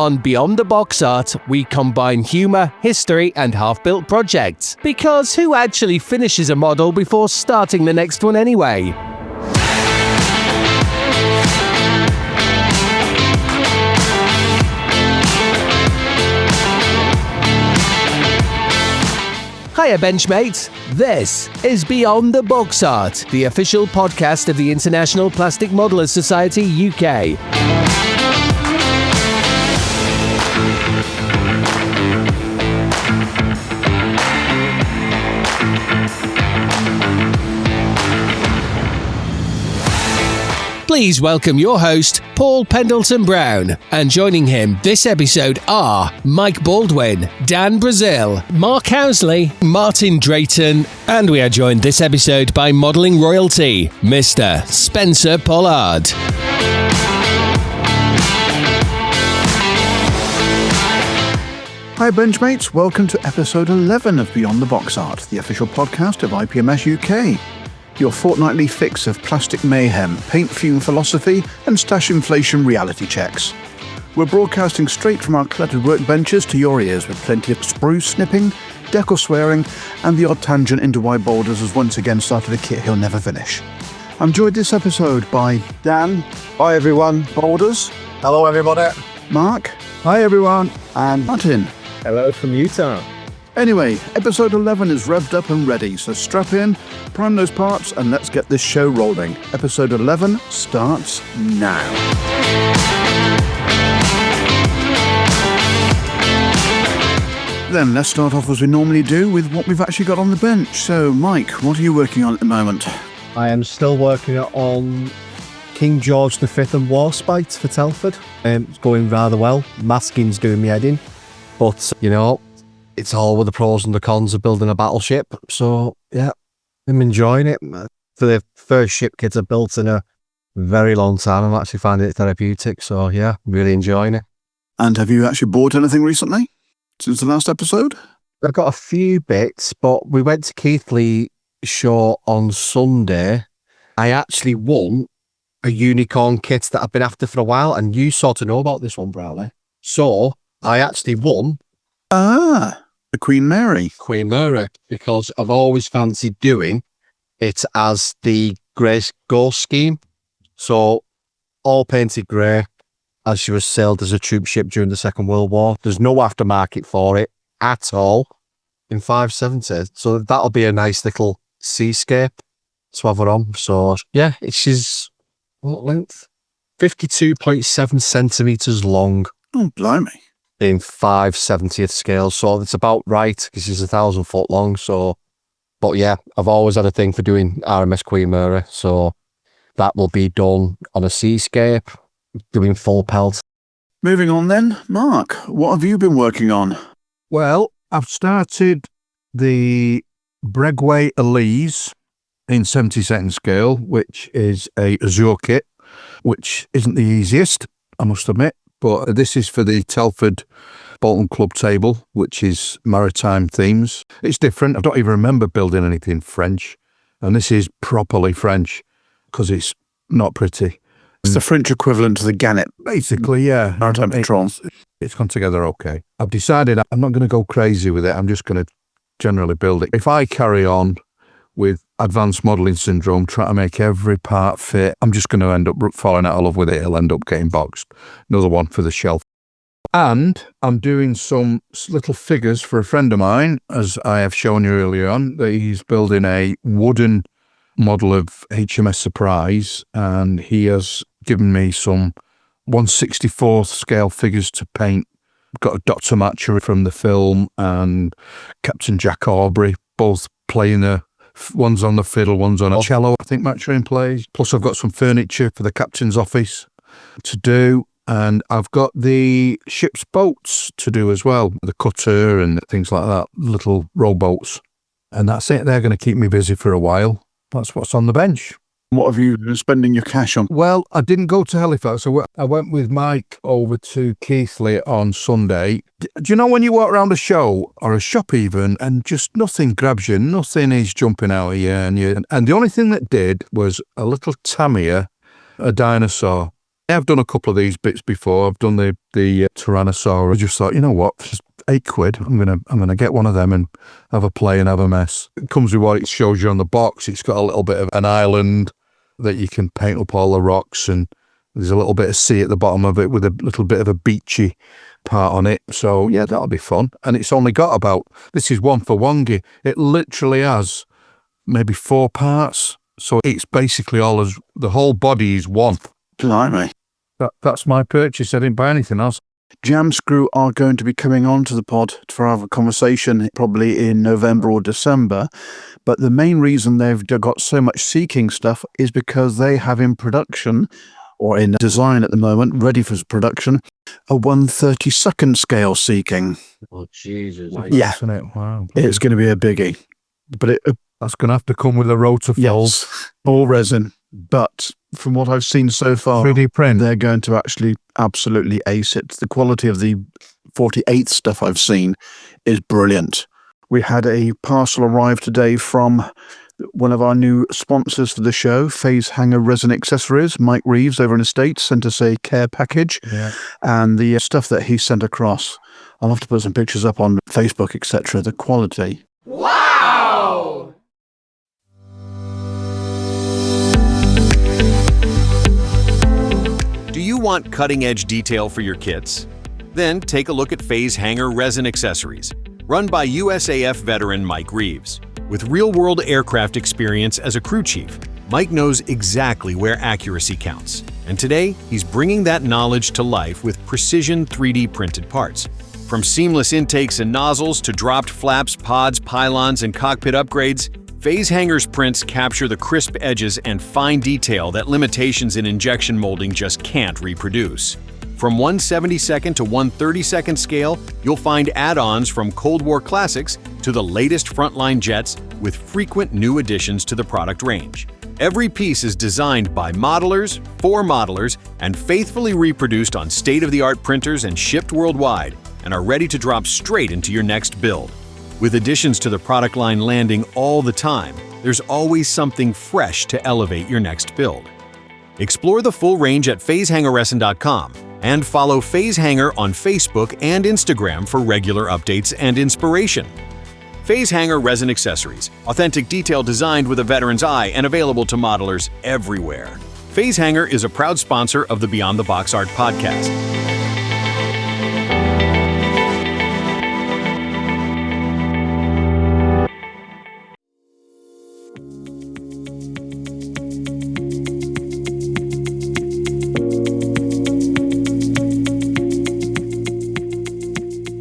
On Beyond the Box Art, we combine humour, history and half-built projects. Because who actually finishes a model before starting the next one anyway? Hiya Benchmates, this is Beyond the Box Art, the official podcast of the International Plastic Modellers Society UK. Please welcome your host, Paul Pendleton-Brown, and joining him this episode are Mike Baldwin, Dan Brazil, Mark Housley, Martin Drayton, and we are joined this episode by modelling royalty, Mr. Spencer Pollard. Hi Benchmates, welcome to episode 11 of Beyond the Box Art, the official podcast of IPMS UK. Your fortnightly fix of plastic mayhem, paint fume philosophy and stash inflation reality checks. We're broadcasting straight from our cluttered workbenches to your ears with plenty of spruce snipping, decal swearing and the odd tangent into why Boulders has once again started a kit he'll never finish. I'm joined this episode by Dan. Hi everyone. Boulders. Hello everybody. Mark. Hi everyone. And Martin. Hello from Utah. Anyway, episode 11 is revved up and ready, so strap in, prime those parts, and let's get this show rolling. Episode 11 starts now. Then let's start off as we normally do with what we've actually got on the bench. So, Mike, what are you working on at the moment? I am still working on King George V and Warspite for Telford. It's going rather well. Masking's doing me head in, but you know, it's all with the pros and the cons of building a battleship. So yeah, I'm enjoying it. For the first ship kit I've built in a very long time, I'm actually finding it therapeutic. So yeah, really enjoying it. And have you actually bought anything recently since the last episode? I've got a few bits, but we went to Keighley show on Sunday. I actually won a unicorn kit that I've been after for a while, and you sort of know about this one, Browley. So I actually won the Queen Mary. Queen Mary, because I've always fancied doing it as the Grace Ghost scheme. So all painted grey, as she was sailed as a troop ship during the Second World War. There's no aftermarket for it at all in 570. So that'll be a nice little seascape to have her on. So yeah, she's what length? 52.7 centimetres long. Oh, blimey. In 5/70th scale, so it's about right because she's 1,000 foot long. So, but yeah, I've always had a thing for doing RMS Queen Mary, so that will be done on a seascape, doing full pelt. Moving on then, Mark, what have you been working on? Well, I've started the Bregway Elise in 72nd scale, which is a Azure kit, which isn't the easiest, I must admit. But this is for the Telford Bolton Club table, which is maritime themes. It's different. I don't even remember building anything French. And this is properly French because it's not pretty. It's the French equivalent to the Gannet. Basically, yeah. Maritime Patrol. It's gone together okay. I've decided I'm not going to go crazy with it. I'm just going to generally build it. If I carry on with advanced modelling syndrome, trying to make every part fit, I'm just going to end up falling out of love with it. It'll end up getting boxed. Another one for the shelf. And I'm doing some little figures for a friend of mine, as I have shown you earlier on, that he's building a wooden model of HMS Surprise, and he has given me some 1/64th scale figures to paint. Got a Dr. Matcher from the film and Captain Jack Aubrey, both playing one's on the fiddle, one's on a cello, I think Matcher plays. Plus I've got some furniture for the captain's office to do, and I've got the ship's boats to do as well, the cutter and things like that, little rowboats. And that's it. They're going to keep me busy for a while. That's what's on the bench. What have you been spending your cash on? Well, I didn't go to Halifax. I went with Mike over to Keighley on Sunday. Do you know when you walk around a show or a shop even and just nothing grabs you, nothing is jumping out of you, and the only thing that did was a little Tamiya, a dinosaur. I've done a couple of these bits before. I've done the Tyrannosaurus. I just thought, you know what, just £8. I'm gonna get one of them and have a play and have a mess. It comes with what it shows you on the box. It's got a little bit of an island that you can paint up all the rocks, and there's a little bit of sea at the bottom of it with a little bit of a beachy part on it. So yeah, that'll be fun. And it's only got about, this is one for one gear. It literally has maybe 4 parts. So it's basically the whole body is one. Blimey. That's my purchase. I didn't buy anything else. Jam Screw are going to be coming on to the pod for our conversation probably in November or December. But the main reason they've got so much Seeking stuff is because they have in production, or in design at the moment, ready for production, a 1/32nd scale Seeking. Oh, Jesus. Yeah. Isn't it? Wow. It's going to be a biggie. But That's going to have to come with a rotor fold. yes, all resin. But from what I've seen so far, 3D print. they're going to actually absolutely ace it. The quality of the 48th stuff I've seen is brilliant. We had a parcel arrive today from one of our new sponsors for the show, Phase Hanger Resin Accessories. Mike Reeves over in Estates sent us a care package. Yeah. And the stuff that he sent across, I'll have to put some pictures up on Facebook, etc. The quality. Wow! Do you want cutting-edge detail for your kits? Then take a look at Phase Hanger Resin Accessories, run by USAF veteran Mike Reeves. With real-world aircraft experience as a crew chief, Mike knows exactly where accuracy counts. And today, he's bringing that knowledge to life with precision 3D printed parts. From seamless intakes and nozzles to dropped flaps, pods, pylons, and cockpit upgrades, Phase Hanger's prints capture the crisp edges and fine detail that limitations in injection molding just can't reproduce. From 1/72nd to 1/32nd scale, you'll find add-ons from Cold War classics to the latest frontline jets with frequent new additions to the product range. Every piece is designed by modelers, for modelers, and faithfully reproduced on state-of-the-art printers and shipped worldwide, and are ready to drop straight into your next build. With additions to the product line landing all the time, there's always something fresh to elevate your next build. Explore the full range at phasehangerresin.com and follow Phase Hanger on Facebook and Instagram for regular updates and inspiration. Phase Hanger Resin Accessories, authentic detail designed with a veteran's eye and available to modelers everywhere. Phase Hanger is a proud sponsor of the Beyond the Box Art podcast.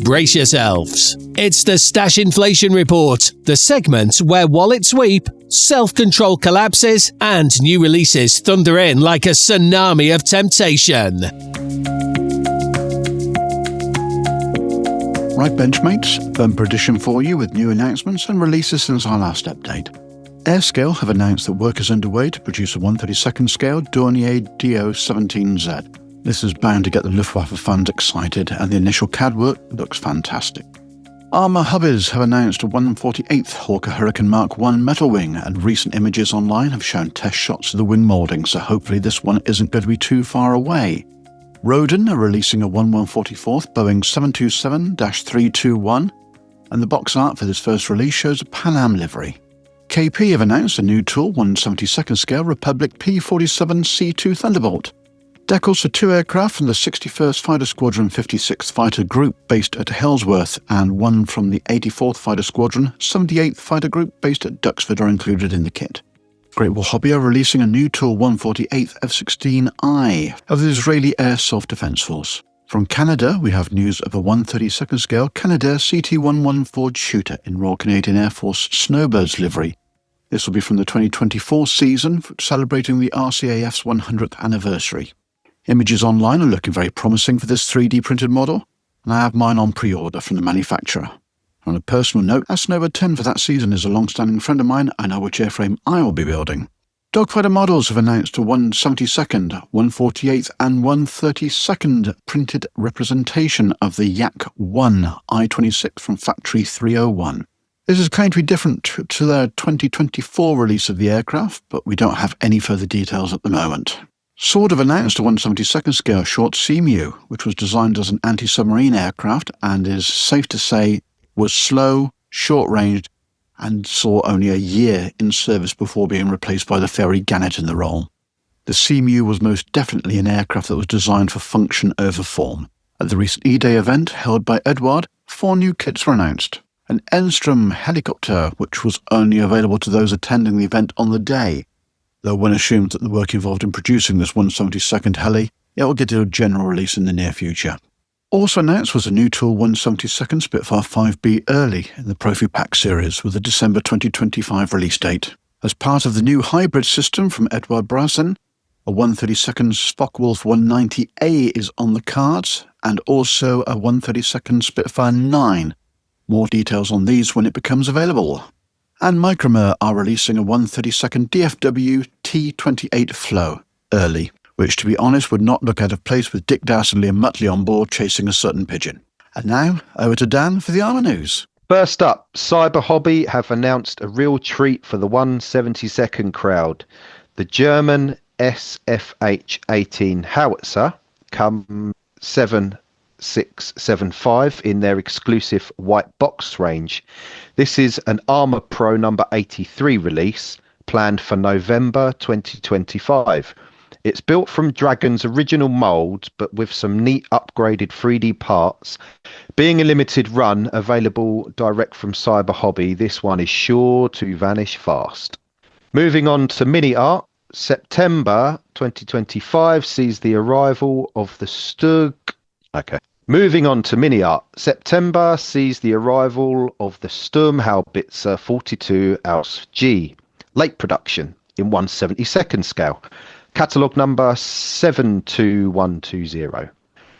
Brace yourselves. It's the Stash Inflation Report, the segment where wallet sweep, self-control collapses, and new releases thunder in like a tsunami of temptation. Right, Benchmates, bumper edition for you with new announcements and releases since our last update. Airscale have announced that work is underway to produce a 1/32nd scale Dornier DO-17Z. This is bound to get the Luftwaffe fans excited, and the initial CAD work looks fantastic. Armour Hubbies have announced a 1/48th Hawker Hurricane Mark I metal wing, and recent images online have shown test shots of the wing moulding, so hopefully this one isn't going to be too far away. Roden are releasing a 1/144th Boeing 727-321, and the box art for this first release shows a Pan Am livery. KP have announced a new tool 1/72nd scale Republic P-47 C2 Thunderbolt. Decals for 2 aircraft from the 61st Fighter Squadron 56th Fighter Group based at Hellsworth, and one from the 84th Fighter Squadron 78th Fighter Group based at Duxford are included in the kit. Great Wall Hobby are releasing a new tool 1/48th F-16I of the Israeli Air Self-Defense Force. From Canada, we have news of a 1/32nd scale Canadair CT-11 Ford shooter in Royal Canadian Air Force Snowbirds livery. This will be from the 2024 season, celebrating the RCAF's 100th anniversary. Images online are looking very promising for this 3D printed model, and I have mine on pre-order from the manufacturer. On a personal note, our Snowbird 10 for that season is a long-standing friend of mine. I know which airframe I will be building. Dogfighter Models have announced a 1/72nd, 1/48th and 1/32nd printed representation of the Yak-1 I-26 from Factory 301. This is claimed to be different to their 2024 release of the aircraft, but we don't have any further details at the moment. Sword have announced a 1/72nd scale short Seamew, which was designed as an anti-submarine aircraft and is safe to say was slow, short-ranged, and saw only a year in service before being replaced by the Ferry Gannet in the role. The Seamew was most definitely an aircraft that was designed for function over form. At the recent E-Day event held by Edward, 4 new kits were announced. An Enstrom helicopter, which was only available to those attending the event on the day, though one assumes that the work involved in producing this 1/72nd heli, it will get a general release in the near future. Also announced was a new Tool 1/72nd Spitfire 5B Early in the Profi Pack series with a December 2025 release date. As part of the new hybrid system from Edward Brassen, a 1/32nd Focke-Wulf 190A is on the cards, and also a 1/32nd Spitfire 9. More details on these when it becomes available. And Micromer are releasing a 1/32nd DFW T28 Flow early, which to be honest would not look out of place with Dick Dastardly and Muttley on board chasing a certain pigeon. And now, over to Dan for the armour news. First up, Cyber Hobby have announced a real treat for the 1/72nd crowd. The German SFH-18 howitzer come 7675 in their exclusive white box range. This is an Armour Pro number 83 release planned for November 2025. It's built from Dragon's original mould but with some neat upgraded 3D parts. Being a limited run available direct from Cyber Hobby, this one is sure to vanish fast. Moving on to mini art, September 2025 sees the arrival of the Stug. Moving on to mini art, September sees the arrival of the Sturmhaubitze 42 Aus G, late production in 1/72nd scale, catalogue number 72120.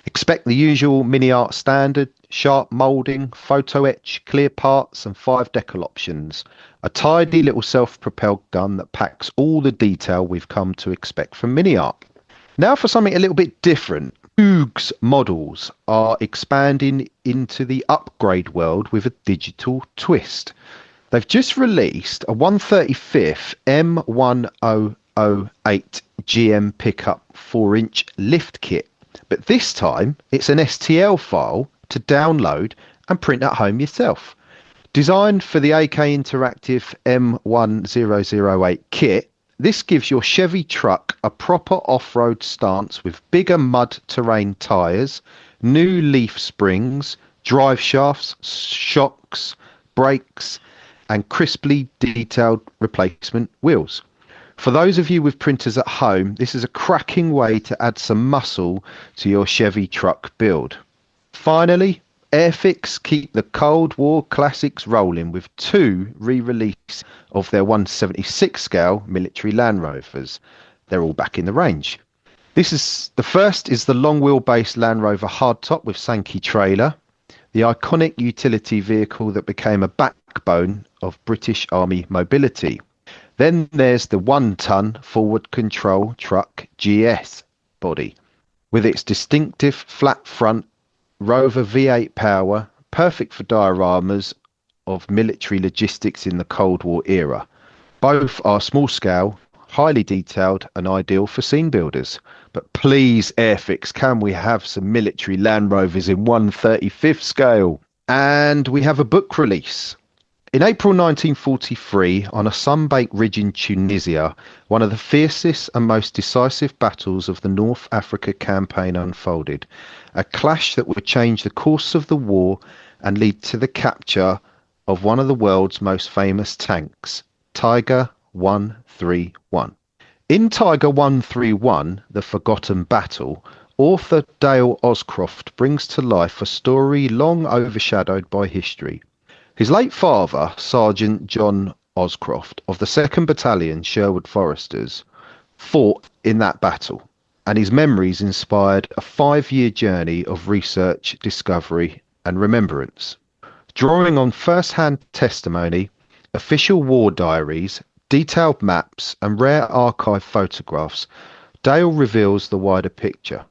Expect the usual mini art standard, sharp moulding, photo etch, clear parts and 5 decal options. A tidy little self-propelled gun that packs all the detail we've come to expect from mini art. Now for something a little bit different. Hughes models are expanding into the upgrade world with a digital twist. They've just released a 1/35th M1008 GM pickup 4-inch lift kit, but this time it's an STL file to download and print at home yourself. Designed for the AK Interactive M1008 kit, this gives your Chevy truck a proper off-road stance with bigger mud terrain tyres, new leaf springs, drive shafts, shocks, brakes, and crisply detailed replacement wheels. For those of you with printers at home, this is a cracking way to add some muscle to your Chevy truck build. Finally, Airfix keep the Cold War classics rolling with 2 re-releases of their 1/76 scale military Land Rovers. They're all back in the range. The first is the long wheelbase Land Rover hardtop with Sankey trailer, the iconic utility vehicle that became a backbone of British Army mobility. Then there's the 1-ton forward control truck GS body with its distinctive flat front Rover V8 power, perfect for dioramas of military logistics in the Cold War era. Both are small scale, highly detailed and ideal for scene builders. But please, Airfix, can we have some military Land Rovers in 1/35th scale? And we have a book release. In April 1943, on a sun-baked ridge in Tunisia, one of the fiercest and most decisive battles of the North Africa campaign unfolded, a clash that would change the course of the war and lead to the capture of one of the world's most famous tanks, Tiger 131. In Tiger 131, The Forgotten Battle, author Dale Oscroft brings to life a story long overshadowed by history. His late father, Sergeant John Oscroft of the 2nd Battalion Sherwood Foresters, fought in that battle, and his memories inspired a 5-year journey of research, discovery and remembrance. Drawing on first-hand testimony, official war diaries, detailed maps and rare archive photographs, Dale reveals the wider picture.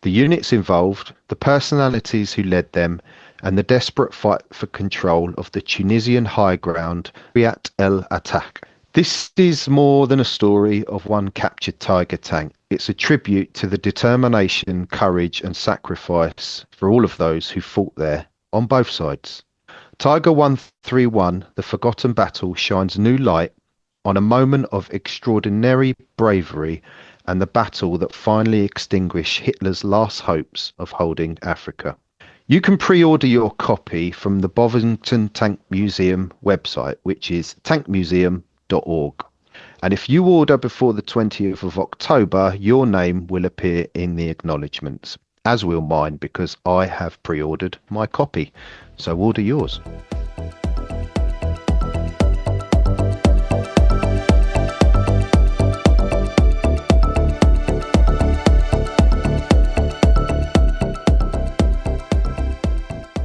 The units involved, the personalities who led them, and the desperate fight for control of the Tunisian high ground, Riat el Attack. This is more than a story of one captured tiger tank. It's a tribute to the determination, courage and sacrifice for all of those who fought there on both sides. Tiger 131, The Forgotten Battle, shines new light on a moment of extraordinary bravery and the battle that finally extinguished Hitler's last hopes of holding Africa. You can pre-order your copy from the Bovington Tank Museum website, which is tankmuseum.org. And if you order before the 20th of October, your name will appear in the acknowledgements, as will mine, because I have pre-ordered my copy. So order yours.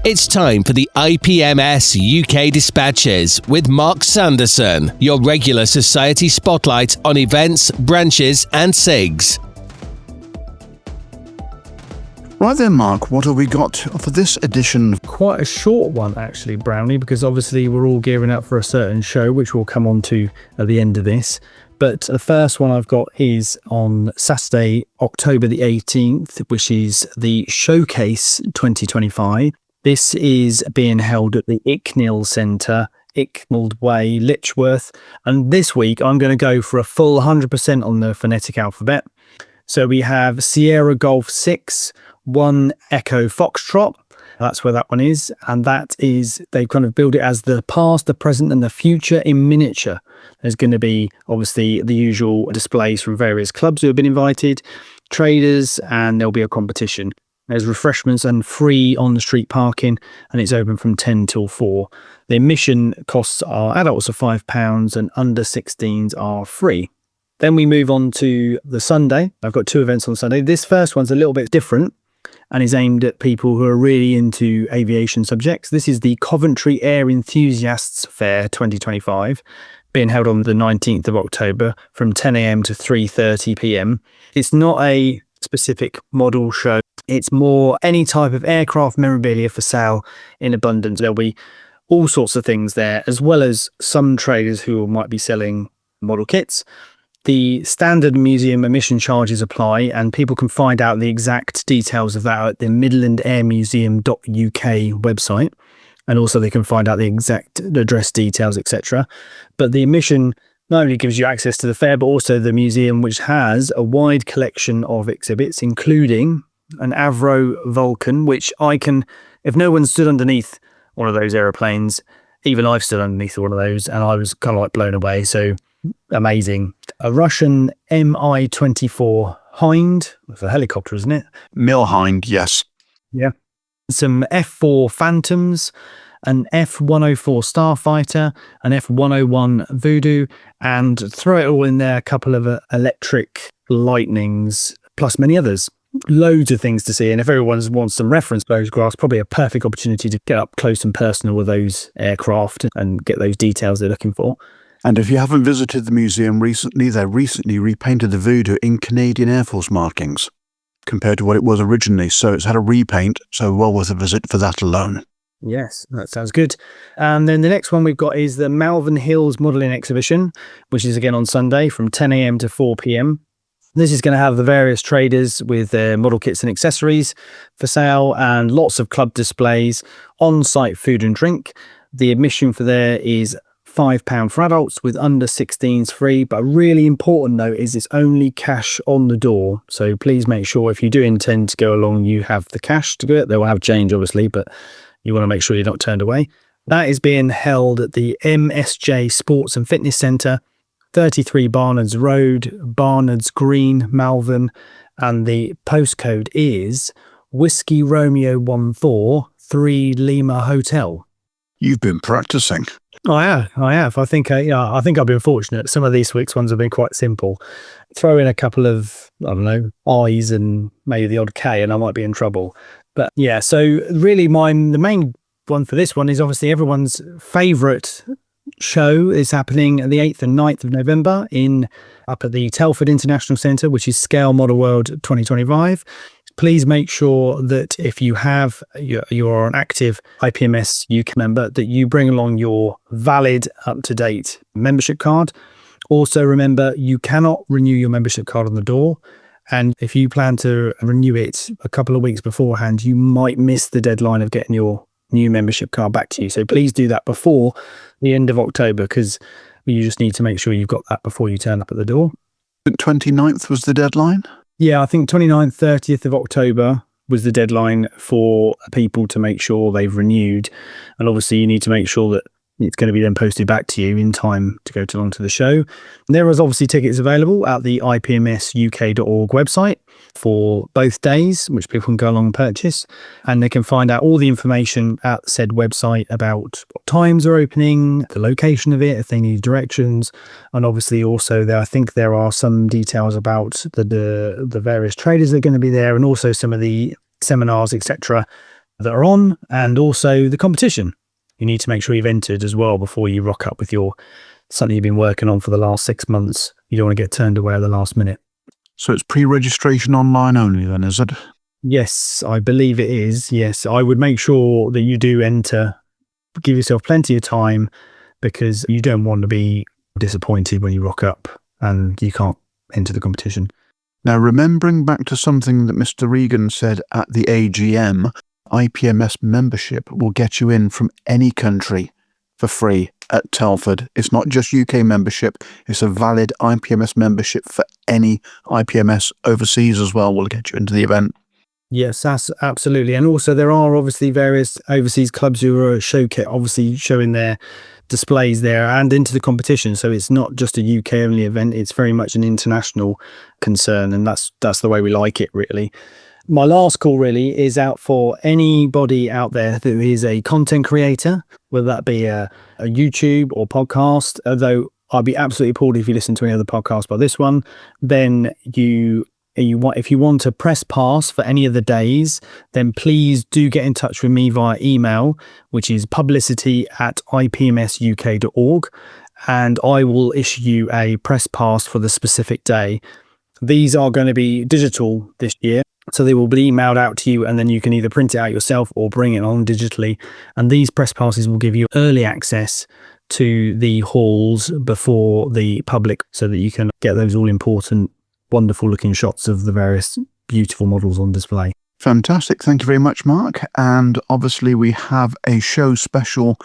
It's time for the IPMS UK Dispatches with Mark Sanderson, your regular society spotlight on events, branches and SIGs. Right then, Mark, what have we got for this edition? Quite a short one, actually, Brownie, because obviously we're all gearing up for a certain show, which we'll come on to at the end of this. But the first one I've got is on Saturday, October the 18th, which is the Showcase 2025. This is being held at the Icknield Centre, Icknield Way, Lichworth. And this week, I'm going to go for a full 100% on the phonetic alphabet. So we have Sierra Golf 6, 1 Echo Foxtrot. That's where that one is. And that is, they kind of build it as the past, the present and the future in miniature. There's going to be obviously the usual displays from various clubs who have been invited, traders, and there'll be a competition. There's refreshments and free on-the-street parking, and it's open from 10 till 4. The admission costs are adults are £5 and under 16s are free. Then we move on to the Sunday. I've got 2 events on Sunday. This first one's a little bit different and is aimed at people who are really into aviation subjects. This is the Coventry Air Enthusiasts Fair 2025, being held on the 19th of October from 10 a.m. to 3:30 p.m. It's not a specific model show. It's more any type of aircraft memorabilia for sale in abundance. There'll be all sorts of things there, as well as some traders who might be selling model kits. The standard museum admission charges apply, and people can find out the exact details of that at the midlandairmuseum.uk website. And also they can find out the exact address details, etc. But the admission not only gives you access to the fair, but also the museum, which has a wide collection of exhibits, including an Avro Vulcan, which I can, if no one stood underneath one of those aeroplanes, even I've stood underneath one of those, and I was kind of like blown away. So amazing. A Russian Mi-24 Hind, it's a helicopter, isn't it? Milhind, yes. Yeah. Some F4 Phantoms, an F-104 Starfighter, an F-101 Voodoo, and throw it all in there, a couple of electric Lightnings, plus many others. Loads of things to see, and if everyone wants some reference photographs, probably a perfect opportunity to get up close and personal with those aircraft and get those details they're looking for. And if you haven't visited the museum recently, they recently repainted the Voodoo in Canadian Air Force markings compared to what it was originally. So it's had a repaint, so well worth a visit for that alone. Yes, that sounds good. And then the next one we've got is the Malvern Hills Modelling Exhibition, which is again on Sunday from 10 a.m. to 4 p.m. This is going to have the various traders with their model kits and accessories for sale and lots of club displays, on-site food and drink. The admission for there is £5 for adults with under 16s free. But a really important note is it's only cash on the door. So please make sure if you do intend to go along, you have the cash to do it. They will have change, obviously, but you want to make sure you're not turned away. That is being held at the MSJ Sports and Fitness Centre, 33 Barnards Road, Barnards Green, Malvern, and the postcode is Whiskey Romeo 143 Lima Hotel. You've been practicing. I have. I think I've been fortunate. Some of these week's ones have been quite simple. Throw in a couple of, I don't know, I's and maybe the odd K and I might be in trouble. But yeah, so really the main one for this one is obviously everyone's favourite show is happening at the 8th and 9th of November up at the Telford International Centre, which is Scale Model World 2025. Please make sure that if you are an active IPMS UK member, that you bring along your valid up-to-date membership card. Also, remember, you cannot renew your membership card on the door. And if you plan to renew it a couple of weeks beforehand, you might miss the deadline of getting your new membership card back to you. So please do that before the end of October, because you just need to make sure you've got that before you turn up at the door. 29th was the deadline? Yeah, I think 29th, 30th of October was the deadline for people to make sure they've renewed. And obviously you need to make sure that it's going to be then posted back to you in time to go along to the show. There is obviously tickets available at the IPMSuk.org website for both days, which people can go along and purchase. And they can find out all the information at said website about what times are opening, the location of it, if they need directions. And obviously also I think there are some details about the various traders that are going to be there, and also some of the seminars, etc. that are on, and also the competition. You need to make sure you've entered as well before you rock up with something you've been working on for the last 6 months. You don't want to get turned away at the last minute. So it's pre-registration online only then, is it? Yes, I believe it is. Yes, I would make sure that you do enter. Give yourself plenty of time, because you don't want to be disappointed when you rock up and you can't enter the competition. Now, remembering back to something that Mr. Regan said at the AGM, IPMS membership will get you in from any country for free at Telford. It's not just UK membership, it's a valid IPMS membership for any IPMS overseas as well will get you into the event. Yes, that's absolutely. And also there are obviously various overseas clubs who are obviously showing their displays there and into the competition. So it's not just a UK only event, it's very much an international concern, and that's the way we like it, really. My last call really is out for anybody out there who is a content creator, whether that be a YouTube or podcast. Although I'd be absolutely appalled if you listen to any other podcast but this one. Then if you want to press pass for any of the days, then please do get in touch with me via email, which is publicity@ipmsuk.org, and I will issue you a press pass for the specific day. These are going to be digital this year, so they will be emailed out to you, and then you can either print it out yourself or bring it on digitally. And these press passes will give you early access to the halls before the public, so that you can get those all important, wonderful looking shots of the various beautiful models on display. Fantastic. Thank you very much, Mark. And obviously we have a show special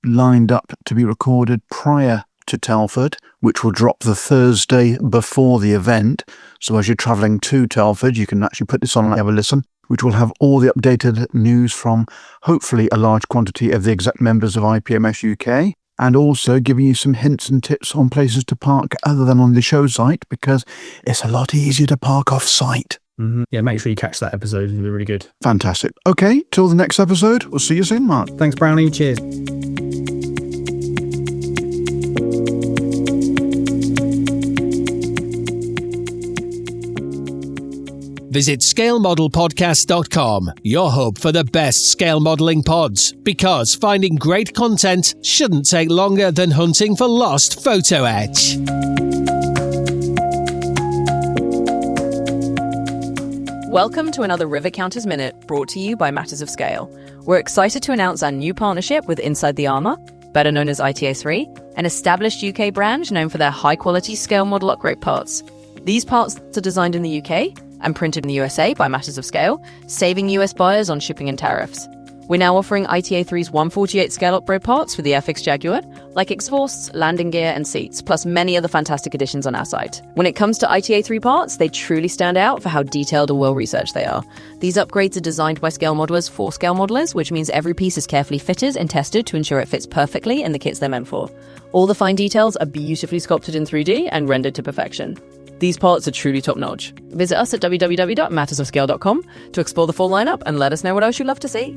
lined up to be recorded prior to Telford, which will drop the Thursday before the event. So as you're travelling to Telford, you can actually put this on and have a listen, which will have all the updated news from hopefully a large quantity of the exec members of IPMS UK, and also giving you some hints and tips on places to park other than on the show site, because it's a lot easier to park off site. Mm-hmm. Yeah, make sure you catch that episode. It'll be really good. Fantastic. Okay, till the next episode. We'll see you soon, Mark. Thanks, Brownie. Cheers. Visit scalemodelpodcast.com, your hub for the best scale modelling pods, because finding great content shouldn't take longer than hunting for lost photo etch. Welcome to another River Counters Minute, brought to you by Matters of Scale. We're excited to announce our new partnership with Inside the Armour, better known as ITA3, an established UK brand known for their high-quality scale model upgrade parts. These parts are designed in the UK and printed in the USA by Matters of Scale, saving US buyers on shipping and tariffs. We're now offering ITA3's 148 scale upgrade parts for the FX Jaguar, like exhausts, landing gear and seats, plus many other fantastic additions on our site. When it comes to ITA3 parts, they truly stand out for how detailed and well-researched they are. These upgrades are designed by scale modelers for scale modelers, which means every piece is carefully fitted and tested to ensure it fits perfectly in the kits they're meant for. All the fine details are beautifully sculpted in 3D and rendered to perfection. These parts are truly top-notch. Visit us at www.mattersofscale.com to explore the full lineup and let us know what else you'd love to see.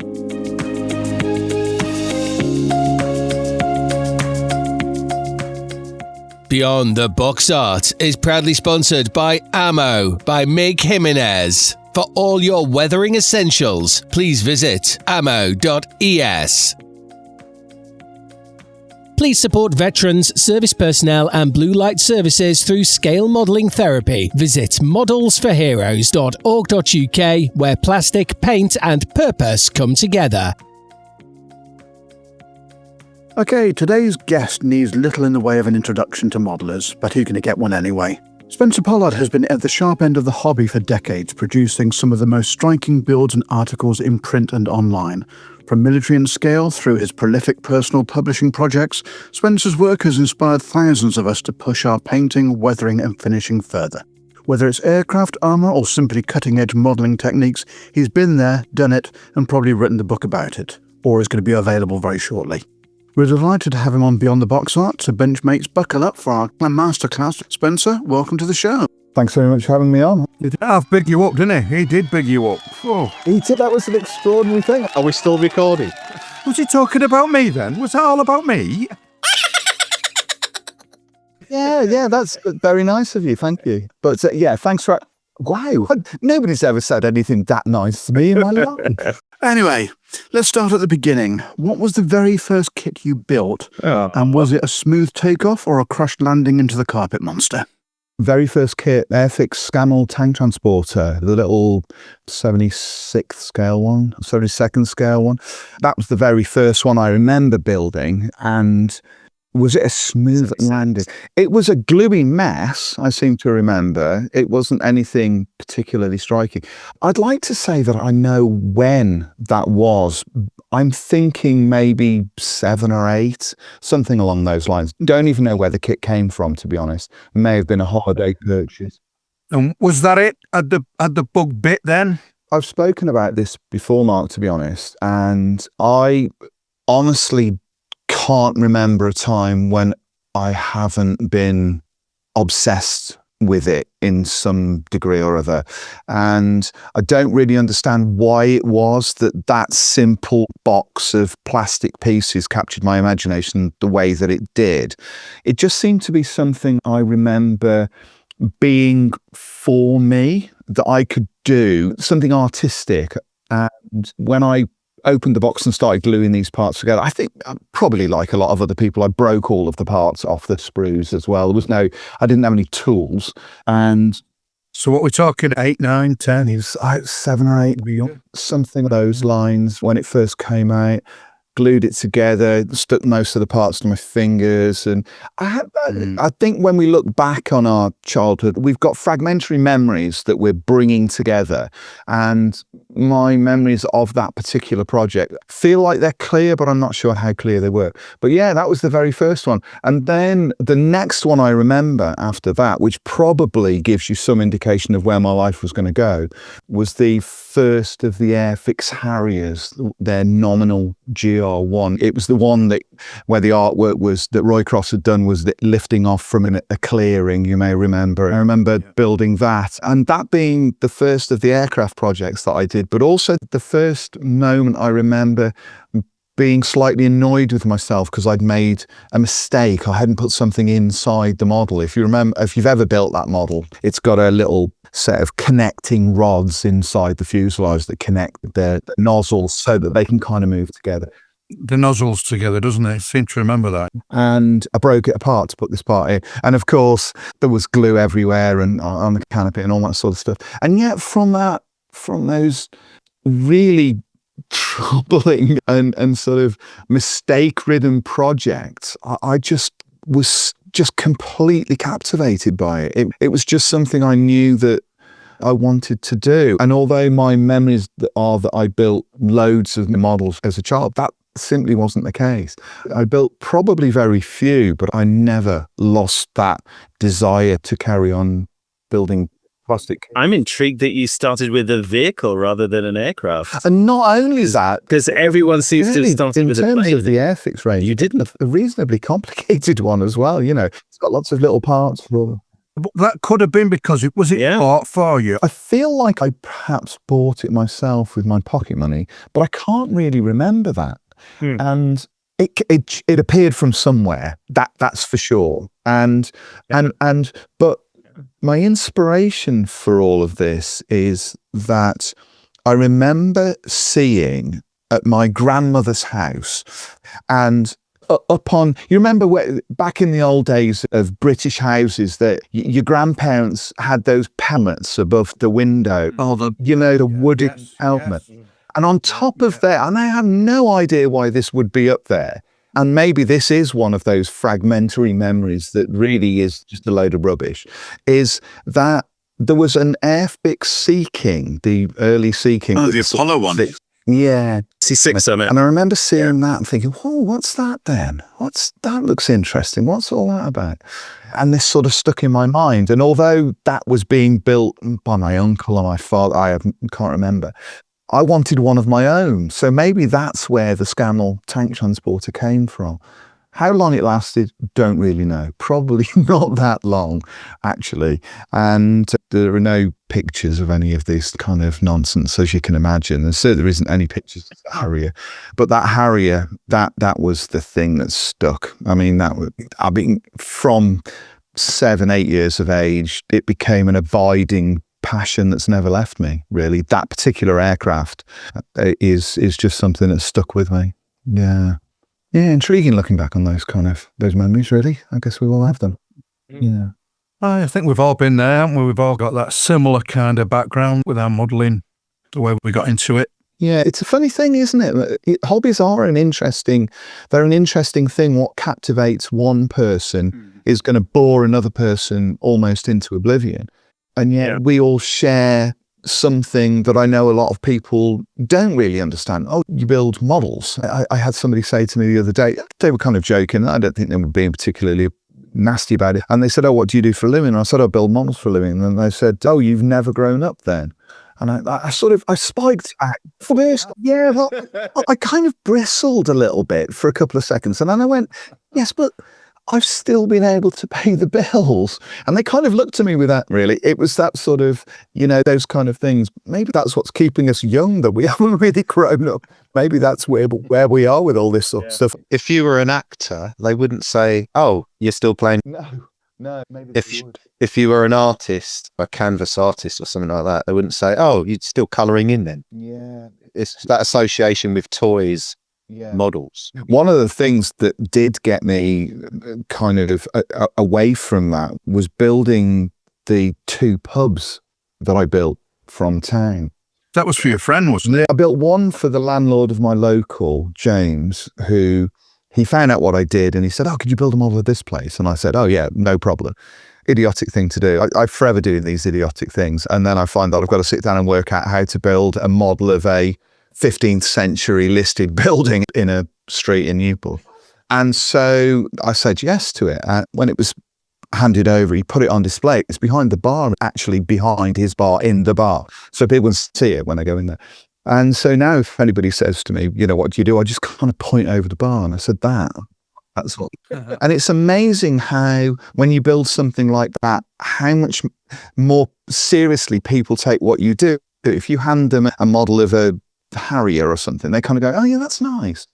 Beyond the Box Art is proudly sponsored by Ammo by Mig Jimenez. For all your weathering essentials, please visit ammo.es. Please support veterans, service personnel and blue light services through scale modelling therapy. Visit modelsforheroes.org.uk, where plastic, paint and purpose come together. Okay, today's guest needs little in the way of an introduction to modelers, but who can get one anyway? Spencer Pollard has been at the sharp end of the hobby for decades, producing some of the most striking builds and articles in print and online. From military and scale through his prolific personal publishing projects, Spencer's work has inspired thousands of us to push our painting, weathering and finishing further. Whether it's aircraft, armour or simply cutting-edge modelling techniques, he's been there, done it and probably written the book about it, or is going to be available very shortly. We're delighted to have him on Beyond the Box Art, so Benchmates, buckle up for our masterclass. Spencer, welcome to the show. Thanks very much for having me on. He did half big you up, didn't he? He did big you up. Oh. He did, that was an extraordinary thing. Are we still recording? Was he talking about me then? Was that all about me? Yeah, that's very nice of you, thank you. But yeah, thanks for... Wow, nobody's ever said anything that nice to me in my life. Anyway, let's start at the beginning. What was the very first kit you built? And was it a smooth takeoff or a crushed landing into the carpet monster? Very first kit, Airfix Scammell tank transporter, the little 76th scale one, 72nd scale one. That was the very first one I remember building. And was it a smooth landing? It was a gluey mess, I seem to remember. It wasn't anything particularly striking. I'd like to say that I know when that was. I'm thinking maybe 7 or 8, something along those lines. Don't even know where the kit came from, to be honest. It may have been a holiday purchase. And was that it? Had the bug bit then? I've spoken about this before, Mark, to be honest, and I honestly can't remember a time when I haven't been obsessed with it in some degree or other. And I don't really understand why it was that simple box of plastic pieces captured my imagination the way that it did. It just seemed to be something I remember being for me, that I could do, something artistic. And when I opened the box and started gluing these parts together, I think probably like a lot of other people, I broke all of the parts off the sprues as well. I didn't have any tools. And so what we're talking, 8, 9, 10? it was 7 or 8, something of those lines when it first came out. Glued it together, stuck most of the parts to my fingers. And I think when we look back on our childhood, we've got fragmentary memories that we're bringing together. And my memories of that particular project feel like they're clear, but I'm not sure how clear they were. But yeah, that was the very first one. And then the next one I remember after that, which probably gives you some indication of where my life was going to go, was the first of the Airfix Harriers, their nominal GR1. It was the one where the artwork was that Roy Cross had done was lifting off from a clearing, you may remember. I remember building that, and that being the first of the aircraft projects that I did, but also the first moment I remember being slightly annoyed with myself because I'd made a mistake. I hadn't put something inside the model. If you've ever built that model, it's got a little set of connecting rods inside the fuselage that connect the nozzles so that they can kind of move together. The nozzles together, doesn't it? I seem to remember that. And I broke it apart to put this part in. And of course, there was glue everywhere and on the canopy and all that sort of stuff. And yet from those really troubling and sort of mistake-ridden projects, I just was just completely captivated by it. It was just something I knew that I wanted to do. And although my memories are that I built loads of models as a child, that simply wasn't the case. I built probably very few, but I never lost that desire to carry on building plastic. I'm intrigued that you started with a vehicle rather than an aircraft. And not only that, because everyone seems to have started with a plane. In terms of the Airfix range, You didn't. a reasonably complicated one as well. You know, it's got lots of little parts for. But that could have been because it bought for you. I feel like I perhaps bought it myself with my pocket money, but I can't really remember that. And it appeared from somewhere. That's for sure. But my inspiration for all of this is that I remember seeing at my grandmother's house, and you remember back in the old days of British houses that your grandparents had those pellets above the window. Oh, the wooden helmet. And on top of that, and I have no idea why this would be up there, And maybe this is one of those fragmentary memories that really is just a load of rubbish, is that there was an Airfix Sea King, the early Sea King. Oh, the Apollo one. Yeah. C6 on it. And I remember seeing that and thinking, oh, what's that then? That looks interesting. What's all that about? And this sort of stuck in my mind. And although that was being built by my uncle and my father, can't remember, I wanted one of my own. So maybe that's where the Scannell tank transporter came from. How long it lasted, don't really know. Probably not that long, actually. And there are no pictures of any of this kind of nonsense, as you can imagine. And so there isn't any pictures of the Harrier. But that Harrier, that was the thing that stuck. I mean, from 7, 8 years of age, it became an abiding passion that's never left me, really. That particular aircraft is just something that's stuck with me. Yeah. Yeah, intriguing looking back on those memories, really. I guess we all have them. Yeah. I think we've all been there, haven't we? We've all got that similar kind of background with our modelling, the way we got into it. Yeah, it's a funny thing, isn't it? Hobbies are an interesting thing. What captivates one person is going to bore another person almost into oblivion. And yet we all share something that I know a lot of people don't really understand. Oh, you build models. I had somebody say to me the other day, they were kind of joking. I don't think they were being particularly nasty about it. And they said, oh, what do you do for a living? And I said, I build models for a living. And they said, oh, you've never grown up then? And I spiked back first. Yeah, well, I kind of bristled a little bit for a couple of seconds. And then I went, yes, but I've still been able to pay the bills. And they kind of looked at me with that, really. It was that sort of, those kind of things. Maybe that's what's keeping us young, that we haven't really grown up. Maybe that's where we are with all this sort of stuff. If you were an actor, they wouldn't say, oh, you're still playing. No, maybe they would. If you were an artist, a canvas artist or something like that, they wouldn't say, oh, you're still colouring in then. Yeah. It's that association with toys. Yeah. Models. One of the things that did get me kind of away from that was building the 2 pubs that I built from town. That was for your friend, wasn't it? I built one for the landlord of my local, James, who he found out what I did and he said, oh, could you build a model of this place? And I said, oh yeah, no problem. Idiotic thing to do. I'm forever doing these idiotic things. And then I find that I've got to sit down and work out how to build a model of a 15th century listed building in a street in Newport. And so I said yes to it. And when it was handed over, he put it on display. It's behind the bar, actually behind his bar in the bar. So people can see it when I go in there. And so now if anybody says to me, what do you do? I just kind of point over the bar and I said, that's what. And it's amazing how when you build something like that, how much more seriously people take what you do. If you hand them a model of a Harrier or something, they kind of go, oh yeah, that's nice.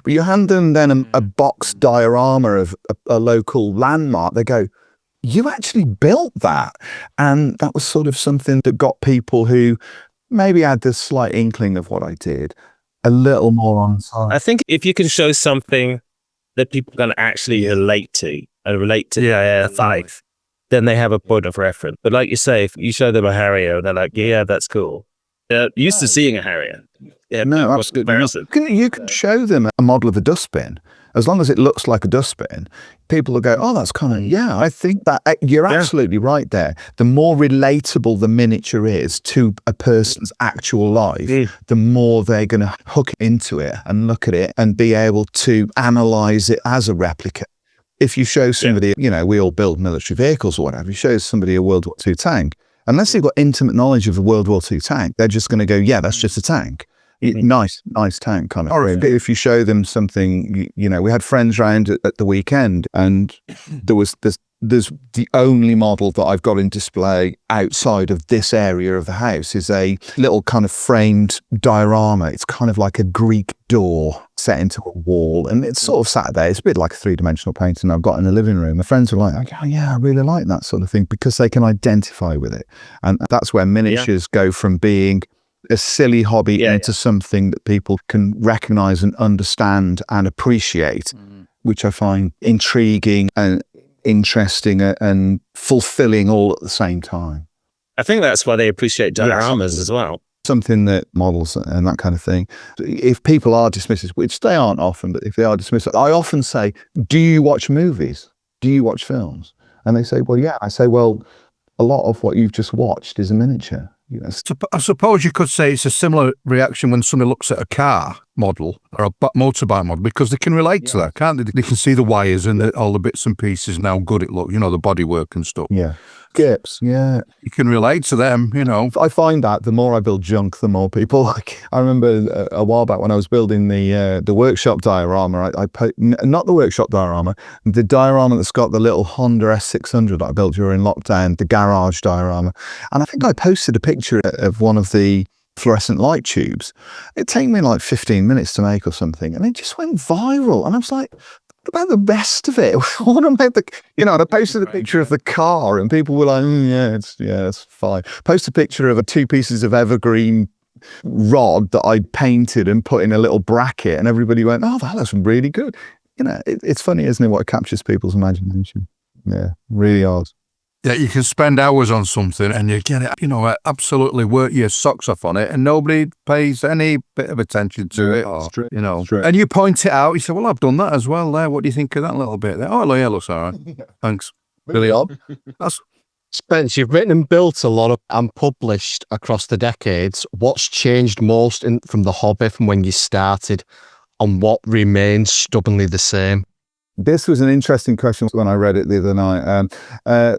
But you hand them then a box diorama of a local landmark, they go, you actually built that. And that was sort of something that got people who maybe had this slight inkling of what I did a little more on side. I think if you can show something that people can actually relate to life, then they have a point of reference. But like you say, if you show them a Harrier and they're like, yeah, that's cool. They're used to seeing a Harrier. Yeah, no, absolutely. You can show them a model of a dustbin. As long as it looks like a dustbin, people will go, oh, that's kind of, I think that you're absolutely right there. The more relatable the miniature is to a person's actual life, the more they're going to hook into it and look at it and be able to analyze it as a replica. If you show somebody, we all build military vehicles or whatever, you show somebody a World War II tank, unless they've got intimate knowledge of a World War II tank, they're just going to go, yeah, that's just a tank. Nice tank kind of thing. But if you show them something, we had friends round at the weekend and there's the only model that I've got in display outside of this area of the house is a little kind of framed diorama. It's kind of like a Greek door set into a wall and it's sort of sat there. It's a bit like a 3-dimensional painting I've got in the living room. My friends were like, oh yeah, I really like that sort of thing because they can identify with it. And that's where miniatures go from being a silly hobby into something that people can recognize and understand and appreciate, which I find intriguing and interesting and fulfilling all at the same time. I think that's why they appreciate dioramas as well. something that models and that kind of thing, if people are dismissive, which they aren't often, but if they are dismissive, I often say, do you watch movies? Do you watch films? And they say, well, yeah. I say, well, a lot of what you've just watched is a miniature. You know, I suppose you could say it's a similar reaction when somebody looks at a car model or a motorbike model, because they can relate to that, can't they? They can see the wires and all the bits and pieces and how good it looks, you know, the bodywork and stuff. Yeah. Skips, yeah. You can relate to them, you know. I find that the more I build junk, the more people like. I remember a while back when I was building the workshop diorama, I put, not the workshop diorama, the diorama that's got the little Honda S600 that I built during lockdown, the garage diorama. And I think I posted a picture of one of the fluorescent light tubes. It took me like 15 minutes to make or something, and it just went viral. And I was like, what about the rest of it? What about the, you know, and I posted a picture of the car and people were like, it's fine. Post a picture of 2 pieces of evergreen rod that I painted and put in a little bracket, and everybody went, oh, that looks really good. You know, it's funny, isn't it, what captures people's imagination? Yeah, really odd. Yeah, you can spend hours on something and you get it, you know, absolutely work your socks off on it, and nobody pays any bit of attention to it. Or, you know, and you point it out. You say, well, I've done that as well there. What do you think of that little bit there? Oh, yeah, looks all right. Thanks. Really odd. Spence, you've written and built a lot of and published across the decades. What's changed most from the hobby from when you started, and what remains stubbornly the same? This was an interesting question when I read it the other night.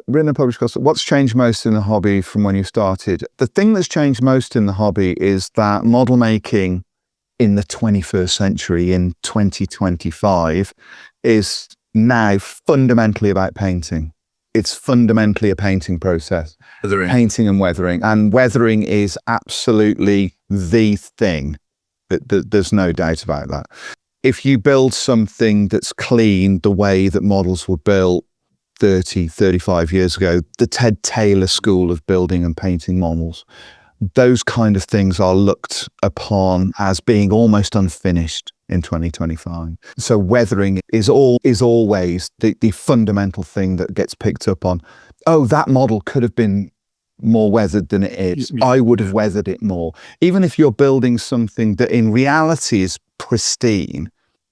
Written and published, what's changed most in the hobby from when you started? The thing that's changed most in the hobby is that model making in the 21st century, in 2025, is now fundamentally about painting. It's fundamentally a painting process. Painting and weathering. And weathering is absolutely the thing. There's no doubt about that. If you build something that's clean the way that models were built 30, 35 years ago, the Ted Taylor school of building and painting models, those kind of things are looked upon as being almost unfinished in 2025. So weathering is always the fundamental thing that gets picked up on. Oh, that model could have been more weathered than it is. I would have weathered it more. Even if you're building something that in reality is pristine,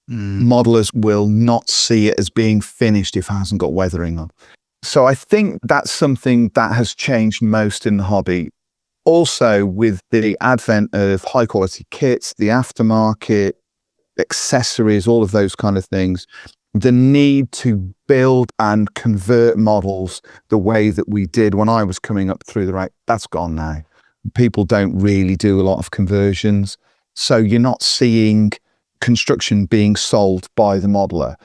modelers will not see it as being finished if it hasn't got weathering on. So I think that's something that has changed most in the hobby. Also, with the advent of high quality kits, the aftermarket, accessories, all of those kind of things, the need to build and convert models the way that we did when I was coming up through the ranks, that's gone now. People don't really do a lot of conversions. So you're not seeing construction being sold by the modeler.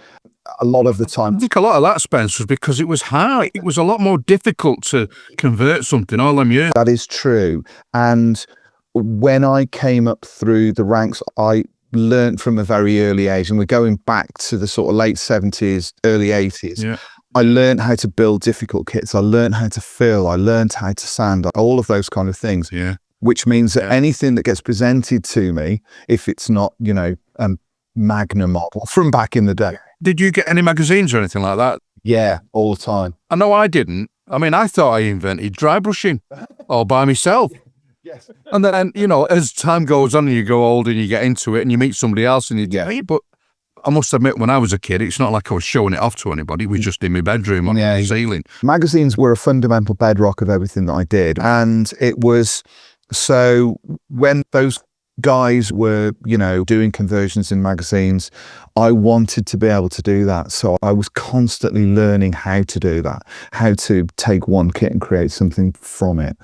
A lot of the time. I think a lot of that, Spence, was because it was hard. It was a lot more difficult to convert something all them years. That is true. And when I came up through the ranks, I learned from a very early age, and we're going back to the sort of late 70s, early 80s. Yeah. I learned how to build difficult kits. I learned how to fill. I learned how to sand, all of those kind of things. Yeah. Which means that anything that gets presented to me, if it's not, you know, a Magna model from back in the day. Did you get any magazines or anything like that? Yeah, all the time. I know I didn't. I mean, I thought I invented dry brushing all by myself. Yes. And then, you know, as time goes on and you go older and you get into it and you meet somebody else and you get, hey, but I must admit, when I was a kid, it's not like I was showing it off to anybody. We just in my bedroom on the ceiling. Magazines were a fundamental bedrock of everything that I did. And it was, so when those guys were, you know, doing conversions in magazines, I wanted to be able to do that. So I was constantly learning how to do that, how to take one kit and create something from it,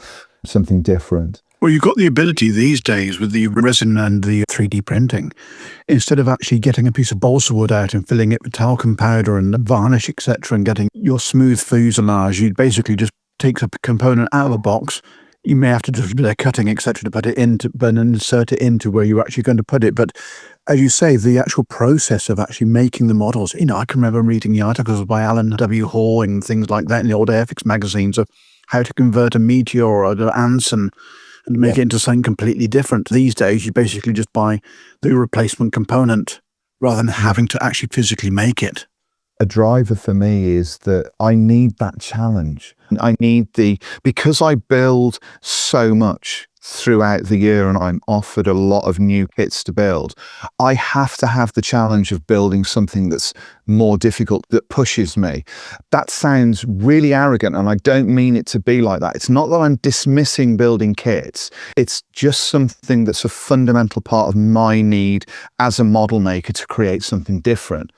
something different. Well, you've got the ability these days with the resin and the 3D printing, instead of actually getting a piece of balsa wood out and filling it with talcum powder and varnish, etc., and getting your smooth fuselage, you basically just take a component out of a box. You may have to do a bit of cutting, etc., to put it into, but insert it into where you're actually going to put it. But as you say, the actual process of actually making the models, you know, I can remember reading the articles by Alan W. Hall and things like that in the old Airfix magazines of how to convert a Meteor or an Anson and make it into something completely different. These days, you basically just buy the replacement component rather than having to actually physically make it. A driver for me is that I need that challenge. I need because I build so much throughout the year and I'm offered a lot of new kits to build, I have to have the challenge of building something that's more difficult, that pushes me. That sounds really arrogant, and I don't mean it to be like that. It's not that I'm dismissing building kits. It's just something that's a fundamental part of my need as a model maker to create something different.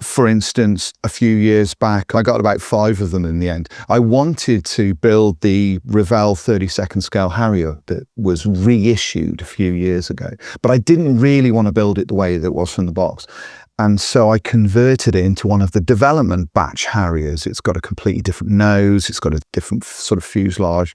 For instance, a few years back, I got about 5 of them in the end. I wanted to build the Revell 32nd scale Harrier that was reissued a few years ago, but I didn't really want to build it the way that it was from the box. And so I converted it into one of the development batch Harriers. It's got a completely different nose. It's got a different sort of fuselage,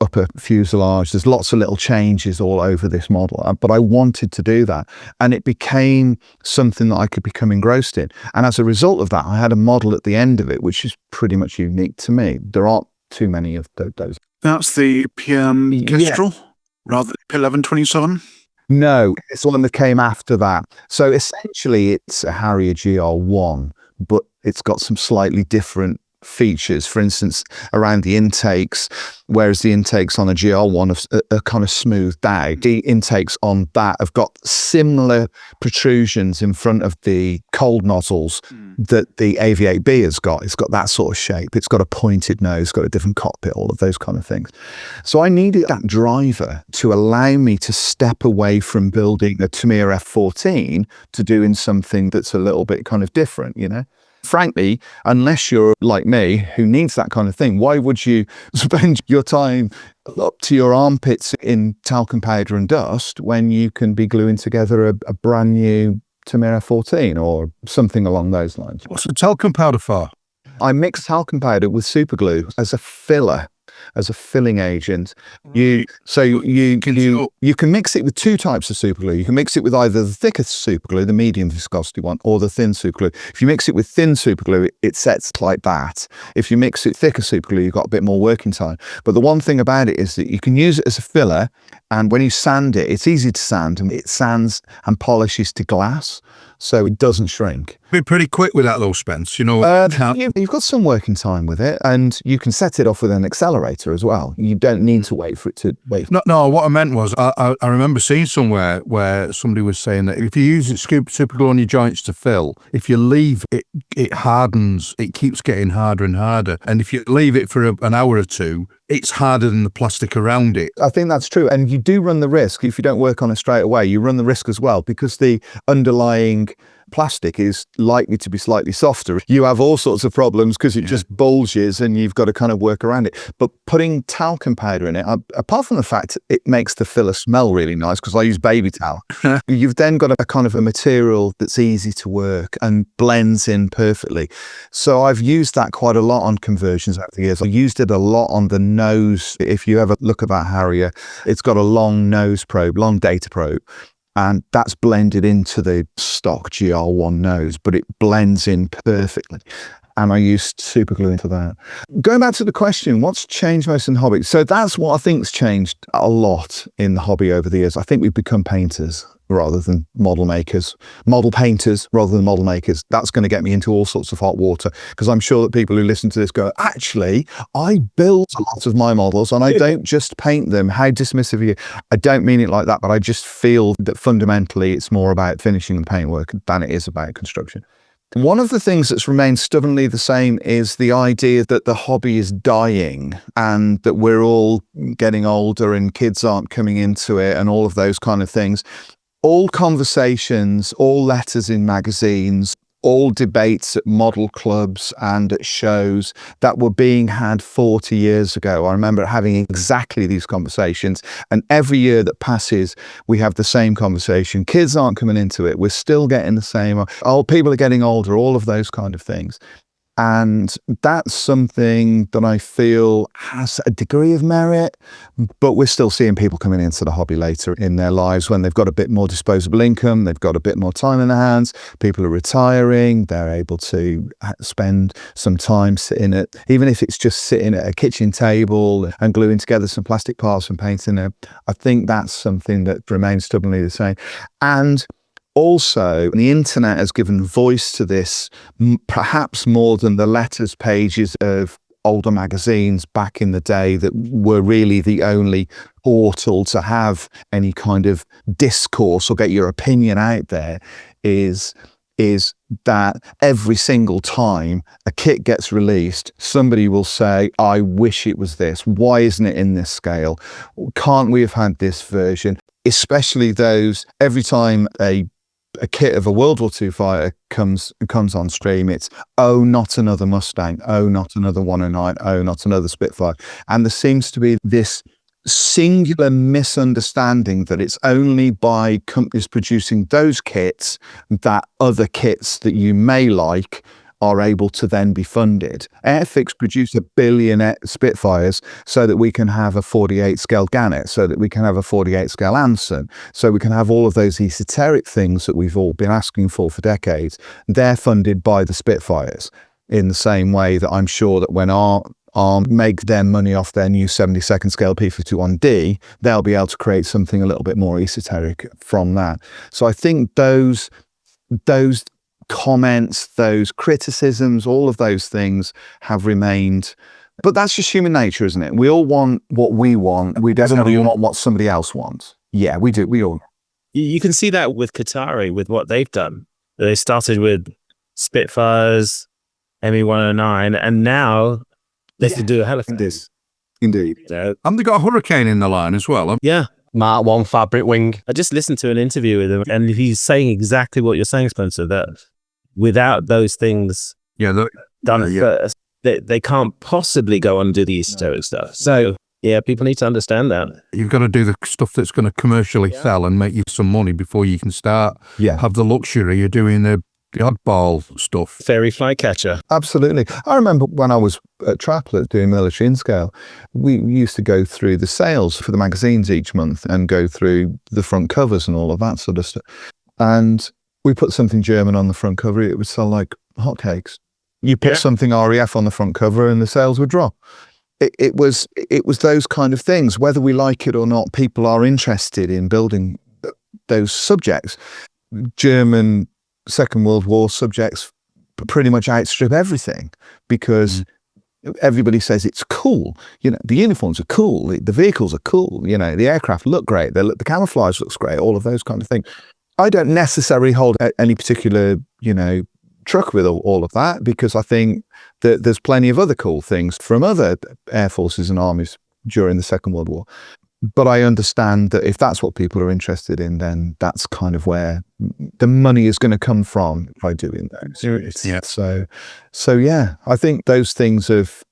upper fuselage. There's lots of little changes all over this model. But I wanted to do that. And it became something that I could become engrossed in. And as a result of that, I had a model at the end of it, which is pretty much unique to me. There aren't too many of those. That's the PM Kestrel, rather than 1127? No, it's the one that came after that. So essentially it's a Harrier GR1, but it's got some slightly different features. For instance, around the intakes, whereas the intakes on a GR1 are kind of smoothed out, the intakes on that have got similar protrusions in front of the cold nozzles that the AV8B has got. It's got that sort of shape. It's got a pointed nose, got a different cockpit, all of those kind of things. So I needed that driver to allow me to step away from building a Tamiya F14 to doing something that's a little bit kind of different, you know? Frankly, unless you're like me, who needs that kind of thing, why would you spend your time up to your armpits in talcum powder and dust when you can be gluing together a brand new Tamiya F14 or something along those lines? What's the talcum powder for? I mix talcum powder with super glue as a filler, as a filling agent. You can mix it with 2 types of super glue. You can mix it with either the thicker super glue, the medium viscosity one, or the thin super glue. If you mix it with thin super glue, it sets like that. If you mix it thicker super glue, you've got a bit more working time. But the one thing about it is that you can use it as a filler, and when you sand it, it's easy to sand, and it sands and polishes to glass, so it doesn't shrink. Be pretty quick with that though, Spence. You know, you've got some working time with it, and you can set it off with an accelerator as well. You don't need to wait for it to wait. No, what I meant was, I remember seeing somewhere where somebody was saying that if you use it super glue on your joints to fill, if you leave it, it hardens. It keeps getting harder and harder. And if you leave it for an hour or two, it's harder than the plastic around it. I think that's true. And you do run the risk, if you don't work on it straight away, you run the risk as well, because the underlying plastic is likely to be slightly softer. You have all sorts of problems because it just bulges and you've got to kind of work around it. But putting talcum powder in it, apart from the fact it makes the filler smell really nice, because I use baby talc, you've then got a kind of a material that's easy to work and blends in perfectly. So I've used that quite a lot on conversions over the years. I used it a lot on the nose. If you ever look at that Harrier, it's got a long nose probe, long data probe. And that's blended into the stock GR1 nose, but it blends in perfectly. And I used super glue into that. Going back to the question, what's changed most in the hobby? So that's what I think's changed a lot in the hobby over the years. I think we've become painters rather than model makers, model painters rather than model makers. That's going to get me into all sorts of hot water, because I'm sure that people who listen to this go, actually, I build a lot of my models and I don't just paint them. How dismissive are you? I don't mean it like that, but I just feel that fundamentally it's more about finishing the paintwork than it is about construction. One of the things that's remained stubbornly the same is the idea that the hobby is dying and that we're all getting older and kids aren't coming into it and all of those kind of things. All conversations, all letters in magazines, all debates at model clubs and at shows that were being had 40 years ago. I remember having exactly these conversations, and every year that passes, we have the same conversation. Kids aren't coming into it. We're still getting the same. Oh, people are getting older, all of those kind of things. And that's something that I feel has a degree of merit, but we're still seeing people coming into the hobby later in their lives when they've got a bit more disposable income, they've got a bit more time in their hands, people are retiring, they're able to spend some time sitting at, even if it's just sitting at a kitchen table and gluing together some plastic parts and painting it. I think that's something that remains stubbornly the same. And also, the internet has given voice to this, perhaps more than the letters pages of older magazines back in the day that were really the only portal to have any kind of discourse or get your opinion out there, is that every single time a kit gets released, somebody will say, I wish it was this. Why isn't it in this scale? Can't we have had this version? Especially those, every time a kit of a World War II fighter comes on stream, it's, oh, not another Mustang, oh, not another 109, oh, not another Spitfire. And there seems to be this singular misunderstanding that it's only by companies producing those kits that other kits that you may like are able to then be funded. Airfix produce 1 billion Spitfires so that we can have a 48 scale Gannet, so that we can have a 48 scale Anson, so we can have all of those esoteric things that we've all been asking for decades. They're funded by the Spitfires in the same way that I'm sure that when Arm make their money off their new 72nd scale P51D, they'll be able to create something a little bit more esoteric from that. So I think those comments, those criticisms, all of those things have remained. But that's just human nature, isn't it? We all want what we want. We definitely want what somebody else wants. Yeah, we do. We all. You can see that with Qatari, with what they've done. They started with Spitfires, ME-109, and now they can do a Halifax. Indeed. And they got a Hurricane in the line as well. Yeah. Mark 1 fabric wing. I just listened to an interview with him, and he's saying exactly what you're saying, Spencer, that without those things done first, they can't possibly go on and do the esoteric stuff. So, yeah, people need to understand that. You've got to do the stuff that's going to commercially sell and make you some money before you can start. Have the luxury of doing the oddball stuff. Fairy flycatcher. Absolutely. I remember when I was at Traplet doing military in scale, we used to go through the sales for the magazines each month and go through the front covers and all of that sort of stuff. And we put something German on the front cover, it would sell like hotcakes. You put something RAF on the front cover and the sales would drop. It was those kind of things. Whether we like it or not, people are interested in building those subjects. German Second World War subjects pretty much outstrip everything because everybody says it's cool. You know, the uniforms are cool, the vehicles are cool, you know, the aircraft look great, the camouflage looks great, all of those kind of things. I don't necessarily hold any particular, truck with all of that because I think that there's plenty of other cool things from other air forces and armies during the Second World War. But I understand that if that's what people are interested in, then that's kind of where the money is going to come from by doing those. Yeah. So yeah, I think those things have,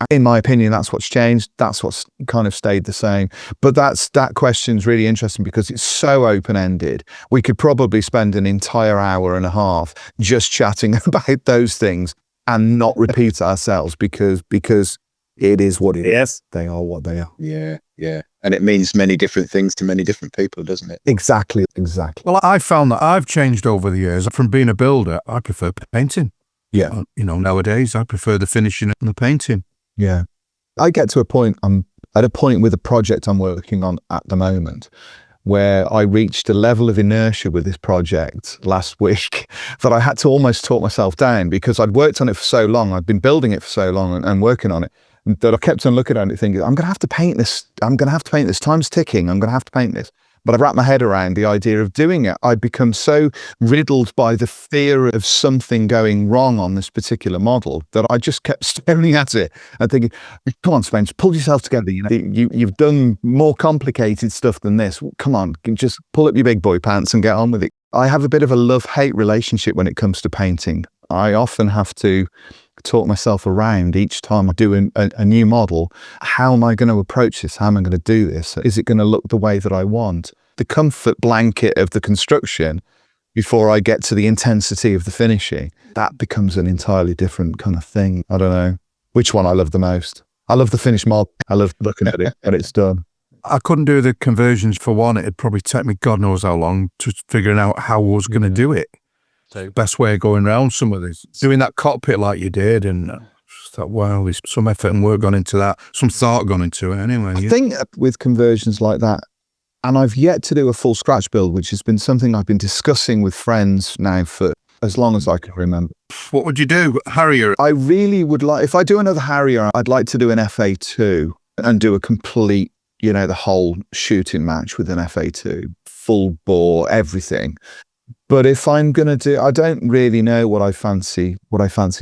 in my opinion, that's what's changed. That's what's kind of stayed the same. But that question's really interesting because it's so open-ended. We could probably spend an entire hour and a half just chatting about those things and not repeat ourselves because it is what it is. They are what they are. Yeah. And it means many different things to many different people, doesn't it? Exactly. Well, I found that I've changed over the years. From being a builder, I prefer painting. Yeah. Nowadays, I prefer the finishing and the painting. Yeah. I get to a point, I'm at a point with a project I'm working on at the moment where I reached a level of inertia with this project last week that I had to almost talk myself down because I'd worked on it for so long. I'd been building it for so long and working on it that I kept on looking at it thinking, I'm going to have to paint this. I'm going to have to paint this. Time's ticking. I'm going to have to paint this. But I've wrapped my head around the idea of doing it. I'd become so riddled by the fear of something going wrong on this particular model that I just kept staring at it and thinking, come on, Spence, pull yourself together. You've done more complicated stuff than this. Come on, just pull up your big boy pants and get on with it. I have a bit of a love-hate relationship when it comes to painting. I often have to talk myself around each time I do a new model. How am I going to approach this? How am I going to do this? Is it going to look the way that I want? The comfort blanket of the construction before I get to the intensity of the finishing, that becomes an entirely different kind of thing. I don't know which one I love the most. I love the finished model. I love looking at it when it's done. I couldn't do the conversions for one. It'd probably take me God knows how long to figuring out how I was going to do it. The best way of going around some of this. Doing that cockpit like you did and just thought, wow, there's some effort and work gone into that. Some thought gone into it anyway. I think with conversions like that, and I've yet to do a full scratch build, which has been something I've been discussing with friends now for as long as I can remember. What would you do, Harrier? I really would like, if I do another Harrier, I'd like to do an FA2 and do a complete, the whole shooting match with an FA2, full bore, everything. But if I'm going to do, I don't really know what I fancy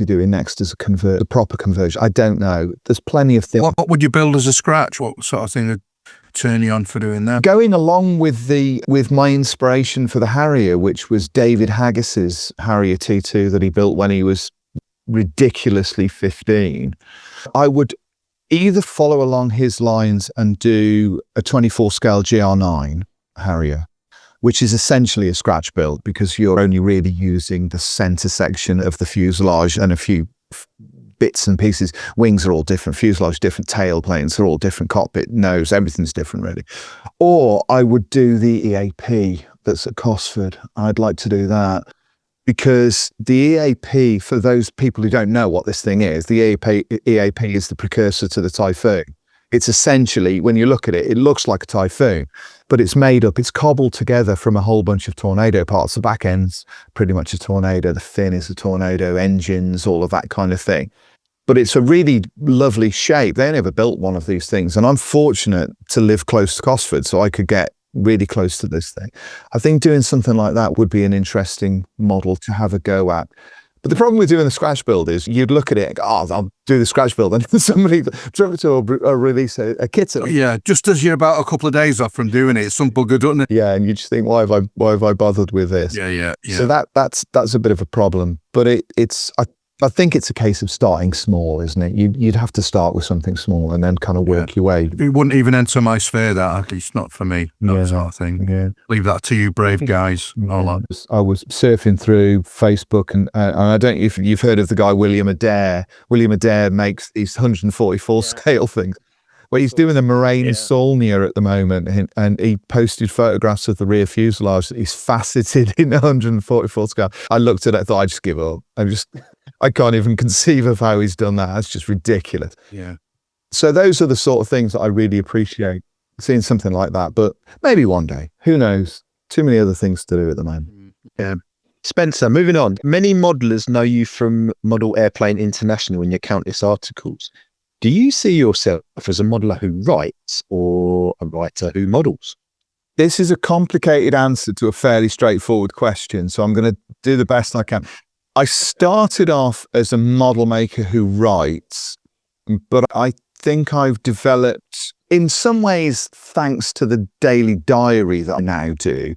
doing next as the proper conversion. I don't know. There's plenty of things. What would you build as a scratch? What sort of thing would turn you on for doing that? Going along with my inspiration for the Harrier, which was David Haggis's Harrier T2 that he built when he was ridiculously 15, I would either follow along his lines and do a 24 scale GR9 Harrier, which is essentially a scratch build because you're only really using the center section of the fuselage and a few bits and pieces. Wings are all different, fuselage different, tail planes are all different, cockpit, nose, everything's different really. Or I would do the EAP that's at Cosford. I'd like to do that because the EAP, for those people who don't know what this thing is, the EAP is the precursor to the Typhoon. It's essentially, when you look at it, it looks like a Typhoon, but it's cobbled together from a whole bunch of Tornado parts. The back end's pretty much a Tornado, the fin is a Tornado, engines, all of that kind of thing. But it's a really lovely shape. They never built one of these things, and I'm fortunate to live close to Cosford, so I could get really close to this thing. I think doing something like that would be an interesting model to have a go at. But the problem with doing the scratch build is you'd look at it and go, I'll do the scratch build. And somebody will release a kit. Yeah, just as you're about a couple of days off from doing it, some bugger, doesn't it? Yeah, and you just think, why have I bothered with this? Yeah. So that's a bit of a problem. But I think it's a case of starting small, isn't it? You'd have to start with something small and then kind of work your way. It wouldn't even enter my sphere, that, at least not for me, that sort of thing. Yeah. Leave that to you brave guys. All that. I was surfing through Facebook and I don't know if you've heard of the guy William Adair. William Adair makes these 144 scale things. Well, he's doing the Moraine Saulnier at the moment, and he posted photographs of the rear fuselage that he's faceted in 144 scale. I looked at it, I thought, I'd just give up. I can't even conceive of how he's done that. That's just ridiculous. Yeah. So those are the sort of things that I really appreciate, seeing something like that. But maybe one day, who knows? Too many other things to do at the moment. Yeah. Spencer, moving on. Many modelers know you from Model Airplane International and your countless articles. Do you see yourself as a modeler who writes or a writer who models? This is a complicated answer to a fairly straightforward question, so I'm going to do the best I can. I started off as a model maker who writes, but I think I've developed, in some ways, thanks to the daily diary that I now do,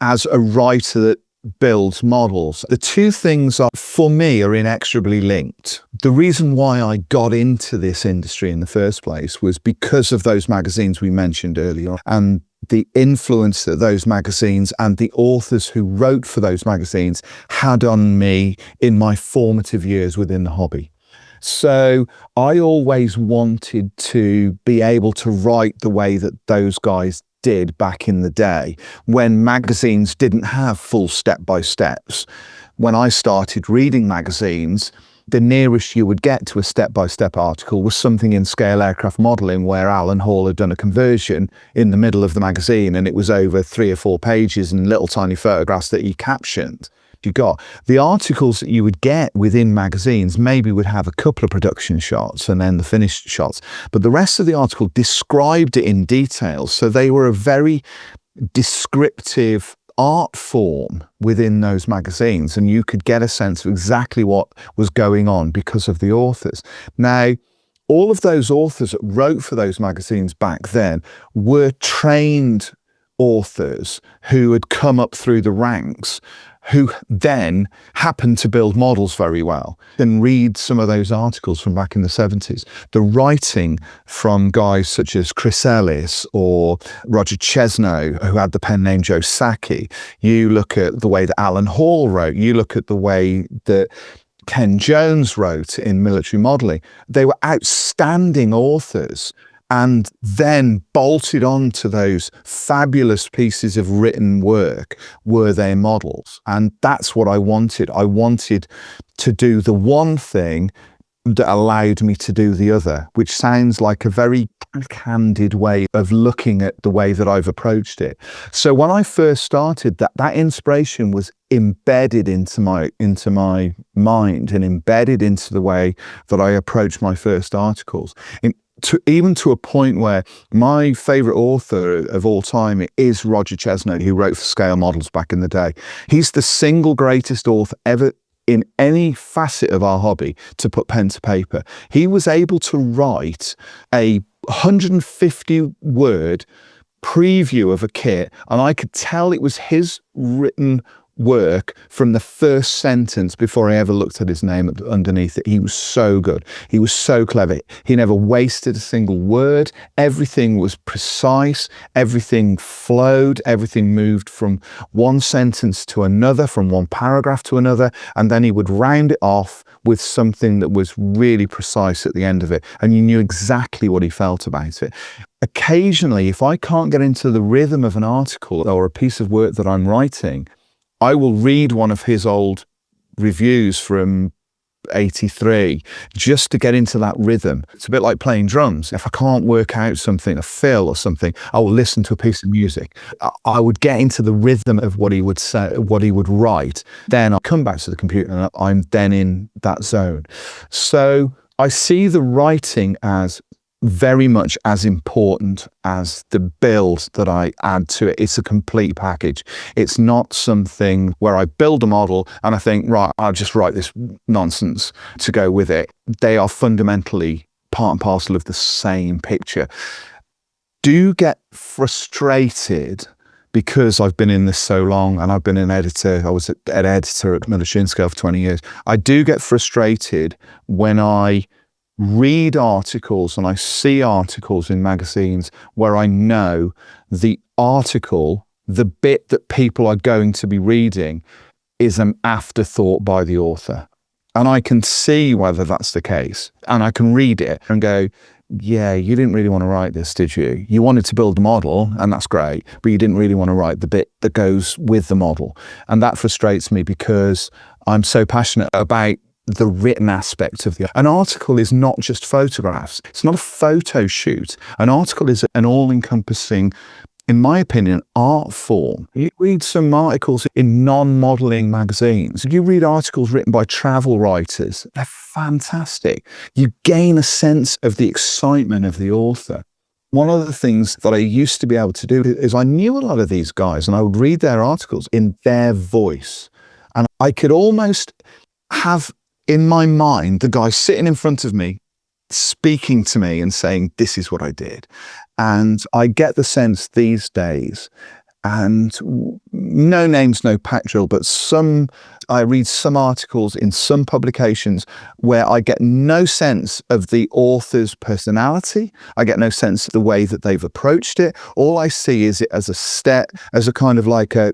as a writer that builds models. The two things for me are inexorably linked. The reason why I got into this industry in the first place was because of those magazines we mentioned earlier and the influence that those magazines and the authors who wrote for those magazines had on me in my formative years within the hobby. So I always wanted to be able to write the way that those guys did back in the day when magazines didn't have full step-by-steps. When I started reading magazines, the nearest you would get to a step-by-step article was something in Scale Aircraft Modelling where Alan Hall had done a conversion in the middle of the magazine, and it was over 3 or 4 pages and little tiny photographs that he captioned. You got the articles that you would get within magazines maybe would have a couple of production shots and then the finished shots, but the rest of the article described it in detail. So they were a very descriptive art form within those magazines, and you could get a sense of exactly what was going on because of the authors. Now, all of those authors that wrote for those magazines back then were trained authors who had come up through the ranks, who then happened to build models very well. And read some of those articles from back in the 70s. The writing from guys such as Chris Ellis or Roger Chesno, who had the pen name Joe Sacchi. You look at the way that Alan Hall wrote. You look at the way that Ken Jones wrote in military modelling. They were outstanding authors, and then bolted onto those fabulous pieces of written work were their models. And that's what I wanted. I wanted to do the one thing that allowed me to do the other, which sounds like a very candid way of looking at the way that I've approached it. So when I first started, that inspiration was embedded into my mind and embedded into the way that I approached my first articles. Even to a point where my favourite author of all time is Roger Chesnut, who wrote for Scale Models back in the day. He's the single greatest author ever in any facet of our hobby to put pen to paper. He was able to write a 150-word preview of a kit, and I could tell it was his written work from the first sentence before I ever looked at his name underneath it. He was so good. He was so clever. He never wasted a single word. Everything was precise. Everything flowed. Everything moved from one sentence to another, from one paragraph to another, and then he would round it off with something that was really precise at the end of it, and you knew exactly what he felt about it. Occasionally, if I can't get into the rhythm of an article or a piece of work that I'm writing, I will read one of his old reviews from 83 just to get into that rhythm. It's a bit like playing drums. If I can't work out something, a fill or something, I will listen to a piece of music. I would get into the rhythm of what he would say, what he would write. Then I'll come back to the computer and I'm then in that zone. So I see the writing as very much as important as the build that I add to it. It's a complete package. It's not something where I build a model and I think, right, I'll just write this nonsense to go with it. They are fundamentally part and parcel of the same picture. Do get frustrated because I've been in this so long and I've been an editor. I was an editor at Miller Scale for 20 years. I do get frustrated when I read articles and I see articles in magazines where I know the article, the bit that people are going to be reading, is an afterthought by the author. And I can see whether that's the case. And I can read it and go, yeah, you didn't really want to write this, did you? You wanted to build a model, and that's great, but you didn't really want to write the bit that goes with the model. And that frustrates me because I'm so passionate about the written aspect of an article is not just photographs. It's not a photo shoot. An article is an all-encompassing, in my opinion, art form. You read some articles in non-modelling magazines. You read articles written by travel writers. They're fantastic. You gain a sense of the excitement of the author. One of the things that I used to be able to do is I knew a lot of these guys and I would read their articles in their voice. And I could almost have in my mind the guy sitting in front of me speaking to me and saying, this is what I did. And I get the sense these days, and no names, no pack drill, but I read some articles in some publications where I get no sense of the author's personality. I get no sense of the way that they've approached it. All I see is it as a step, as a kind of like I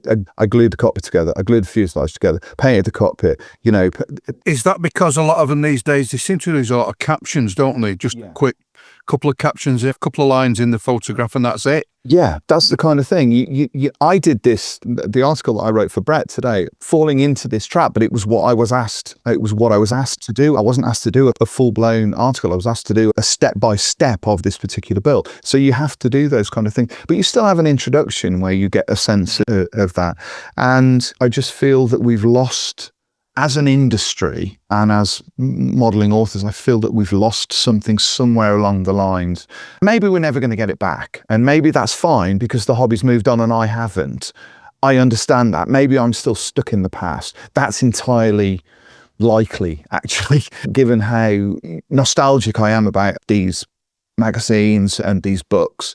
glued the cockpit together, I glued the fuselage together, painted the cockpit, you know. Is that because a lot of them these days, they seem to use a lot of captions, don't they? Just quick couple of captions, a couple of lines in the photograph, and that's it. Yeah, that's the kind of thing. I did this, the article that I wrote for Brett today, falling into this trap, but it was what I was asked. It was what I was asked to do. I wasn't asked to do a full-blown article. I was asked to do a step-by-step of this particular build. So you have to do those kind of things. But you still have an introduction where you get a sense of that. And I just feel that we've lost, as an industry and as modelling authors, I feel that we've lost something somewhere along the lines. Maybe we're never going to get it back. And maybe that's fine because the hobby's moved on and I haven't. I understand that. Maybe I'm still stuck in the past. That's entirely likely, actually, given how nostalgic I am about these magazines and these books.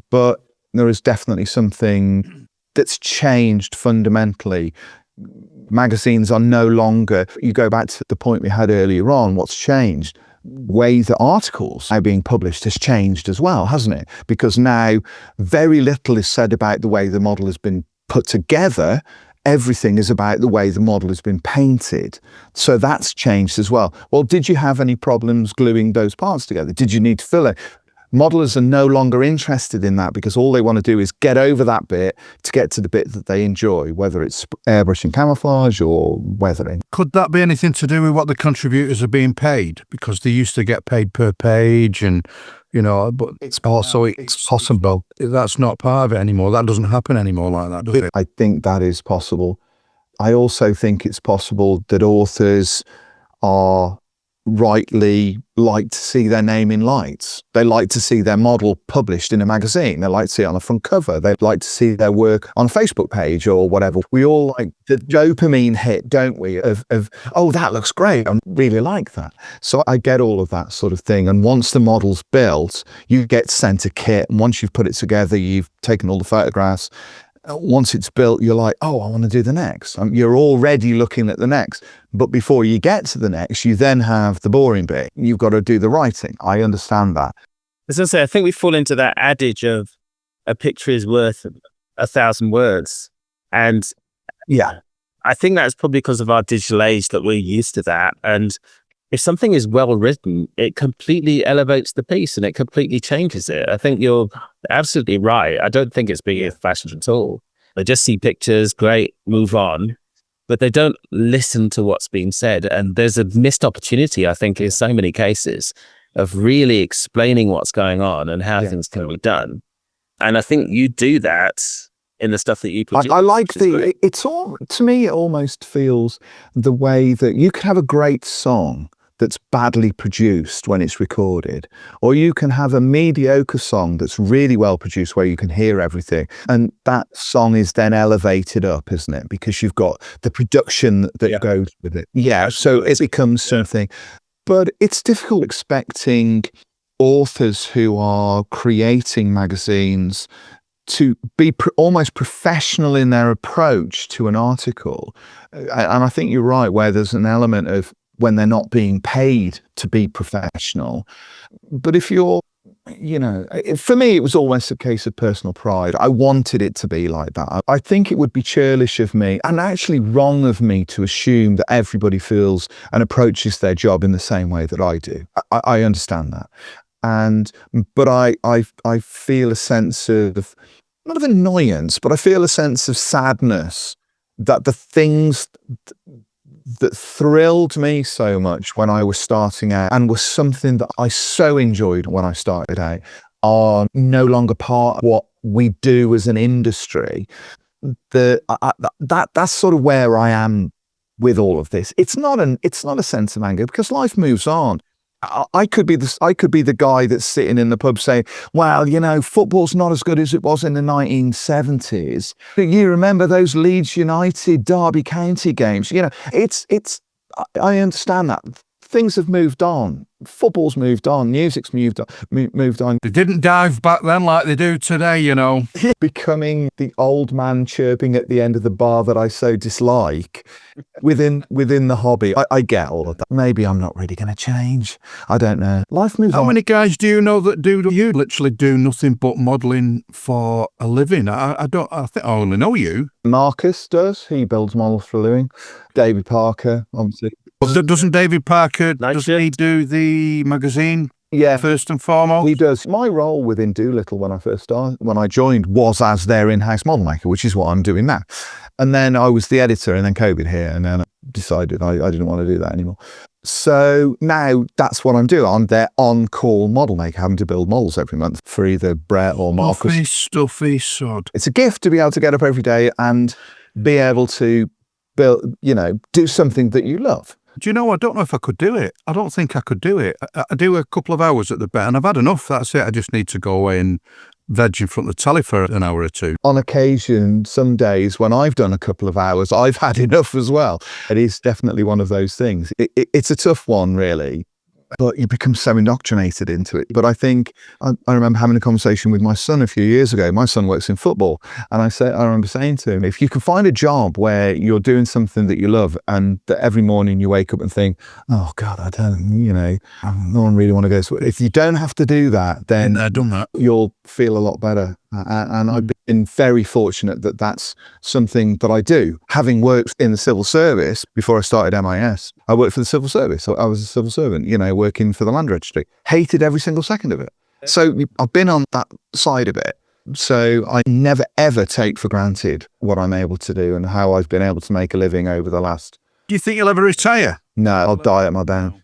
But there is definitely something that's changed fundamentally. Magazines are no longer, you go back to the point we had earlier on, what's changed? Way that articles are being published has changed as well, hasn't it? Because now very little is said about the way the model has been put together. Everything is about the way the model has been painted. So that's changed as well. Well, did you have any problems gluing those parts together? Did you need to fill it? Modelers are no longer interested in that because all they want to do is get over that bit to get to the bit that they enjoy, whether it's airbrushing camouflage or weathering. Could that be anything to do with what the contributors are being paid? Because they used to get paid per page and, but It's possible. That's not part of it anymore. That doesn't happen anymore like that, does it? I think that is possible. I also think it's possible that authors are rightly like to see their name in lights. They like to see their model published in a magazine. They like to see it on the front cover. They like to see their work on a Facebook page or whatever. We all like the dopamine hit, don't we? Of oh, that looks great. I really like that. So I get all of that sort of thing. And once the model's built, you get sent a kit. And once you've put it together, you've taken all the photographs. Once it's built, you're like, oh, I want to do the next. You're already looking at the next. But before you get to the next, you then have the boring bit. You've got to do the writing. I understand that. As I say, I think we fall into that adage of a picture is worth 1,000 words. And Yeah. I think that's probably because of our digital age that we're used to that. And if something is well written, it completely elevates the piece and it completely changes it. I think you're absolutely right. I don't think it's being old-fashioned at all. They just see pictures, great, move on, but they don't listen to what's being said. And there's a missed opportunity, I think, in so many cases of really explaining what's going on and how things can be done. And I think you do that in the stuff that you produce. I like it's all, to me, it almost feels the way that you could have a great song that's badly produced when it's recorded, or you can have a mediocre song that's really well produced where you can hear everything, and that song is then elevated up, isn't it? Because you've got the production that goes with it. Yeah, so it becomes something. But it's difficult expecting authors who are creating magazines to be almost professional in their approach to an article. And I think you're right, where there's an element of when they're not being paid to be professional. But if you're, for me, it was always a case of personal pride. I wanted it to be like that. I think it would be churlish of me and actually wrong of me to assume that everybody feels and approaches their job in the same way that I do. I understand that. But I feel a sense of, not of annoyance, but I feel a sense of sadness that the things that thrilled me so much when I was starting out and was something that I so enjoyed when I started out are no longer part of what we do as an industry. That's sort of where I am with all of this. It's not a sense of anger because life moves on. I could be the guy that's sitting in the pub saying, well, football's not as good as it was in the 1970s. You remember those Leeds United Derby County games? I understand that. Things have moved on. Football's moved on. Music's moved on. They didn't dive back then like they do today, Becoming the old man chirping at the end of the bar that I so dislike within the hobby. I get all of that. Maybe I'm not really going to change. I don't know. Life moves on. How many guys do you know that you literally do nothing but modelling for a living? I think I only know you. Marcus does. He builds models for a living. David Parker, obviously. Doesn't David Parker, doesn't he do the magazine? Yeah. First and foremost? He does. My role within Doolittle when I joined was as their in-house model maker, which is what I'm doing now. And then I was the editor and then COVID hit and then I decided I didn't want to do that anymore. So now that's what I'm doing. I'm their on-call model maker, having to build models every month for either Brett or Marcus. Stuffy sod. It's a gift to be able to get up every day and be able to build, do something that you love. Do you know, I don't know if I could do it. I don't think I could do it. I do a couple of hours at the vet and I've had enough. That's it. I just need to go away and veg in front of the telly for an hour or two. On occasion, some days when I've done a couple of hours, I've had enough as well. It is definitely one of those things. It's a tough one, really. But you become so indoctrinated into it. But I think, I remember having a conversation with my son a few years ago. My son works in football. And I remember saying to him, if you can find a job where you're doing something that you love and that every morning you wake up and think, oh God, I don't really want to go. So if you don't have to do that, then I've done that. You'll feel a lot better. And I've been very fortunate that that's something that I do. Having worked in the civil service before I started MIS, I worked for the civil service. So I was a civil servant, working for the land registry. Hated every single second of it. So I've been on that side of it. So I never ever take for granted what I'm able to do and how I've been able to make a living over the last. Do you think you'll ever retire? No, I'll die at my bench.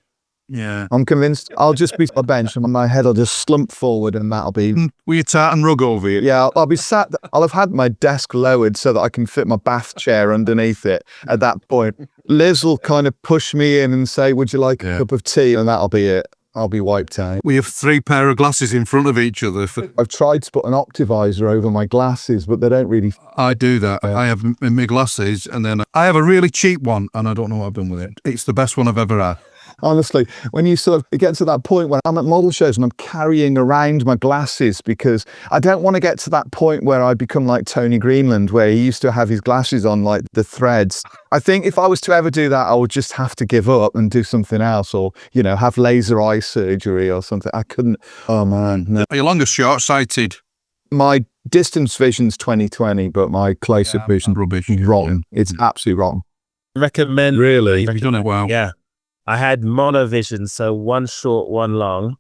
Yeah. I'm convinced I'll just be on my bench and my head will just slump forward and that'll be. With your tartan rug over you? Yeah, I'll be sat. I'll have had my desk lowered so that I can fit my bath chair underneath it at that point. Liz will kind of push me in and say, "Would you like a cup of tea?" And that'll be it. I'll be wiped out. We have 3 pair of glasses in front of each other. I've tried to put an optivisor over my glasses, but they don't really. I do that. I have my glasses, and then I have a really cheap one, and I don't know what I've done with it. It's the best one I've ever had. Honestly, when you sort of get to that point where I'm at model shows and I'm carrying around my glasses because I don't want to get to that point where I become like Tony Greenland, where he used to have his glasses on like the threads. I think if I was to ever do that, I would just have to give up and do something else, or, you know, have laser eye surgery or something. I couldn't. Oh man, no. Are you long or short-sighted? My distance vision's 20/20, but my closer vision Rubbish. is rotten. It's absolutely rotten. Recommend. Really? Have you done it well? Yeah. I had monovision, so one short, one long.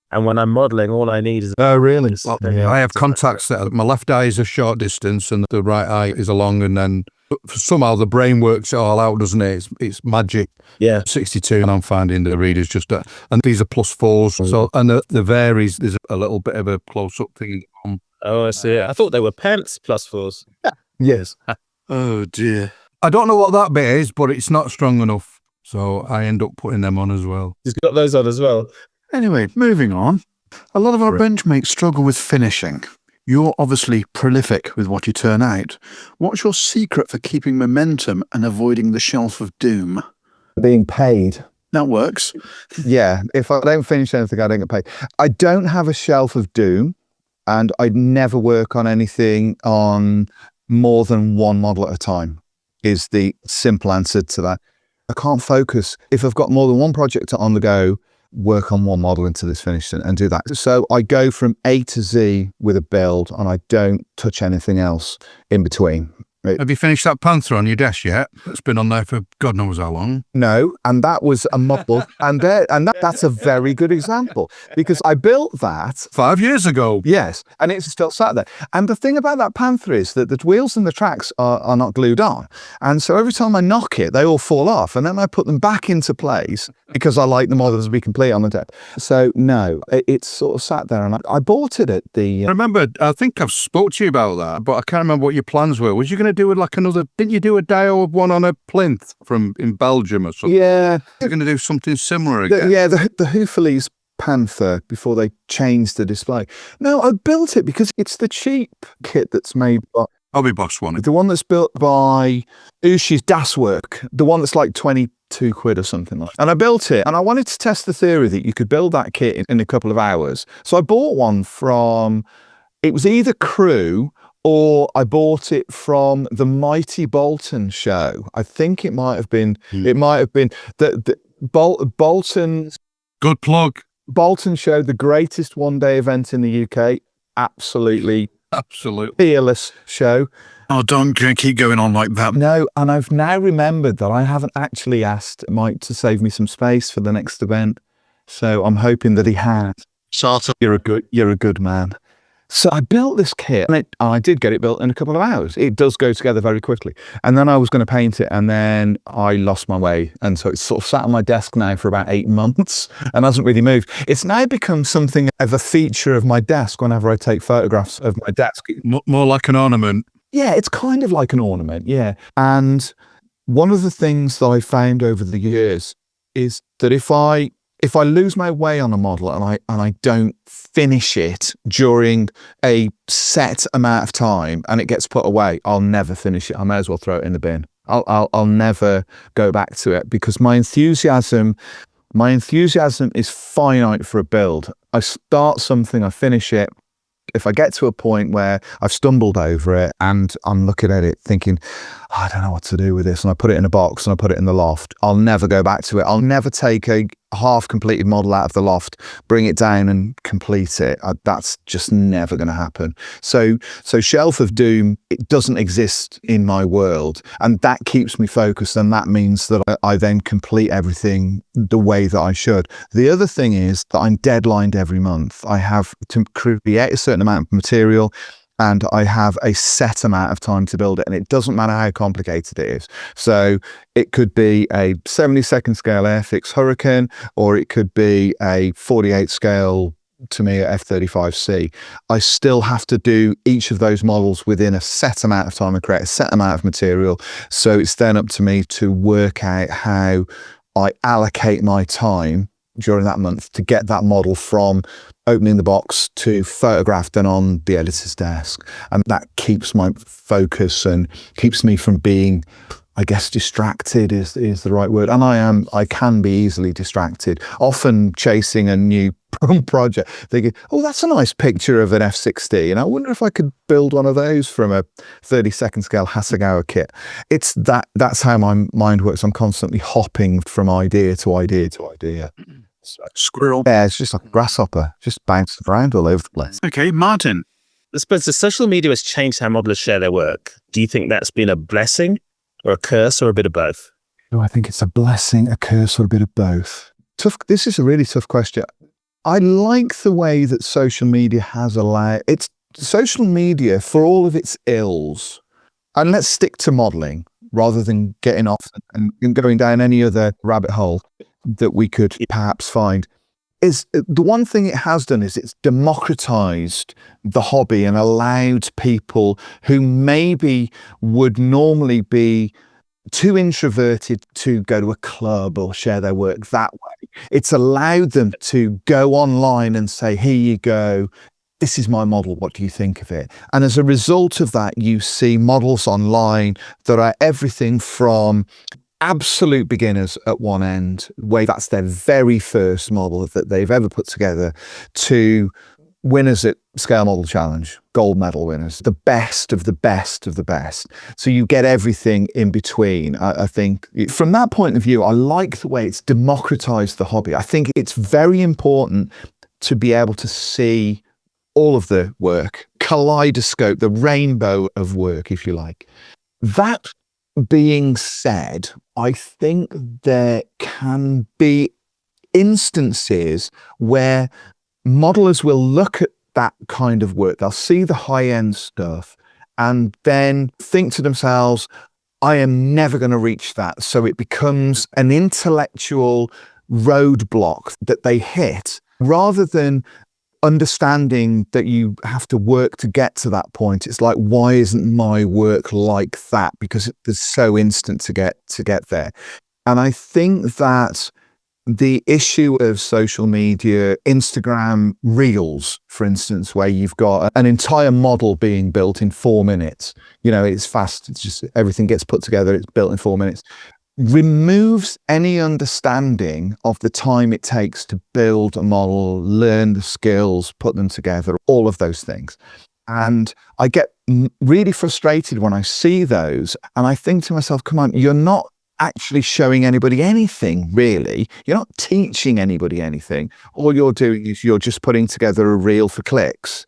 And when I'm modelling, all I need is... Oh, really? Well, I have contacts that my left eye is a short distance and the right eye is a long, and then somehow the brain works it all out, doesn't it? It's magic. Yeah. 62, and I'm finding the readers just... and these are +4s, so, and the varies, there's a little bit of a close-up thing on. Oh, I see. I thought they were pence +4s. Yes. Oh, dear. I don't know what that bit is, but it's not strong enough. So I end up putting them on as well. He's got those on as well. Anyway, moving on. A lot of our benchmates struggle with finishing. You're obviously prolific with what you turn out. What's your secret for keeping momentum and avoiding the shelf of doom? Being paid. That works. Yeah, if I don't finish anything, I don't get paid. I don't have a shelf of doom, and I never work on anything on more than one model at a time, is the simple answer to that. I can't focus. If I've got more than one project on the go, work on one model until it's finished and do that. So I go from A to Z with a build, and I don't touch anything else in between. Have you finished that Panther on your desk yet? It's been on there for God knows how long. No, and that was a model, and that's a very good example, because I built that 5 years ago. Yes, and it's still sat there. And the thing about that Panther is that the wheels and the tracks are not glued on, and so every time I knock it, they all fall off, and then I put them back into place because I like the models to be complete on the deck. So no, it's sort of sat there, and I bought it at the. I remember, I think I've spoke to you about that, but I can't remember what your plans were. Was you going to do it like another? Didn't you do a Dio one on a plinth in Belgium or something? Yeah, you're going to do something similar again. The Hooferleys Panther before they changed the display. No, I built it because it's the cheap kit that's made by. Hobby Boss one. The one that's built by Ushi's Das Work, the one that's like 22 quid or something like that. And I built it, and I wanted to test the theory that you could build that kit in a couple of hours. So I bought one from, it was either Crew, or I bought it from the Mighty Bolton show. I think it might have been, the Bolton. Good plug. Bolton show, the greatest one-day event in the UK. Absolutely fearless show. Oh, don't keep going on like that. No, and I've now remembered that I haven't actually asked Mike to save me some space for the next event. So I'm hoping that he has. Sort of. You're a good man. So I built this kit, and I did get it built in a couple of hours. It does go together very quickly. And then I was going to paint it, and then I lost my way. And so it's sort of sat on my desk now for about 8 months and hasn't really moved. It's now become something of a feature of my desk whenever I take photographs of my desk. More like an ornament. Yeah, it's kind of like an ornament, yeah. And one of the things that I found over the years is that if I lose my way on a model and I don't finish it during a set amount of time and it gets put away, I'll never finish it. I may as well throw it in the bin. I'll never go back to it, because my enthusiasm is finite for a build. I start something, I finish it. If I get to a point where I've stumbled over it and I'm looking at it thinking, I don't know what to do with this, and I put it in a box and I put it in the loft, I'll never go back to it. I'll never take a a half completed model out of the loft, bring it down and complete it. That's just never going to happen. So Shelf of Doom, it doesn't exist in my world, and that keeps me focused, and that means that I then complete everything the way that I should. The other thing is that I'm deadlined every month. I have to create a certain amount of material, and I have a set amount of time to build it, and it doesn't matter how complicated it is. So it could be a 72nd scale Airfix Hurricane, or it could be a 48 scale Tamiya F-35C. I still have to do each of those models within a set amount of time and create a set amount of material. So it's then up to me to work out how I allocate my time during that month to get that model from opening the box to photographed and on the editor's desk. And that keeps my focus and keeps me from being, I guess, distracted is the right word. And I can be easily distracted, often chasing a new project, thinking, oh, that's a nice picture of an F-16. I wonder if I could build one of those from a 32nd scale Hasegawa kit. That's how my mind works. I'm constantly hopping from idea to idea to idea. Squirrel. Yeah, it's just like a grasshopper, just bouncing around all over the place. Okay, Martin. I suppose the social media has changed how modelers share their work. Do you think that's been a blessing or a curse or a bit of both? Do I think it's a blessing, a curse, or a bit of both? This is a really tough question. I like the way that social media has allowed it's social media for all of its ills. And let's stick to modeling rather than getting off and going down any other rabbit hole that we could perhaps find. Is the one thing it has done is it's democratized the hobby and allowed people who maybe would normally be too introverted to go to a club or share their work that way. It's allowed them to go online and say, here you go, this is my model, what do you think of it? And as a result of that, you see models online that are everything from absolute beginners at one end, where that's their very first model that they've ever put together, to winners at Scale Model Challenge, gold medal winners, the best of the best of the best. So you get everything in between. I think from that point of view, I like the way it's democratized the hobby. I think it's very important to be able to see all of the work, kaleidoscope, the rainbow of work, if you like. That being said, I think there can be instances where modelers will look at that kind of work, they'll see the high-end stuff and then think to themselves, I am never going to reach that. So it becomes an intellectual roadblock that they hit, rather than understanding that you have to work to get to that point. It's like, why isn't my work like that? Because it's so instant to get there. And I think that the issue of social media, Instagram Reels, for instance, where you've got an entire model being built in 4 minutes, it's fast, it's just everything gets put together, it's built in 4 minutes, removes any understanding of the time it takes to build a model, learn the skills, put them together, all of those things. And I get really frustrated when I see those, and I think to myself, come on, you're not actually showing anybody anything, really. You're not teaching anybody anything. All you're doing is you're just putting together a reel for clicks.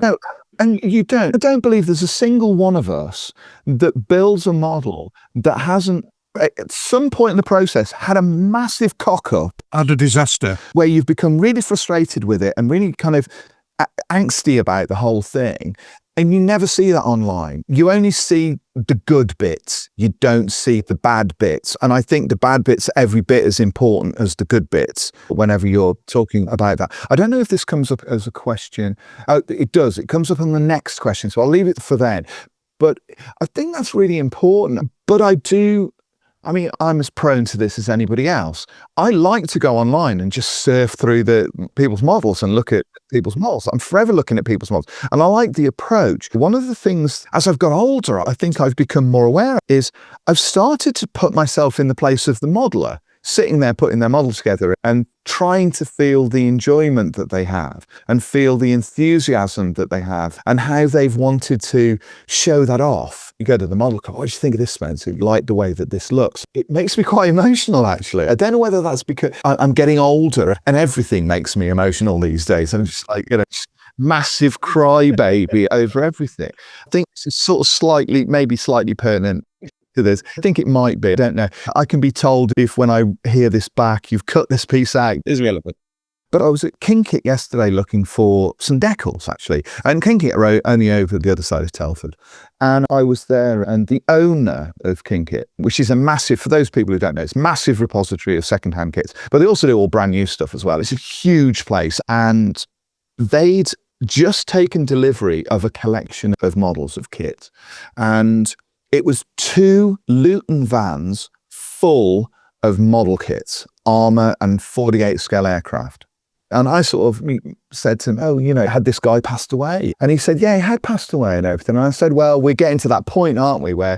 No, and I don't believe there's a single one of us that builds a model that hasn't, at some point in the process, had a massive cock up. Had a disaster. Where you've become really frustrated with it and really kind of angsty about the whole thing. And you never see that online. You only see the good bits. You don't see the bad bits. And I think the bad bits are every bit as important as the good bits whenever you're talking about that. I don't know if this comes up as a question. Oh, it does. It comes up on the next question. So I'll leave it for then. But I think that's really important. But I'm as prone to this as anybody else. I like to go online and just surf through people's models and look at people's models. I'm forever looking at people's models. And I like the approach. One of the things, as I've got older, I think I've become more aware is I've started to put myself in the place of the modeler. sitting there putting their model together and trying to feel the enjoyment that they have and feel the enthusiasm that they have and how they've wanted to show that off. You go to the model, go, what do you think of this, Spencer? You like the way that this looks? It makes me quite emotional, actually. I don't know whether that's because I'm getting older and everything makes me emotional these days. I'm just like, massive crybaby over everything. I think it's sort of maybe slightly pertinent to this. I think it might be. I don't know. I can be told if when I hear this back, you've cut this piece out. It's relevant. But I was at Kinkit yesterday looking for some decals, actually. And Kinkit are only over the other side of Telford. And I was there, and the owner of Kinkit, which is a massive, for those people who don't know, it's a massive repository of secondhand kits. But they also do all brand new stuff as well. It's a huge place. And they'd just taken delivery of a collection of models of kit. And it was 2 Luton vans full of model kits, armour and 48 scale aircraft. And I sort of said to him, had this guy passed away? And he said, yeah, he had passed away and everything. And I said, well, we're getting to that point, aren't we, where,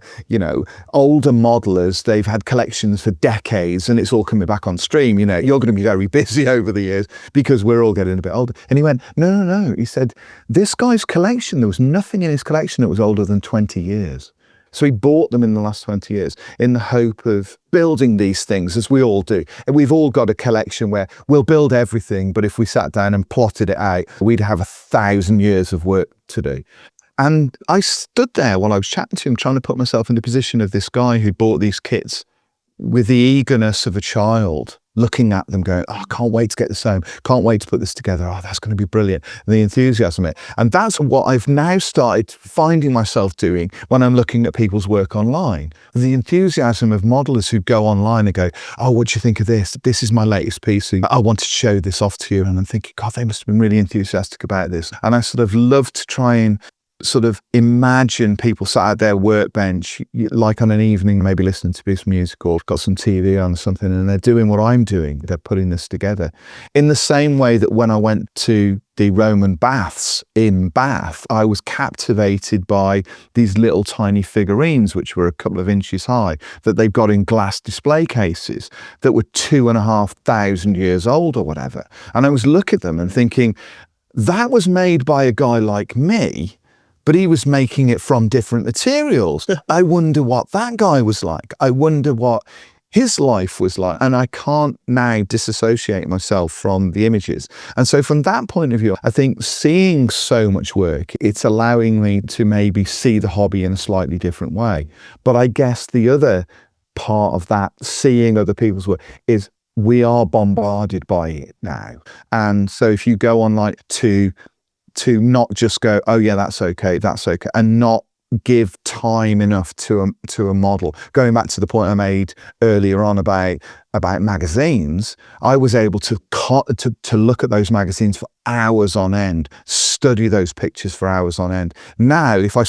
older modelers, they've had collections for decades and it's all coming back on stream. You're going to be very busy over the years because we're all getting a bit older. And he went, no. He said, this guy's collection, there was nothing in his collection that was older than 20 years. So he bought them in the last 20 years in the hope of building these things, as we all do. And we've all got a collection where we'll build everything, but if we sat down and plotted it out, we'd have 1,000 years of work to do. And I stood there while I was chatting to him, trying to put myself in the position of this guy who bought these kits with the eagerness of a child, looking at them going, I can't wait to get this home. Can't wait to put this together. Oh, that's going to be brilliant. And the enthusiasm of it. And that's what I've now started finding myself doing when I'm looking at people's work online. The enthusiasm of modelers who go online and go, oh, what do you think of this? This is my latest piece. I want to show this off to you. And I'm thinking, God, they must have been really enthusiastic about this. And I sort of love to try and sort of imagine people sat at their workbench, like on an evening, maybe listening to this music or got some TV on or something, and they're doing what I'm doing. They're putting this together. In the same way that when I went to the Roman baths in Bath, I was captivated by these little tiny figurines, which were a couple of inches high, that they've got in glass display cases that were 2,500 years old or whatever. And I was looking at them and thinking, that was made by a guy like me, but he was making it from different materials. I wonder what that guy was like. I wonder what his life was like. And I can't now disassociate myself from the images. And so from that point of view, I think seeing so much work, it's allowing me to maybe see the hobby in a slightly different way. But I guess the other part of that, seeing other people's work, is we are bombarded by it now. And so if you go online to not just go, oh yeah, that's okay, and not give time enough to a model. Going back to the point I made earlier on about magazines, I was able to look at those magazines for hours on end, study those pictures for hours on end. Now, if I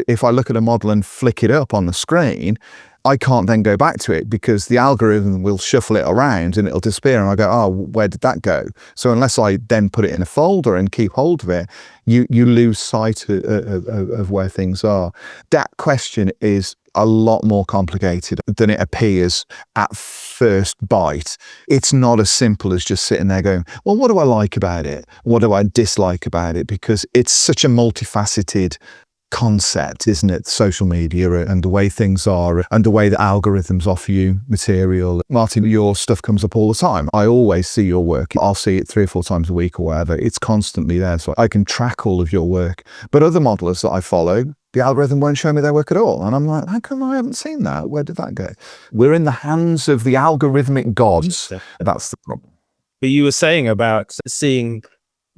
if I look at a model and flick it up on the screen, I can't then go back to it because the algorithm will shuffle it around and it'll disappear. And I go, oh, where did that go? So unless I then put it in a folder and keep hold of it, you lose sight of where things are. That question is a lot more complicated than it appears at first bite. It's not as simple as just sitting there going, well, what do I like about it? What do I dislike about it? Because it's such a multifaceted concept, isn't it? Social media and the way things are and the way the algorithms offer you material. Martin, your stuff comes up all the time. I always see your work. I'll see it 3 or 4 times a week or whatever. It's constantly there. So I can track all of your work. But other modelers that I follow, the algorithm won't show me their work at all. And I'm like, how come I haven't seen that? Where did that go? We're in the hands of the algorithmic gods. That's the problem. But you were saying about seeing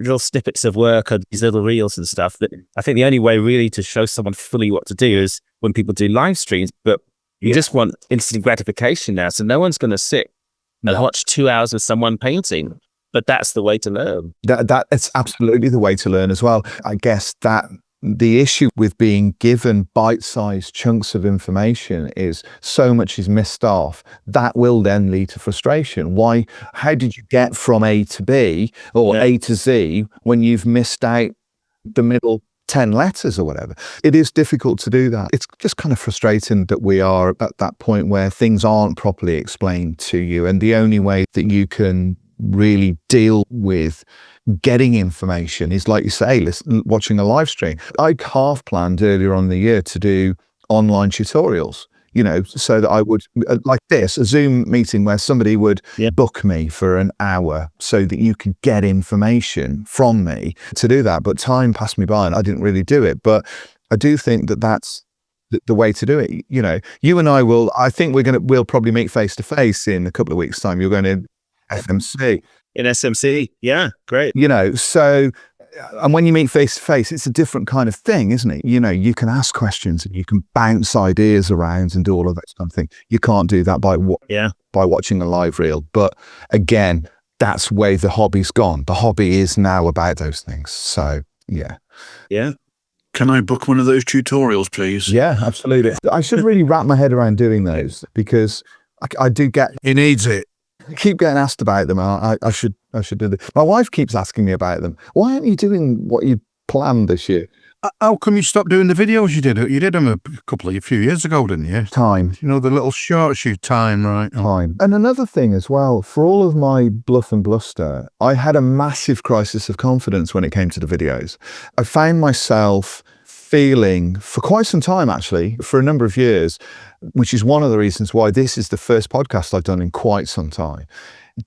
little snippets of work or these little reels and stuff, that I think the only way really to show someone fully what to do is when people do live streams, but you just want instant gratification now. So no one's going to sit and watch 2 hours of someone painting, but that's the way to learn. It's absolutely the way to learn as well. I guess that the issue with being given bite-sized chunks of information is so much is missed off. That will then lead to frustration. How did you get from A to B or A to Z when you've missed out the middle 10 letters or whatever. It is difficult to do that. It's just kind of frustrating that we are at that point where things aren't properly explained to you. And the only way that you can really deal with getting information is, like you say, watching a live stream. I half planned earlier on in the year to do online tutorials, so that I would, like this, a Zoom meeting where somebody would book me for an hour so that you could get information from me to do that. But time passed me by and I didn't really do it. But I do think that that's the way to do it. You and I I think we'll probably meet face to face in a couple of weeks' time. You're going to FMC. In SMC, yeah, great. So, and when you meet face to face, it's a different kind of thing, isn't it? You can ask questions and you can bounce ideas around and do all of that kind of thing. You can't do that by watching a live reel. But again, that's where the hobby's gone. The hobby is now about those things. So, yeah. Yeah. Can I book one of those tutorials, please? Yeah, absolutely. I should really wrap my head around doing those because I do get... He needs it. I keep getting asked about them. I should do them. My wife keeps asking me about them. Why aren't you doing what you planned this year? How come you stopped doing the videos you did? You did them a few years ago, didn't you? Time. The little shorts time, right? Time. And another thing as well, for all of my bluff and bluster, I had a massive crisis of confidence when it came to the videos. I found myself feeling for quite some time, actually, for a number of years, which is one of the reasons why this is the first podcast I've done in quite some time,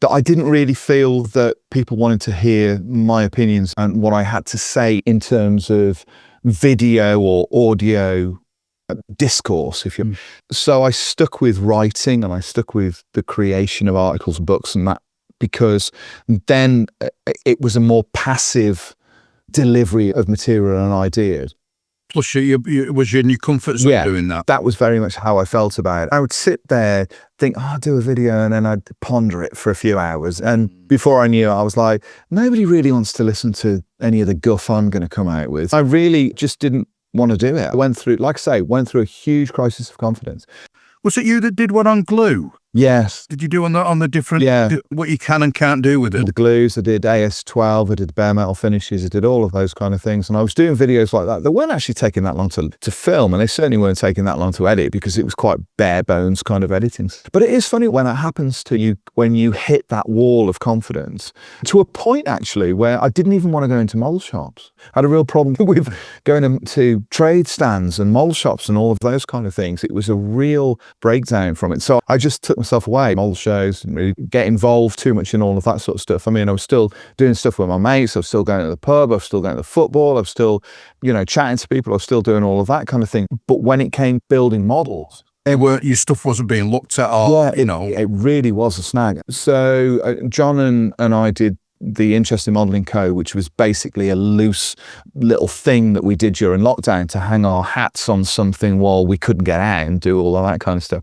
that I didn't really feel that people wanted to hear my opinions and what I had to say in terms of video or audio discourse, So I stuck with writing and I stuck with the creation of articles, books and that, because then it was a more passive delivery of material and ideas. Plus, it was in your comfort zone doing that. That was very much how I felt about it. I would sit there, think, I'll do a video, and then I'd ponder it for a few hours. And before I knew it, I was like, nobody really wants to listen to any of the guff I'm going to come out with. I really just didn't want to do it. I went through a huge crisis of confidence. Was it you that did one on glue? Yes. Did you do on the different, what you can and can't do with it? The glues, I did AS12, I did bare metal finishes, I did all of those kind of things. And I was doing videos like that. They weren't actually taking that long to film, and they certainly weren't taking that long to edit because it was quite bare bones kind of editing. But it is funny when that happens to you, when you hit that wall of confidence, to a point actually where I didn't even want to go into model shops. I had a real problem with going to trade stands and model shops and all of those kind of things. It was a real breakdown from it. So I just took myself away. Model shows, didn't really get involved too much in all of that sort of stuff. I mean, I was still doing stuff with my mates. I was still going to the pub. I was still going to the football. I was still, chatting to people. I was still doing all of that kind of thing. But when it came building models, your stuff wasn't being looked at, or it really was a snag. So John and I did the Interesting Modelling Co., which was basically a loose little thing that we did during lockdown to hang our hats on something while we couldn't get out and do all of that kind of stuff.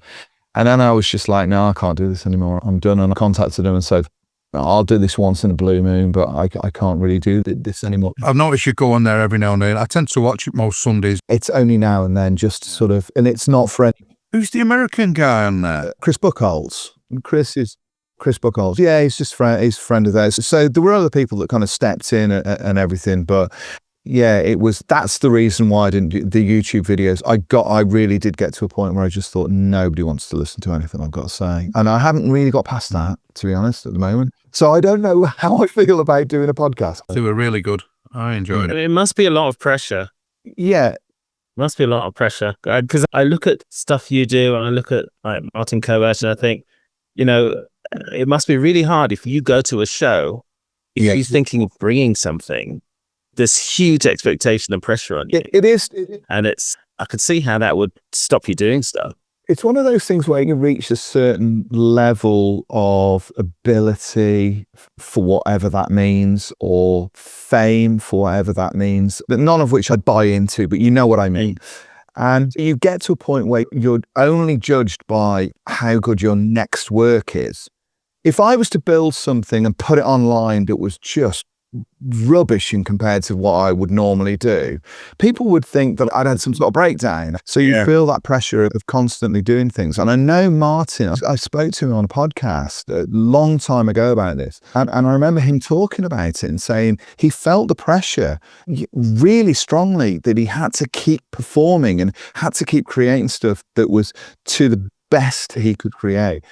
And then I was just like, no, I can't do this anymore. I'm done. And I contacted them and said, I'll do this once in a blue moon, but I can't really do this anymore. I've noticed you go on there every now and then. I tend to watch it most Sundays. It's only now and then, just sort of, and it's not for any. Who's the American guy on there? Chris Buchholz. Chris Buchholz. Yeah, he's just he's a friend of theirs. So there were other people that kind of stepped in and everything, but yeah, that's the reason why I didn't do the YouTube videos. I really did get to a point where I just thought nobody wants to listen to anything I've got to say. And I haven't really got past that, to be honest, at the moment. So I don't know how I feel about doing a podcast. They were really good. I enjoyed it. It must be a lot of pressure. Yeah. Must be a lot of pressure. Because I look at stuff you do and I look at like Martin Covert and I think, it must be really hard if you go to a show, if you're thinking of bringing something, there's huge expectation and pressure on you. It is. And I could see how that would stop you doing stuff. It's one of those things where you reach a certain level of ability for whatever that means, or fame for whatever that means, but none of which I'd buy into, but you know what I mean. And you get to a point where you're only judged by how good your next work is. If I was to build something and put it online that was just rubbish in compared to what I would normally do, people would think that I'd had some sort of breakdown. So you feel that pressure of constantly doing things. And I know Martin, I spoke to him on a podcast a long time ago about this. And I remember him talking about it and saying he felt the pressure really strongly, that he had to keep performing and had to keep creating stuff that was to the best he could create.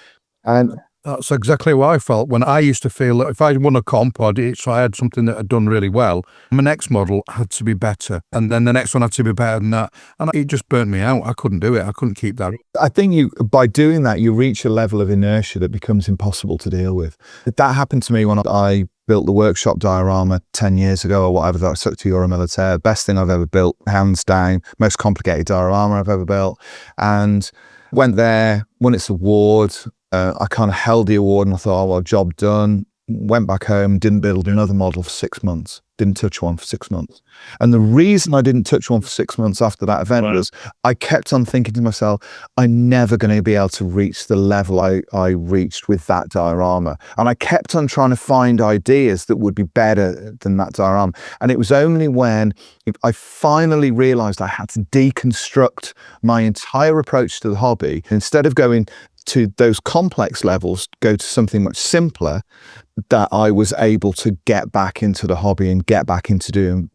And that's exactly what I felt when I used to feel that if I won a comp or so I had something that had done really well, my next model had to be better. And then the next one had to be better than that. And it just burnt me out. I couldn't do it. I couldn't keep that. I think by doing that, you reach a level of inertia that becomes impossible to deal with. That happened to me when I built the workshop diorama 10 years ago or whatever that I took to Euro Militaire. Best thing I've ever built, hands down. Most complicated diorama I've ever built. And went there, won its award. I kind of held the award and I thought, oh, well, job done. Went back home, didn't build another model for 6 months. Didn't touch one for 6 months. And the reason I didn't touch one for 6 months after that event was I kept on thinking to myself, I'm never going to be able to reach the level I reached with that diorama. And I kept on trying to find ideas that would be better than that diorama. And it was only when I finally realized I had to deconstruct my entire approach to the hobby. Instead of going to those complex levels, go to something much simpler, that I was able to get back into the hobby and get back into doing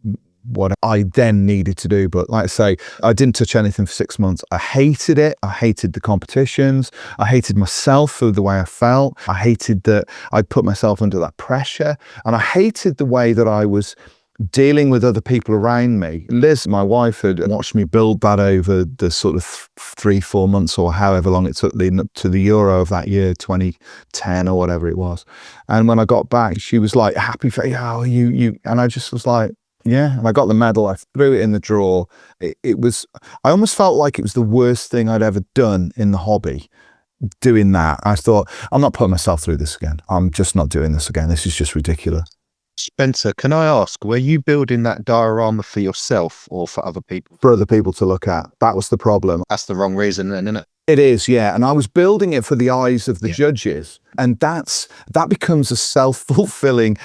what I then needed to do. But like I say, I didn't touch anything for 6 months. I hated it. I hated the competitions. I hated myself for the way I felt. I hated that I put myself under that pressure. And I hated the way that I was dealing with other people around me. Liz, my wife, had watched me build that over the sort of 3-4 months or however long it took leading up to the Euro of that year, 2010 or whatever it was. And when I got back, she was like, happy for you. And I just was like, yeah. And I got the medal. I threw it in the drawer. I almost felt like it was the worst thing I'd ever done in the hobby. Doing that, I thought, I'm not putting myself through this again. I'm just not doing this again. This is just ridiculous. Spencer, can I ask, were you building that diorama for yourself or for other people? For other people to look at. That was the problem. That's the wrong reason then, isn't it? It is, yeah. And I was building it for the eyes of the judges. And that becomes a self-fulfilling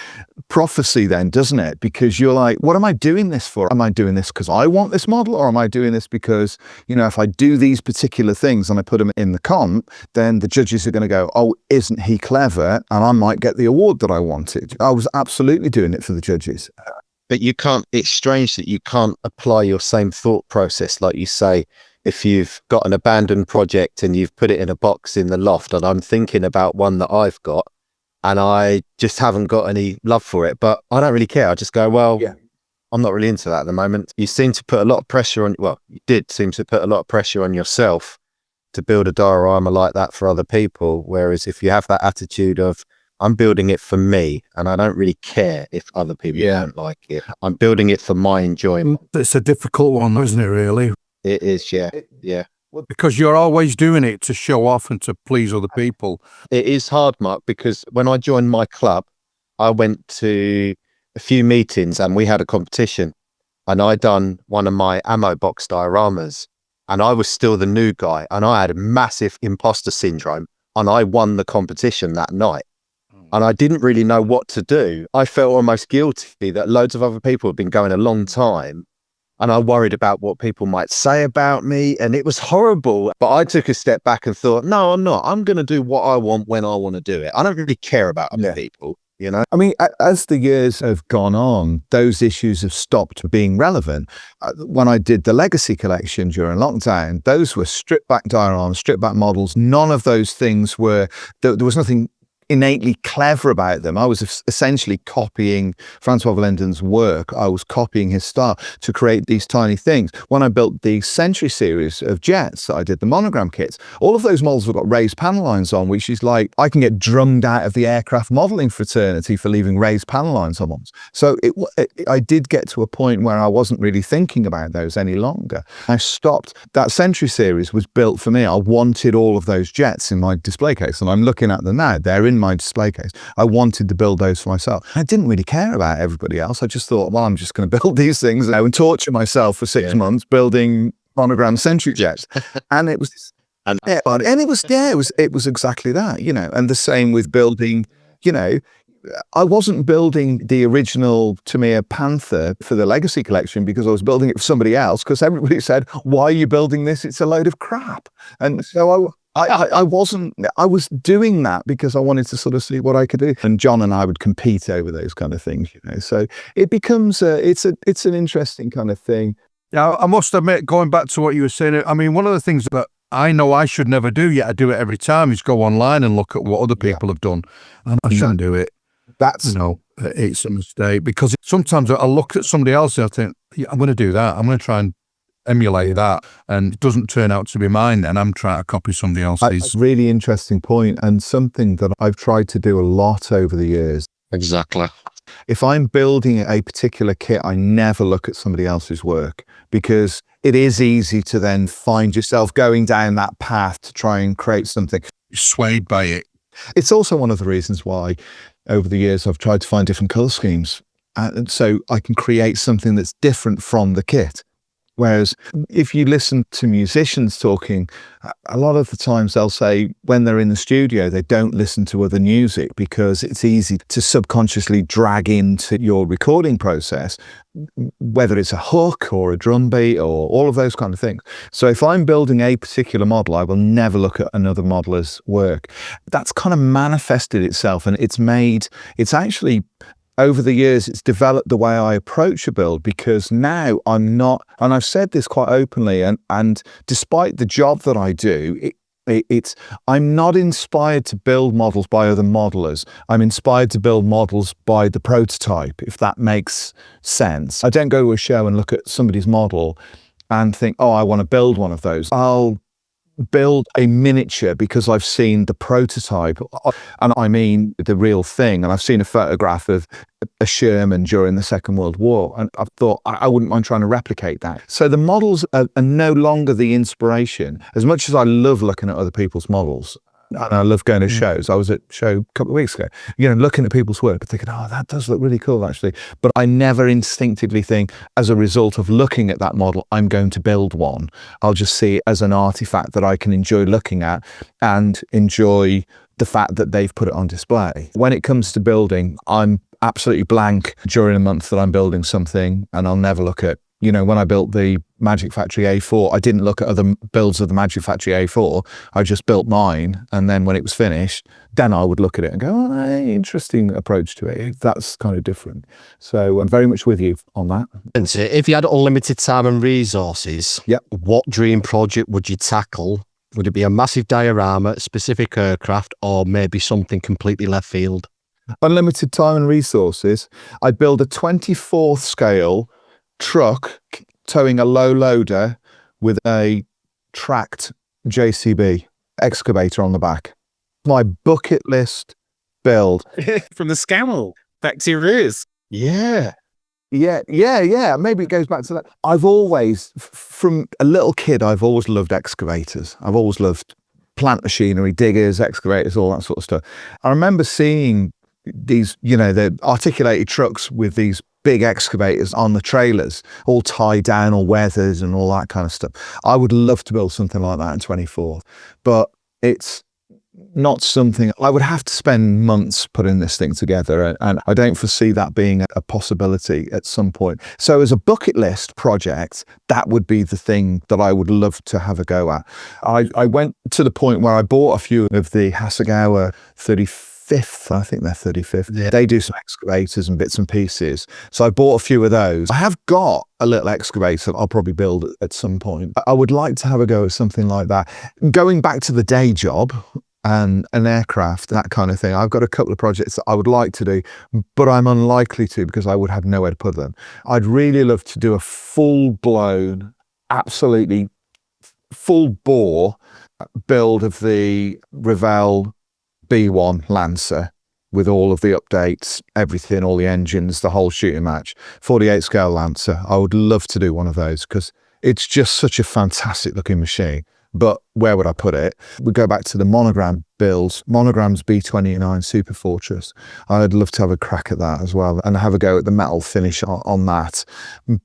prophecy then, doesn't it? Because you're like, what am I doing this for? Am I doing this because I want this model? Or am I doing this because, if I do these particular things and I put them in the comp, then the judges are going to go, oh, isn't he clever? And I might get the award that I wanted. I was absolutely doing it for the judges. But it's strange that you can't apply your same thought process, like you say, if you've got an abandoned project and you've put it in a box in the loft, and I'm thinking about one that I've got and I just haven't got any love for it, but I don't really care. I just go, well, I'm not really into that at the moment. You seem to put a lot of pressure on, you did seem to put a lot of pressure on yourself to build a diorama like that for other people. Whereas if you have that attitude of, I'm building it for me and I don't really care if other people don't like it. I'm building it for my enjoyment. It's a difficult one, isn't it, really? It is, yeah. Because you're always doing it to show off and to please other people. It is hard, Mark, because when I joined my club, I went to a few meetings and we had a competition and I done one of my ammo box dioramas and I was still the new guy and I had a massive imposter syndrome and I won the competition that night. And I didn't really know what to do. I felt almost guilty that loads of other people had been going a long time. And I worried about what people might say about me. And it was horrible. But I took a step back and thought, no, I'm not. I'm going to do what I want when I want to do it. I don't really care about other people, I mean, as the years have gone on, those issues have stopped being relevant. When I did the Legacy collection during lockdown, those were stripped back dioramas, stripped back models. None of those things there was nothing innately clever about them. I was essentially copying Francois Valentin's work. I was copying his style to create these tiny things. When I built the Century series of jets, I did the monogram kits, all of those models have got raised panel lines on, which is like, I can get drummed out of the aircraft modeling fraternity for leaving raised panel lines on ones. So I did get to a point where I wasn't really thinking about those any longer. I stopped. That Century series was built for me. I wanted all of those jets in my display case, and I'm looking at them now. They're in my display case. I wanted to build those for myself. I didn't really care about everybody else. I just thought, well, I'm just going to build these things now and torture myself for 6 months building monogram Century jets. And it was, it was exactly that, And the same with building, I wasn't building the original Tamiya Panther for the Legacy collection because I was building it for somebody else, because everybody said, why are you building this? It's a load of crap. And so I was doing that because I wanted to sort of see what I could do. And John and I would compete over those kind of things, you know. So it becomes, it's an interesting kind of thing. Now, I must admit, going back to what you were saying, I mean, one of the things that I know I should never do, yet I do it every time, is go online and look at what other people have done. And I shouldn't do it. That's, it's a mistake, because sometimes I look at somebody else and I think, yeah, I'm going to do that. I'm going to try and emulate that, and it doesn't turn out to be mine, then I'm trying to copy somebody else's. A really interesting point, and something that I've tried to do a lot over the years. Exactly. If I'm building a particular kit, I never look at somebody else's work, because it is easy to then find yourself going down that path to try and create something. You're swayed by it. It's also one of the reasons why over the years I've tried to find different colour schemes, and so I can create something that's different from the kit. Whereas if you listen to musicians talking, a lot of the times they'll say when they're in the studio, they don't listen to other music because it's easy to subconsciously drag into your recording process, whether it's a hook or a drum beat or all of those kind of things. So if I'm building a particular model, I will never look at another modeler's work. That's kind of manifested itself, and it's actually, over the years, it's developed the way I approach a build, because now I'm not, and I've said this quite openly, and despite the job that I do, I'm not inspired to build models by other modelers. I'm inspired to build models by the prototype, if that makes sense. I don't go to a show and look at somebody's model and think, oh, I want to build one of those. I'll build a miniature because I've seen the prototype, and I mean the real thing, and I've seen a photograph of a Sherman during the Second World War, and I've thought I wouldn't mind trying to replicate that. So the models are no longer the inspiration. As much as I love looking at other people's models, and I love going to shows. I was at a show a couple of weeks ago, looking at people's work and thinking, oh, that does look really cool, actually. But I never instinctively think, as a result of looking at that model, I'm going to build one. I'll just see it as an artifact that I can enjoy looking at and enjoy the fact that they've put it on display. When it comes to building, I'm absolutely blank during a month that I'm building something, and I'll never look at, when I built the Magic Factory A4, I didn't look at other builds of the Magic Factory A4. I just built mine, and then when it was finished, then I would look at it and go, oh, hey, interesting approach to it. That's kind of different. So I'm very much with you on that. And so if you had unlimited time and resources, what dream project would you tackle? Would it be a massive diorama, specific aircraft, or maybe something completely left field? Unlimited time and resources, I'd build a 24th scale truck towing a low loader with a tracked JCB excavator on the back. My bucket list build. From the Scammell back to your roots. Yeah. Maybe it goes back to that. I've always, from a little kid, I've always loved excavators. I've always loved plant machinery, diggers, excavators, all that sort of stuff. I remember seeing these, the articulated trucks with these big excavators on the trailers, all tied down, all weathered and all that kind of stuff. I would love to build something like that in 24, but it's not something I would have to spend months putting this thing together, and I don't foresee that being a possibility at some point. So as a bucket list project, that would be the thing that I would love to have a go at. I went to the point where I bought a few of the Hasegawa 35th, I think they're 35th. Yeah. They do some excavators and bits and pieces. So I bought a few of those. I have got a little excavator I'll probably build at some point. I would like to have a go at something like that. Going back to the day job and an aircraft, that kind of thing, I've got a couple of projects that I would like to do, but I'm unlikely to because I would have nowhere to put them. I'd really love to do a full-blown, absolutely full-bore build of the Revell B1 Lancer with all of the updates, everything, all the engines, the whole shooting match. 48 scale Lancer. I would love to do one of those because it's just such a fantastic looking machine. But where would I put it? We go back to the monogram builds. Monogram's B29 Super Fortress. I'd love to have a crack at that as well and have a go at the metal finish on that.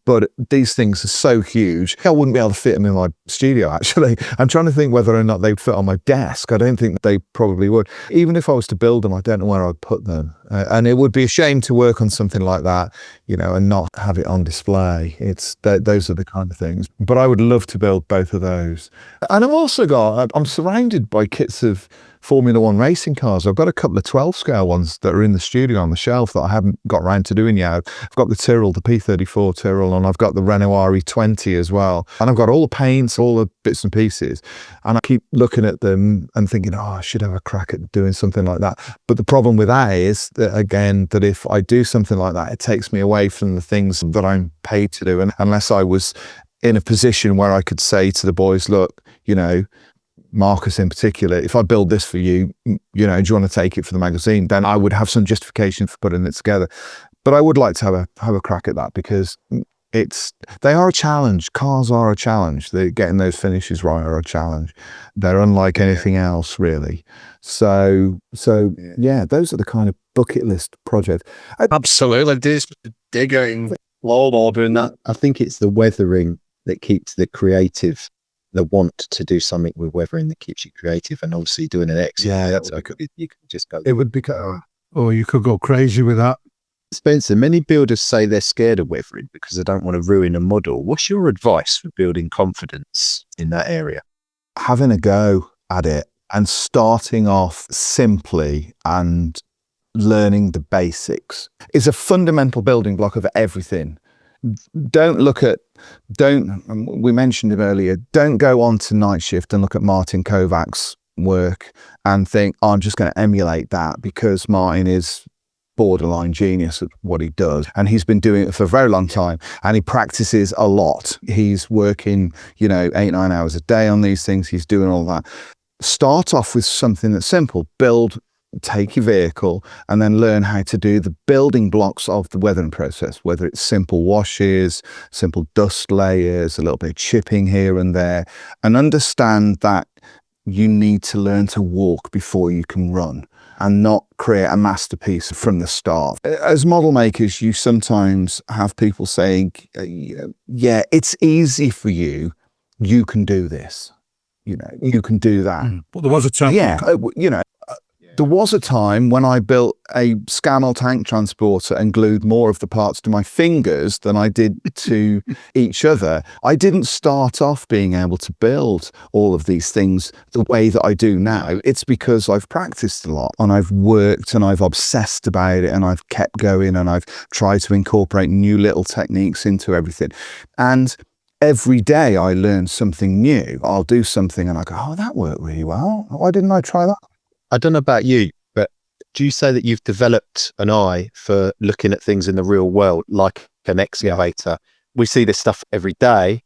But these things are so huge, I wouldn't be able to fit them in my studio, actually. I'm trying to think whether or not they'd fit on my desk. I don't think they probably would. Even if I was to build them, I don't know where I'd put them. And it would be a shame to work on something like that, you know, and not have it on display. Those are the kind of things. But I would love to build both of those. And I'm surrounded by kits of Formula One racing cars. I've got a couple of 12 scale ones that are in the studio on the shelf that I haven't got around to doing yet. I've got the Tyrrell, the P34 Tyrrell, and I've got the Renault RE20 as well. And I've got all the paints, all the bits and pieces. And I keep looking at them and thinking, I should have a crack at doing something like that. But the problem with that is that, again, that if I do something like that, it takes me away from the things that I'm paid to do. And unless I was in a position where I could say to the boys, look, you know, Marcus in particular, if I build this for you, you know, do you want to take it for the magazine? Then I would have some justification for putting it together. But I would like to have a crack at that because they are a challenge. Cars are a challenge. Getting those finishes right are a challenge. They're unlike anything else, really. So yeah, those are the kind of bucket list projects. Absolutely, digging, wall doing that. I think it's the weathering that keeps the creative. The want to do something with weathering that keeps you creative, and obviously doing an X. Yeah, you could just go. It would be, or you could go crazy with that. Spencer, many builders say they're scared of weathering because they don't want to ruin a model. What's your advice for building confidence in that area? Having a go at it and starting off simply and learning the basics is a fundamental building block of everything. We mentioned him earlier, don't go on to Night Shift and look at Martin Kovac's work and think, I'm just going to emulate that because Martin is borderline genius at what he does. And he's been doing it for a very long time and he practices a lot. He's working, 8-9 hours a day on these things. He's doing all that. Start off with something that's simple. Take your vehicle and then learn how to do the building blocks of the weathering process, whether it's simple washes, simple dust layers, a little bit of chipping here and there, and understand that you need to learn to walk before you can run and not create a masterpiece from the start. As model makers, you sometimes have people saying, yeah, it's easy for you. You can do this. You can do that. Well, there was a time. Yeah, there was a time when I built a Scammell tank transporter and glued more of the parts to my fingers than I did to each other. I didn't start off being able to build all of these things the way that I do now. It's because I've practiced a lot and I've worked and I've obsessed about it and I've kept going and I've tried to incorporate new little techniques into everything. And every day I learn something new. I'll do something and I go, oh, that worked really well. Why didn't I try that? I don't know about you, but do you say that you've developed an eye for looking at things in the real world, like an excavator? Yeah. We see this stuff every day,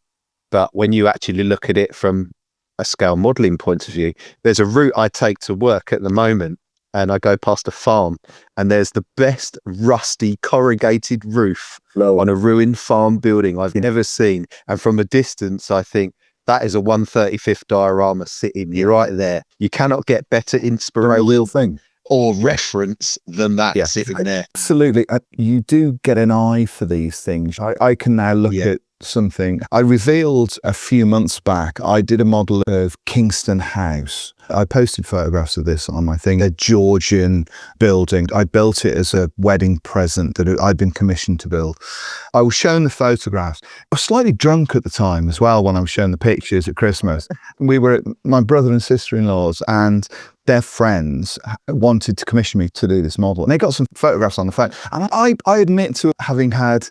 but when you actually look at it from a scale modelling point of view, there's a route I take to work at the moment, and I go past a farm, and there's the best rusty corrugated roof on a ruined farm building I've never seen. And from a distance, I think, that is a 1/35th diorama sitting right there. You cannot get better inspiration real thing or reference than that sitting there. Absolutely. You do get an eye for these things. I can now look at something. I revealed a few months back, I did a model of Kingston House. I posted photographs of this on my thing, a Georgian building. I built it as a wedding present that I'd been commissioned to build. I was shown the photographs. I was slightly drunk at the time as well when I was shown the pictures at Christmas. We were at my brother and sister-in-law's and their friends wanted to commission me to do this model. And they got some photographs on the phone. And I admit to having had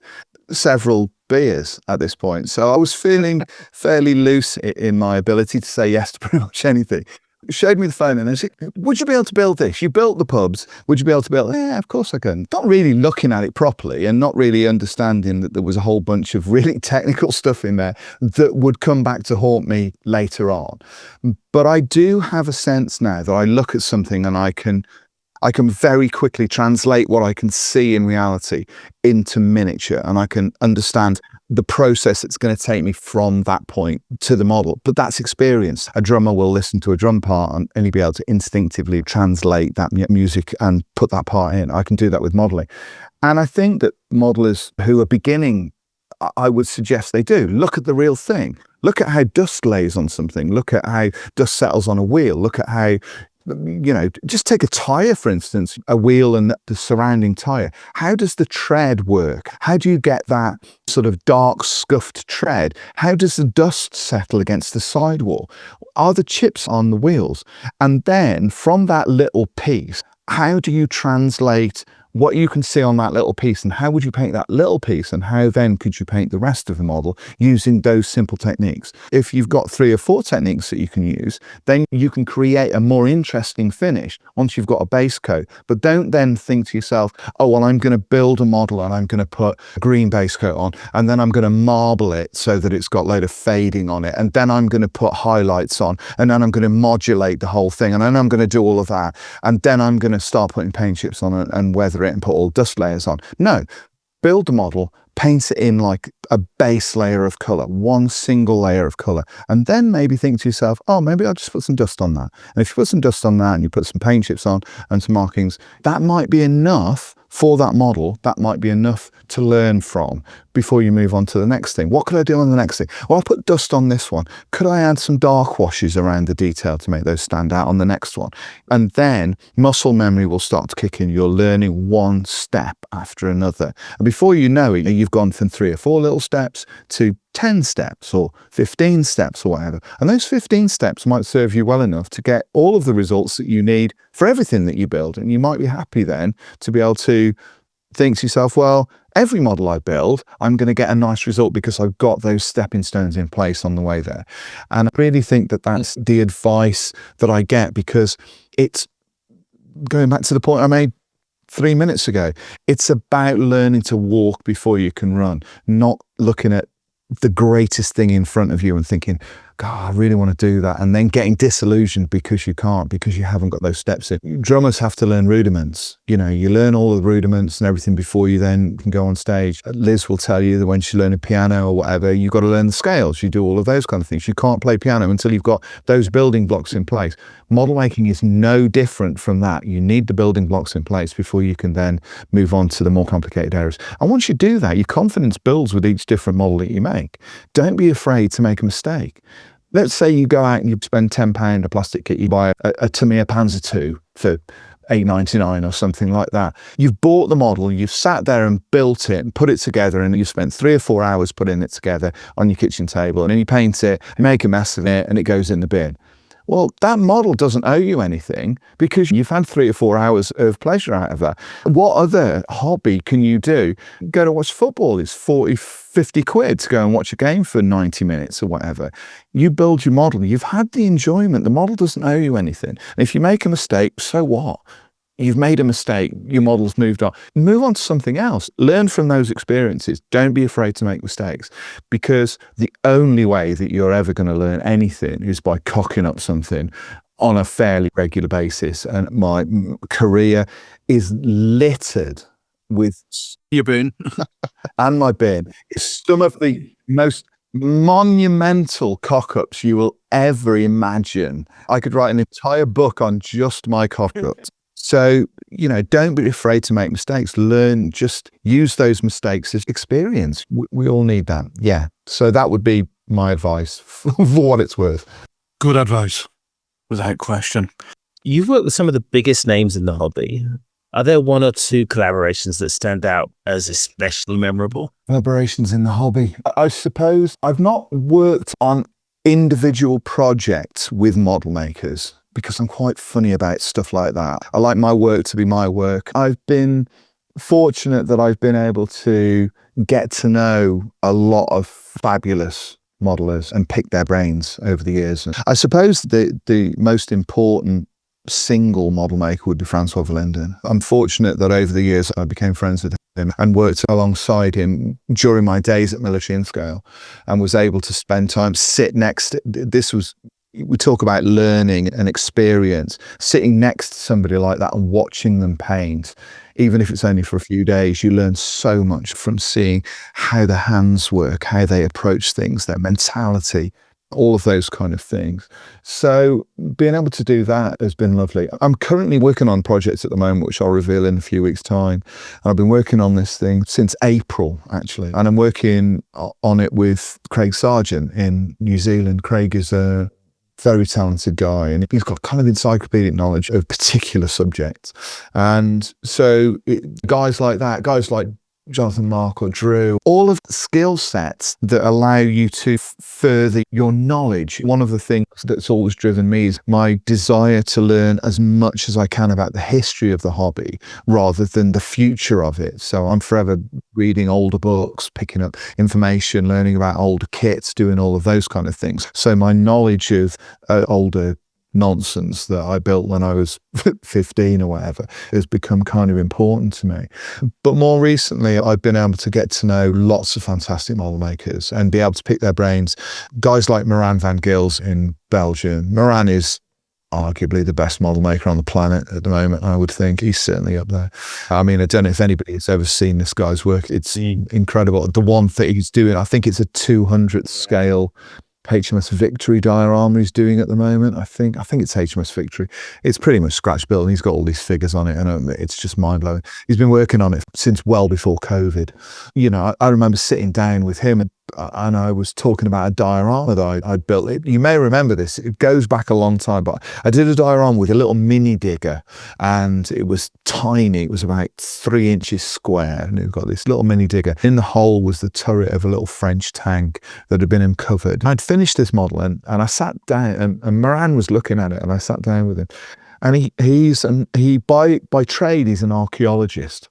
several beers at this point. So I was feeling fairly loose in my ability to say yes to pretty much anything. Showed me the phone and they said, would you be able to build this? You built the pubs. Would you be able to build it? Yeah, of course I can. Not really looking at it properly and not really understanding that there was a whole bunch of really technical stuff in there that would come back to haunt me later on. But I do have a sense now that I look at something and I can I can very quickly translate what I can see in reality into miniature, and I can understand the process that's going to take me from that point to the model. But that's experience. A drummer will listen to a drum part and he'll be able to instinctively translate that music and put that part in. I can do that with modeling. And I think that modelers who are beginning, I would suggest they do. Look at the real thing. Look at how dust lays on something. Look at how dust settles on a wheel. Look at how, just take a tyre, for instance, a wheel and the surrounding tyre. How does the tread work? How do you get that sort of dark, scuffed tread? How does the dust settle against the sidewall? Are the chips on the wheels? And then from that little piece, how do you translate what you can see on that little piece, and how would you paint that little piece, and how then could you paint the rest of the model using those simple techniques? If you've got 3 or 4 techniques that you can use, then you can create a more interesting finish once you've got a base coat. But don't then think to yourself, oh, well, I'm going to build a model and I'm going to put a green base coat on, and then I'm going to marble it so that it's got a load of fading on it, and then I'm going to put highlights on, and then I'm going to modulate the whole thing, and then I'm going to do all of that, and then I'm going to start putting paint chips on it and weather it and put all dust layers on. No, build the model, paint it in like a base layer of color, one single layer of color, and then maybe think to yourself, oh, maybe I'll just put some dust on that. And if you put some dust on that and you put some paint chips on and some markings, that might be enough for that model. That might be enough to learn from before you move on to the next thing. What could I do on the next thing? Well, I'll put dust on this one. Could I add some dark washes around the detail to make those stand out on the next one? And then muscle memory will start to kick in. You're learning one step after another. And before you know it, you've gone from 3 or 4 little steps to 10 steps or 15 steps or whatever. And those 15 steps might serve you well enough to get all of the results that you need for everything that you build. And you might be happy then to be able to think to yourself, well, every model I build, I'm going to get a nice result because I've got those stepping stones in place on the way there. And I really think that that's the advice that I get, because it's going back to the point I made 3 minutes ago. It's about learning to walk before you can run, not looking at the greatest thing in front of you and thinking, God, I really want to do that, and then getting disillusioned because you can't, because you haven't got those steps in. Drummers have to learn rudiments. You learn all the rudiments and everything before you then can go on stage. Liz will tell you that when she's learning piano or whatever, you've got to learn the scales. You do all of those kind of things. You can't play piano until you've got those building blocks in place. Model making is no different from that. You need the building blocks in place before you can then move on to the more complicated areas. And once you do that, your confidence builds with each different model that you make. Don't be afraid to make a mistake. Let's say you go out and you spend £10 a plastic kit, you buy a Tamiya Panzer II for $8.99 or something like that. You've bought the model, you've sat there and built it and put it together, and you've spent 3 or 4 hours putting it together on your kitchen table, and then you paint it, you make a mess of it, and it goes in the bin. Well, that model doesn't owe you anything because you've had 3 or 4 hours of pleasure out of that. What other hobby can you do? Go to watch football is 40, 50 quid to go and watch a game for 90 minutes or whatever. You build your model, you've had the enjoyment. The model doesn't owe you anything. And if you make a mistake, so what? You've made a mistake, your model's moved on. Move on to something else. Learn from those experiences. Don't be afraid to make mistakes, because the only way that you're ever going to learn anything is by cocking up something on a fairly regular basis. And my career is littered with your bin and my bin. It's some of the most monumental cock-ups you will ever imagine. I could write an entire book on just my cock-ups. So, don't be afraid to make mistakes. Learn, just use those mistakes as experience. We all need that. Yeah. So that would be my advice for what it's worth. Good advice, without question. You've worked with some of the biggest names in the hobby. Are there 1 or 2 collaborations that stand out as especially memorable? Collaborations in the hobby. I suppose I've not worked on individual projects with model makers, because I'm quite funny about stuff like that. I like my work to be my work. I've been fortunate that I've been able to get to know a lot of fabulous modelers and pick their brains over the years. I suppose the most important single model maker would be Francois Verlinden. I'm fortunate that over the years I became friends with him and worked alongside him during my days at Military in Scale, and was able to spend time, sit next to, this was we talk about learning and experience. Sitting next to somebody like that and watching them paint, even if it's only for a few days, you learn so much from seeing how the hands work, how they approach things, their mentality, all of those kind of things. So being able to do that has been lovely. I'm currently working on projects at the moment, which I'll reveal in a few weeks' time. And I've been working on this thing since April, actually. And I'm working on it with Craig Sargent in New Zealand. Craig is a very talented guy, and he's got kind of encyclopedic knowledge of particular subjects. And so guys like that, guys like Jonathan, Mark or Drew, all of the skill sets that allow you to further your knowledge. One of the things that's always driven me is my desire to learn as much as I can about the history of the hobby rather than the future of it. So I'm forever reading older books, picking up information, learning about older kits, doing all of those kind of things. So my knowledge of older nonsense that I built when I was 15 or whatever has become kind of important to me. But more recently, I've been able to get to know lots of fantastic model makers and be able to pick their brains. Guys like Moran van Gils in Belgium. Moran is arguably the best model maker on the planet at the moment, I would think. He's certainly up there. I mean, I don't know if anybody's ever seen this guy's work. It's incredible. The one thing he's doing, I think it's a 200th scale HMS Victory diorama he's doing at the moment. I think it's HMS Victory. It's pretty much scratch built, and he's got all these figures on it, and it's just mind blowing. He's been working on it since well before COVID. You know, I remember sitting down with him and I was talking about a diorama that I'd built. You may remember this. It goes back a long time, but I did a diorama with a little mini digger, and it was tiny. It was about 3 inches square, and it got this little mini digger. In the hole was the turret of a little French tank that had been uncovered. I'd finished this model, and I sat down, and Moran was looking at it, and I sat down with him. And he by trade, he's an archaeologist.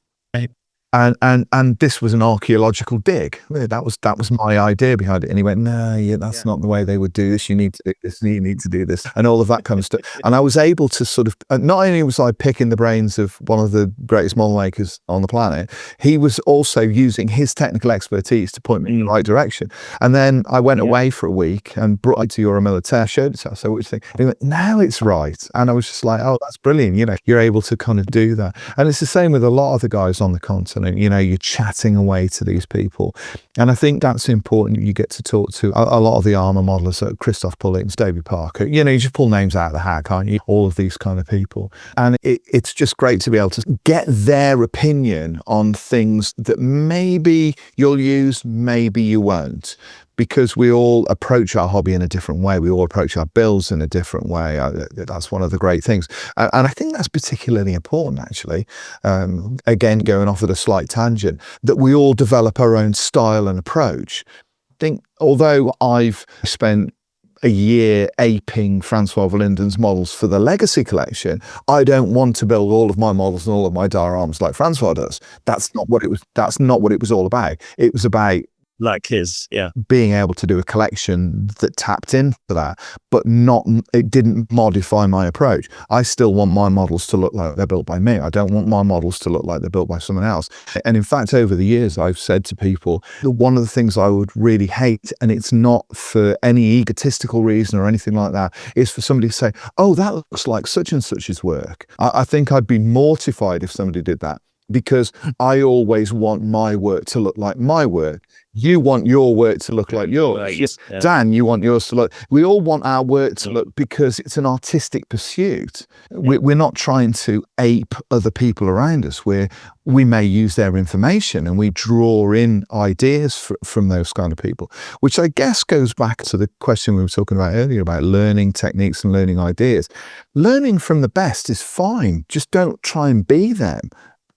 And this was an archaeological dig. That was my idea behind it. And he went, no, that's not the way they would do this. You need to do this. You need to do this, and all of that kind of stuff. And I was able to sort of, not only was I picking the brains of one of the greatest model makers on the planet, he was also using his technical expertise to point me in the right direction. And then I went away for a week and brought it to Euro Militaire, showed it to us. So what do you think? And he went, now it's right. And I was just like, oh, that's brilliant. You know, you're able to kind of do that. And it's the same with a lot of the guys on the continent. You know, you're chatting away to these people. And I think that's important. You get to talk to a lot of the armour modelers, like Christoph Pullins, David Parker. You know, you just pull names out of the hat, can't you? All of these kind of people. And it's just great to be able to get their opinion on things that maybe you'll use, maybe you won't. Because we all approach our hobby in a different way. We all approach our builds in a different way. That's one of the great things. And I think that's particularly important, actually. Again, going off at a slight tangent, that we all develop our own style and approach. I think, although I've spent a year aping Francois Verlinden's models for the Legacy collection, I don't want to build all of my models and all of my dioramas like Francois does. That's not what it was all about. It was about like his, being able to do a collection that tapped into that, but it didn't modify my approach. I still want my models to look like they're built by me. I don't want my models to look like they're built by someone else. And in fact, over the years, I've said to people that one of the things I would really hate, and it's not for any egotistical reason or anything like that, is for somebody to say, oh, that looks like such and such's work. I think I'd be mortified if somebody did that, because I always want my work to look like my work. You want your work to look like yours. Dan, you want yours to look. We all want our work to look, because it's an artistic pursuit. We're not trying to ape other people around us. We may use their information, and we draw in ideas from those kind of people, which I guess goes back to the question we were talking about earlier about learning techniques and learning ideas. Learning from the best is fine. Just don't try and be them.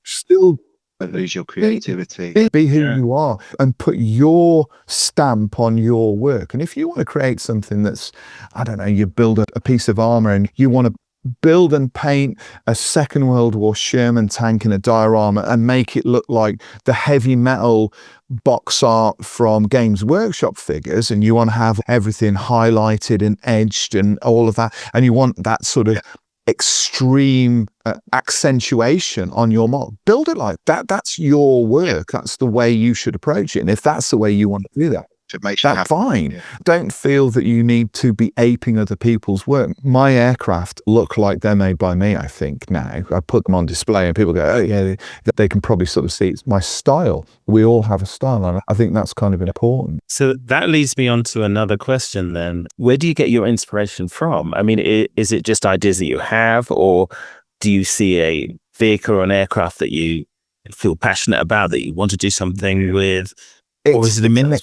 Still lose your creativity. Be who you are and put your stamp on your work. And if you want to create something that's, I don't know, you build a piece of armor and you want to build and paint a Second World War Sherman tank in a diorama and make it look like the heavy metal box art from Games Workshop figures, and you want to have everything highlighted and edged and all of that, and you want that sort of extreme accentuation on your model, build it like that. That's your work. That's the way you should approach it. And if that's the way you want to do that, It makes you That's happy. fine. Yeah. Don't feel that you need to be aping other people's work. My aircraft look like they're made by me, I think, now. I put them on display and people go, oh, yeah, they can probably sort of see it's my style. We all have a style, and I think that's kind of important. So that leads me on to another question then. Where do you get your inspiration from? I mean, is it just ideas that you have, or do you see a vehicle or an aircraft that you feel passionate about, that you want to do something with? Or is it a mix?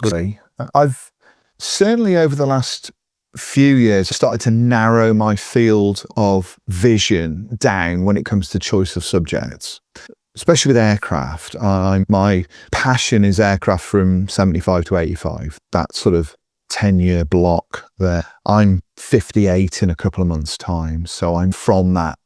I've certainly over the last few years started to narrow my field of vision down when it comes to choice of subjects, especially with aircraft. My passion is aircraft from 75 to 85, that sort of 10-year block there. I'm 58 in a couple of months' time, so I'm from that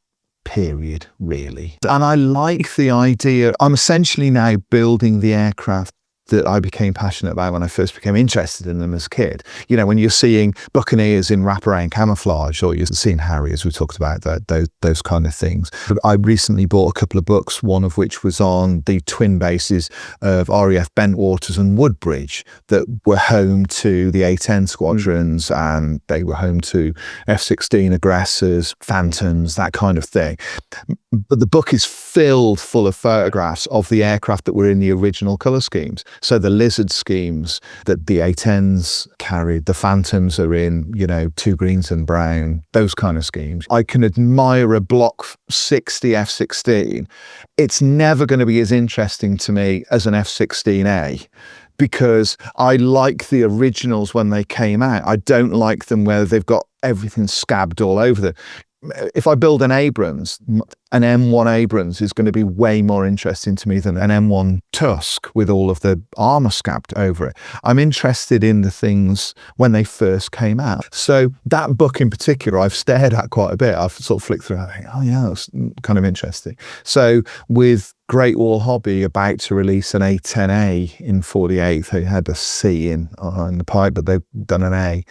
period, really. And I like the idea. I'm essentially now building the aircraft that I became passionate about when I first became interested in them as a kid. You know, when you're seeing Buccaneers in wraparound camouflage, or you're seeing Harriers, we talked about those kind of things. But I recently bought a couple of books, one of which was on the twin bases of RAF Bentwaters and Woodbridge that were home to the A-10 squadrons, and they were home to F-16 aggressors, Phantoms, that kind of thing. But the book is filled full of photographs of the aircraft that were in the original colour schemes. So the lizard schemes that the A-10s carried, the Phantoms are in, you know, 2 greens and brown, those kind of schemes. I can admire a Block 60 F-16. It's never going to be as interesting to me as an F-16A, because I like the originals when they came out. I don't like them where they've got everything scabbed all over them. If I build an Abrams, an M1 Abrams is going to be way more interesting to me than an M1 Tusk with all of the armour scabbed over it. I'm interested in the things when they first came out. So that book in particular, I've stared at quite a bit. I've sort of flicked through and I think, oh yeah, that's kind of interesting. So with Great Wall Hobby about to release an A10A in 48, they had a C in the pipe, but they've done an A.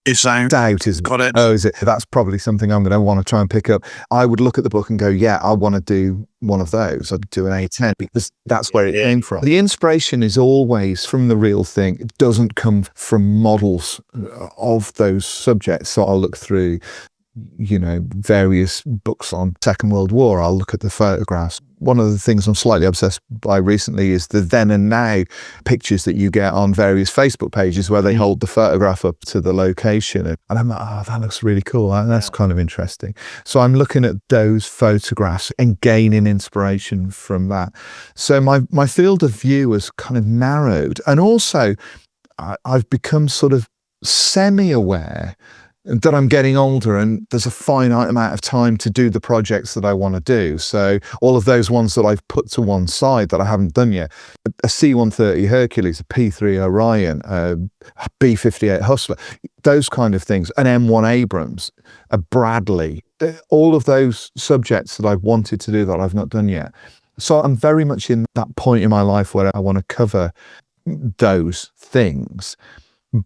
It's out. Got it. Oh, is it? That's probably something I'm going to want to try and pick up. I would look at the book and go, yeah, I want to do one of those. I'd do an A10 because that's where it came from. The inspiration is always from the real thing. It doesn't come from models of those subjects. So I'll look through, you know, various books on Second World War. I'll look at the photographs. One of the things I'm slightly obsessed by recently is the then and now pictures that you get on various Facebook pages where they hold the photograph up to the location. And I'm like, oh, that looks really cool. That's kind of interesting. So I'm looking at those photographs and gaining inspiration from that. So my field of view has kind of narrowed. And also I've become sort of semi-aware that I'm getting older and there's a finite amount of time to do the projects that I want to do. So all of those ones that I've put to one side that I haven't done yet, a C-130 Hercules, a P-3 Orion, a B-58 Hustler, those kind of things, an M1 Abrams, a Bradley, all of those subjects that I've wanted to do that I've not done yet. So I'm very much in that point in my life where I want to cover those things.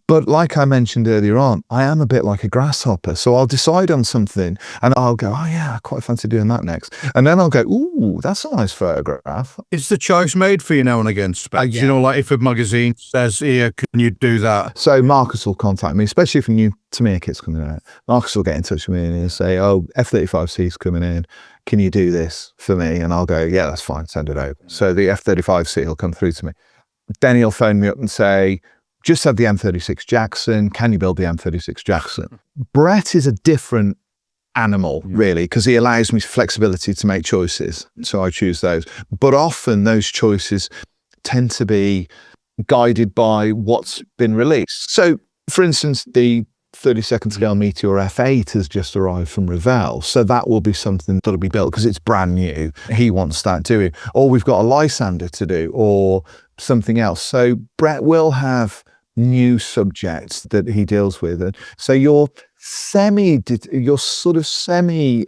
But like I mentioned earlier on, I am a bit like a grasshopper. So I'll decide on something and I'll go, oh yeah, I quite fancy doing that next. And then I'll go, ooh, that's a nice photograph. Is the choice made for you now and again, Specs? Yeah. You know, like if a magazine says, here, can you do that? So Marcus will contact me, especially if a new Tamiya kit's coming out. Marcus will get in touch with me and he'll say, oh, F-35C's coming in. Can you do this for me? And I'll go, yeah, that's fine. Send it over. So the F-35C will come through to me. Then he'll phone me up and say, just had the M36 Jackson. Can you build the M36 Jackson? Brett is a different animal, really, because he allows me flexibility to make choices. So I choose those. But often those choices tend to be guided by what's been released. So, for instance, the 32nd scale Meteor F8 has just arrived from Revell. So that will be something that'll be built because it's brand new. He wants that doing. Or we've got a Lysander to do or something else. So Brett will have new subjects that he deals with. And so you're sort of semi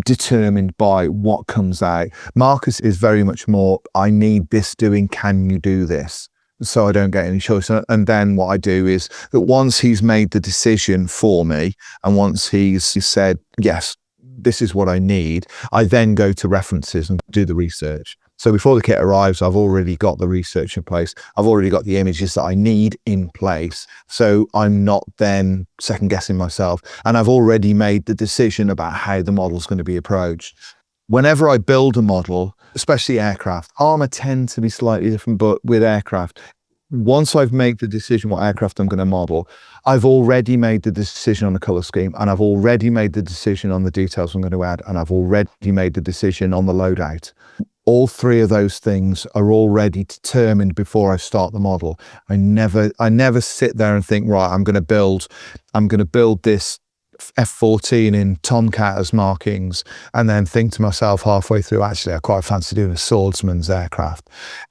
determined by what comes out. Marcus is very much more, I need this doing, can you do this? So I don't get any choice. And then what I do is that once he's made the decision for me and once he's said, yes, this is what I need, I then go to references and do the research. So before the kit arrives, I've already got the research in place. I've already got the images that I need in place. So I'm not then second guessing myself. And I've already made the decision about how the model's going to be approached. Whenever I build a model, especially aircraft, armour tend to be slightly different, but with aircraft, once I've made the decision what aircraft I'm going to model, I've already made the decision on the colour scheme, and I've already made the decision on the details I'm going to add, and I've already made the decision on the loadout. All three of those things are already determined before I start the model. I never sit there and think, right, I'm going to build this F-14 in Tomcat as markings, and then think to myself halfway through, actually, I quite fancy doing a swordsman's aircraft.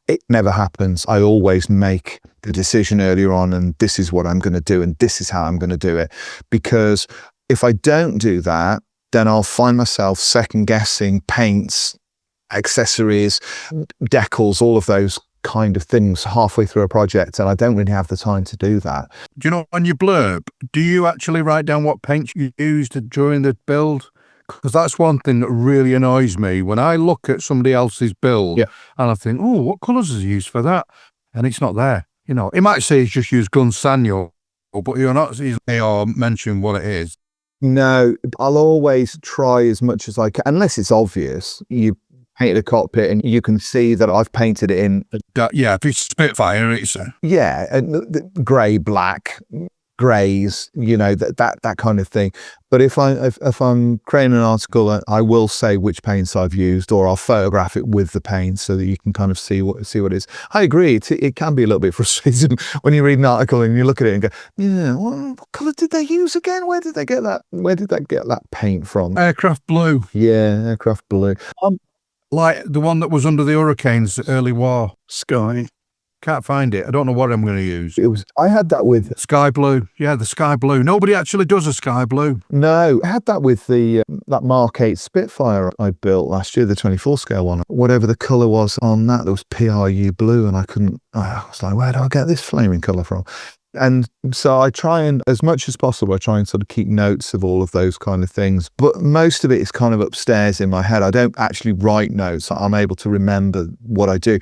It never happens. I always make the decision earlier on, and this is what I'm going to do, and this is how I'm going to do it. Because if I don't do that, then I'll find myself second guessing paints, accessories, decals, all of those kind of things halfway through a project, and I don't really have the time to do that. Do you know, on your blurb, do you actually write down what paints you used during the build? Because that's one thing that really annoys me when I look at somebody else's build, and I think, oh, what colours is he used for that? And it's not there. You know, he might say he's just used Gunsanyo, but you're not or mention what it is. No, I'll always try as much as I can, unless it's obvious. You painted a cockpit and you can see that I've painted it in. Yeah, if it's Spitfire, it's grey, black, greys, you know, that kind of thing. But if I'm creating an article, I will say which paints I've used, or I'll photograph it with the paint so that you can kind of see what it is. I agree, it can be a little bit frustrating when you read an article and you look at it and go, yeah, what colour did they use again? Where did they get that paint from? Aircraft blue. Yeah, aircraft blue. Like the one that was under the Hurricanes, early war. Sky. Can't find it. I don't know what I'm going to use. I had that with sky blue. Yeah, the sky blue. Nobody actually does a sky blue. No, I had that with the that Mark 8 Spitfire I built last year, the 24 scale one. Whatever the colour was on that, there was PRU blue, and I was like, where do I get this flaming colour from? And so I try and, as much as possible, I try and sort of keep notes of all of those kind of things. But most of it is kind of upstairs in my head. I don't actually write notes. I'm able to remember what I do.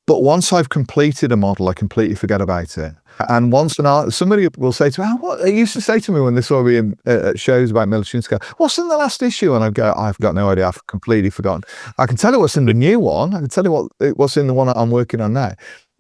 But once I've completed a model, I completely forget about it. And once somebody will say to me, what they used to say to me when they saw me in shows about military scale, what's in the last issue? And I'd go, I've got no idea. I've completely forgotten. I can tell you what's in the new one. I can tell you what's in the one I'm working on now.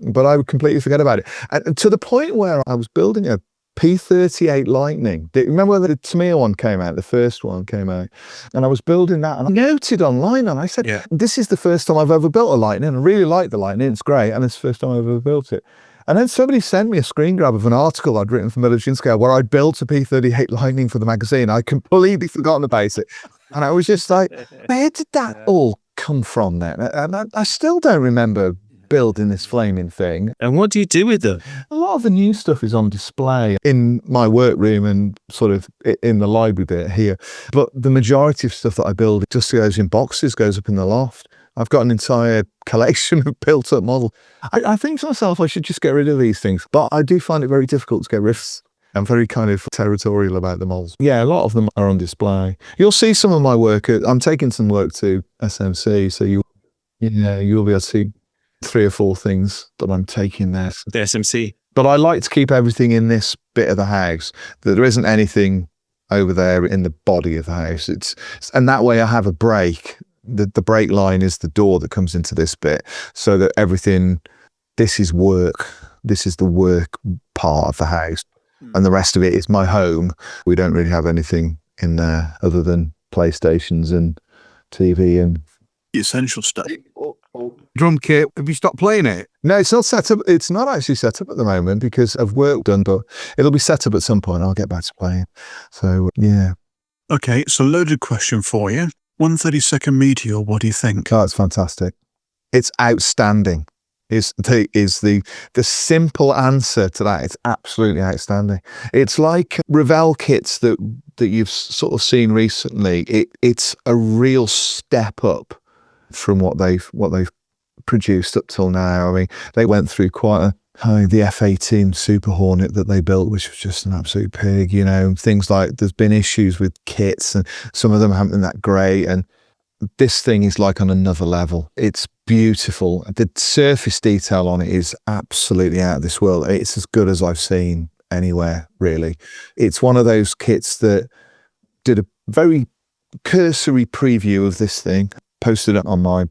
But I would completely forget about it. And to the point where I was building a P-38 Lightning. Remember when the Tamir one came out, the first one came out? And I was building that, and I noted online, and I said, this is the first time I've ever built a Lightning. I really like the Lightning, it's great, and it's the first time I've ever built it. And then somebody sent me a screen grab of an article I'd written for Military Scale where I'd built a P-38 Lightning for the magazine. I'd completely forgotten about it. And I was just like, where did that all come from then? And I still don't remember building this flaming thing. And what do you do with them? A lot of the new stuff is on display in my workroom and sort of in the library bit here. But the majority of stuff that I build just goes in boxes, goes up in the loft. I've got an entire collection of built-up models. I think to myself, I should just get rid of these things. But I do find it very difficult to get rid of. I'm very kind of territorial about the models. Yeah, a lot of them are on display. You'll see some of my work. I'm taking some work to SMC, so you'll be able to see 3 or 4 things that I'm taking there. The SMC. But I like to keep everything in this bit of the house, that there isn't anything over there in the body of the house. And that way I have a break. The break line is the door that comes into this bit, so that everything, this is work. This is the work part of the house. And the rest of it is my home. We don't really have anything in there other than PlayStations and TV and the essential stuff. Drum kit, have you stopped playing it? No, it's not set up. It's not actually set up at the moment because of work done, but it'll be set up at some point. I'll get back to playing. So, yeah. Okay, so loaded question for you. 132nd Meteor, what do you think? Oh, it's fantastic. It's outstanding. Is the simple answer to that. It's absolutely outstanding. It's like Revell kits that you've sort of seen recently. It's a real step up from what they've produced up till now. I mean, they went through quite the F-18 Super Hornet that they built, which was just an absolute pig, you know, things like there's been issues with kits and some of them haven't been that great. And this thing is like on another level. It's beautiful. The surface detail on it is absolutely out of this world. It's as good as I've seen anywhere, really. It's one of those kits that did a very cursory preview of this thing, posted it on my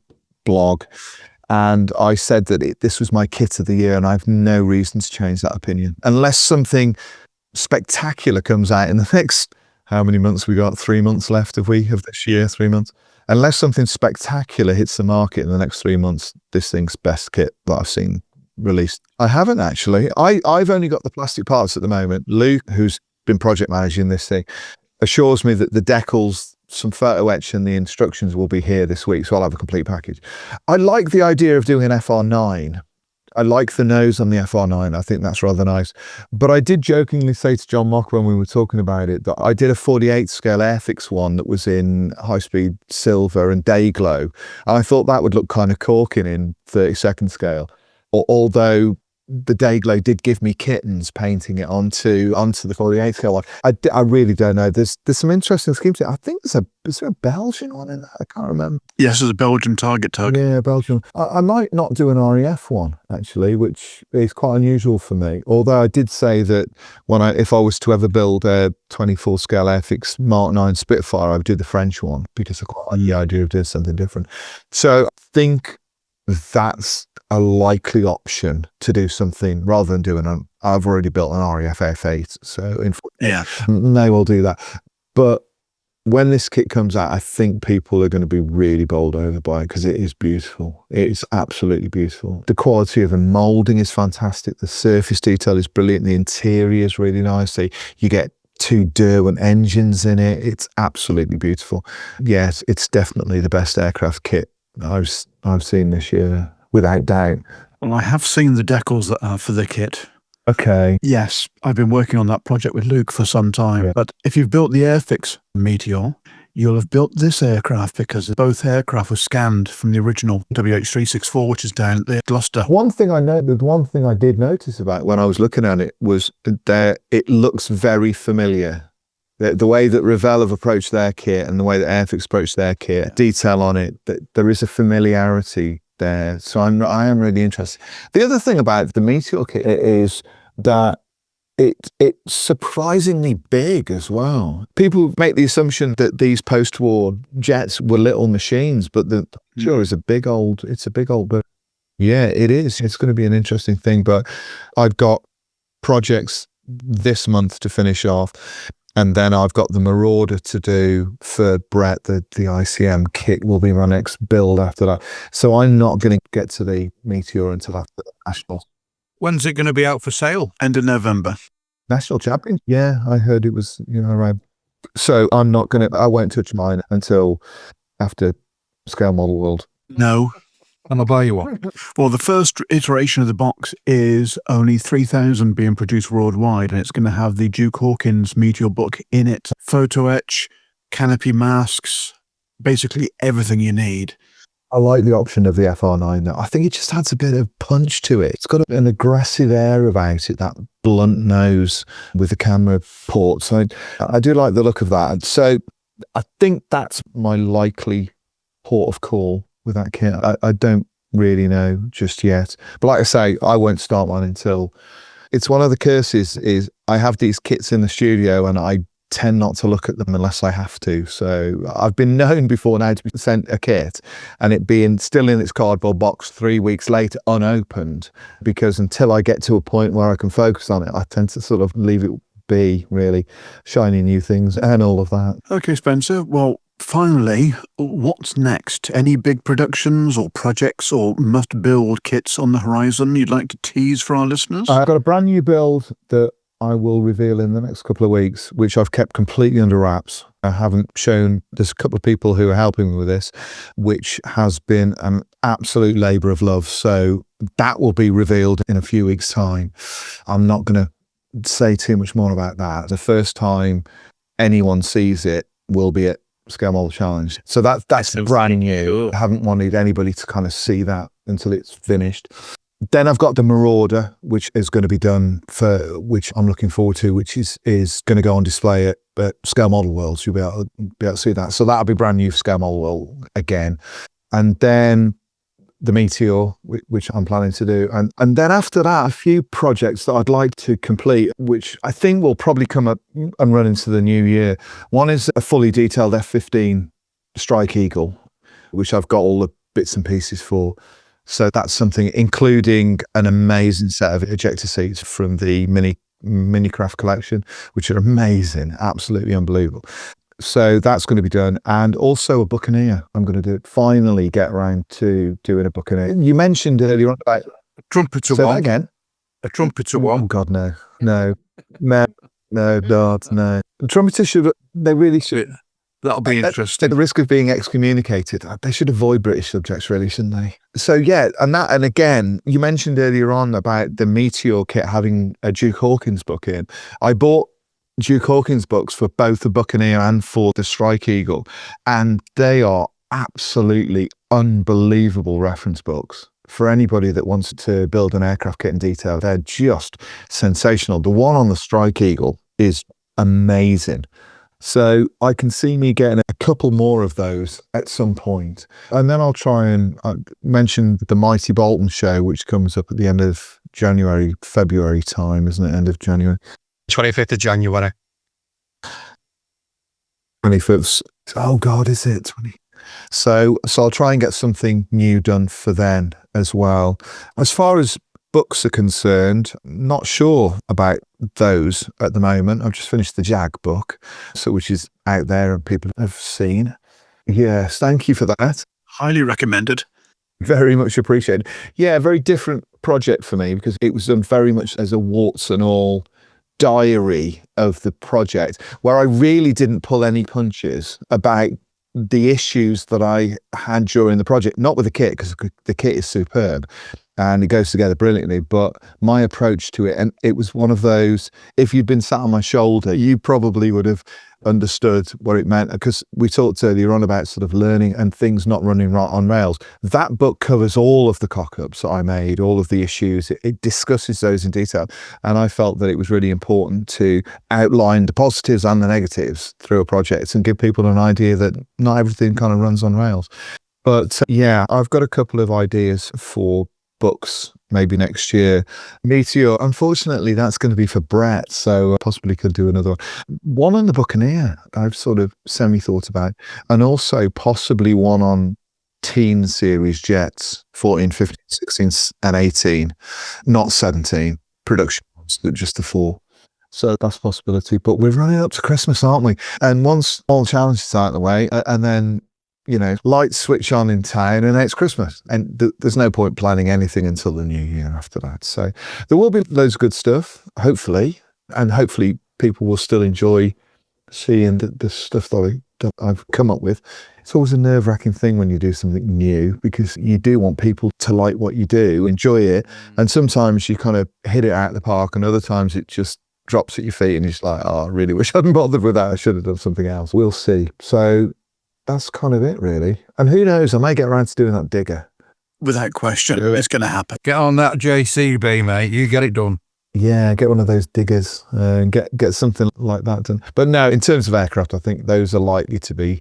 blog, and I said that this was my kit of the year, and I have no reason to change that opinion. Unless something spectacular comes out in the next, how many months we got? 3 months left of this year, 3 months. Unless something spectacular hits the market in the next 3 months, this thing's best kit that I've seen released. I haven't actually. I've only got the plastic parts at the moment. Luke, who's been project managing this thing, assures me that the decals, some photo etch and the instructions will be here this week, so I'll have a complete package. I like the idea of doing an FR9. I like the nose on the FR9. I think that's rather nice. But I did jokingly say to John Mock when we were talking about it that I did a 48 scale Airfix one that was in high-speed silver and day glow. And I thought that would look kind of corking in 32nd scale. Although the day glow did give me kittens painting it onto the 48 scale one. I really don't know. There's some interesting schemes here. I think is there a Belgian one in that? I can't remember. Yes, there's a Belgian target tug. Yeah, Belgian. I might not do an REF one actually, which is quite unusual for me. Although I did say that if I was to ever build a 24 scale Airfix Mark 9 Spitfire, I would do the French one because I quite like the idea of doing something different. So I think that's a likely option to do something rather than doing I've already built an REF F8, so may well do that. But when this kit comes out, I think people are going to be really bowled over by it because it is beautiful. It is absolutely beautiful. The quality of the moulding is fantastic. The surface detail is brilliant. The interior is really nice. You get 2 Derwent engines in it. It's absolutely beautiful. Yes, it's definitely the best aircraft kit I've seen this year, without doubt. Well, I have seen the decals that are for the kit. Okay. Yes, I've been working on that project with Luke for some time. Yeah. But if you've built the Airfix Meteor, you'll have built this aircraft because both aircraft were scanned from the original WH364, which is down at the Gloucester. One thing I did notice about when I was looking at it was that it looks very familiar. The way that Revell have approached their kit and the way that Airfix approached their kit, detail on it, that there is a familiarity there. So I am really interested. The other thing about the Meteor kit is that it's surprisingly big as well. People make the assumption that these post-war jets were little machines, but it's a big old boat. Yeah, it is. It's going to be an interesting thing, but I've got projects this month to finish off. And then I've got the Marauder to do for Brett. The ICM kit will be my next build after that. So I'm not going to get to the Meteor until after the National. When's it going to be out for sale? End of November. National Champion? Yeah, I heard it was, around. So I won't touch mine until after Scale Model World. No. And I'll buy you one. Well, the first iteration of the box is only 3,000 being produced worldwide, and it's going to have the Duke Hawkins Meteor book in it. Photo etch, canopy masks, basically everything you need. I like the option of the FR9 though. I think it just adds a bit of punch to it. It's got an aggressive air about it, that blunt nose with the camera port. So I do like the look of that. So I think that's my likely port of call with that kit. I don't really know just yet. But like I say, I won't start one until... It's one of the curses is I have these kits in the studio and I tend not to look at them unless I have to. So I've been known before now to be sent a kit and it being still in its cardboard box 3 weeks later unopened, because until I get to a point where I can focus on it, I tend to sort of leave it be, really, shiny new things and all of that. Okay, Spencer. Well, finally, what's next? Any big productions or projects or must-build kits on the horizon you'd like to tease for our listeners? I've got a brand new build that I will reveal in the next couple of weeks, which I've kept completely under wraps. I haven't shown, there's a couple of people who are helping me with this, which has been an absolute labour of love. So that will be revealed in a few weeks' time. I'm not going to say too much more about that. The first time anyone sees it will be at Scale Model Challenge. So that's brand new. Cool. I haven't wanted anybody to kind of see that until it's finished. Then I've got the Marauder, which is going to be done which I'm looking forward to, which is going to go on display at Scale Model World. So you'll be able to see that. So that'll be brand new for Scale Model World again. And then the Meteor, which I'm planning to do. And then after that, a few projects that I'd like to complete, which I think will probably come up and run into the new year. One is a fully detailed F-15 Strike Eagle, which I've got all the bits and pieces for. So that's something, including an amazing set of ejector seats from the Minicraft collection, which are amazing, absolutely unbelievable. So that's going to be done. And also a Buccaneer. I'm going to finally get around to doing a Buccaneer. You mentioned earlier on about A trumpeter say one. that again. A trumpeter Oh one. God, no. The trumpeters they really should. That'll be At interesting. the risk of being excommunicated, they should avoid British subjects, really, shouldn't they? So yeah, and again, you mentioned earlier on about the Meteor kit having a Duke Hawkins book in. I bought Duke Hawkins books for both the Buccaneer and for the Strike Eagle, and they are absolutely unbelievable reference books. For anybody that wants to build an aircraft kit in detail, they're just sensational. The one on the Strike Eagle is amazing. So I can see me getting a couple more of those at some point. And then I'll try and mention the Mighty Bolton show, which comes up at the end of January, February time, isn't it? End of January. 25th of January. 25th. Oh God, is it 20? So I'll try and get something new done for then as well. As far as books are concerned, not sure about those at the moment. I've just finished the Jag book, which is out there and people have seen. Yes, thank you for that. Highly recommended. Very much appreciated. Yeah, very different project for me because it was done very much as a warts and all diary of the project, where I really didn't pull any punches about the issues that I had during the project, not with the kit, because the kit is superb and it goes together brilliantly, but my approach to it, and it was one of those, if you'd been sat on my shoulder, you probably would have understood what it meant, because we talked earlier on about sort of learning and things not running right on rails. That book covers all of the cock-ups that I made, all of the issues. It discusses those in detail, and I felt that it was really important to outline the positives and the negatives through a project and give people an idea that not everything kind of runs on rails. But yeah, I've got a couple of ideas for books maybe next year. Meteor, unfortunately, that's going to be for Brett, so I possibly could do another one on the Buccaneer. I've sort of semi-thought about, and also possibly one on teen series jets, 14, 15, 16 and 18, not 17, production ones, just the 4. So that's a possibility. But we're running up to Christmas, aren't we? And once all challenges are out of the way, and then lights switch on in town and it's Christmas. And there's no point planning anything until the new year after that. So there will be loads of good stuff, hopefully. And hopefully people will still enjoy seeing the stuff that I've come up with. It's always a nerve-wracking thing when you do something new, because you do want people to like what you do, enjoy it. And sometimes you kind of hit it out of the park, and other times it just drops at your feet and you're just like, oh, I really wish I hadn't bothered with that. I should have done something else. We'll see. So that's kind of it, really. And who knows, I may get around to doing that digger. Without question, it's going to happen. Get on that JCB, mate. You get it done. Yeah, get one of those diggers and get something like that done. But no, in terms of aircraft, I think those are likely to be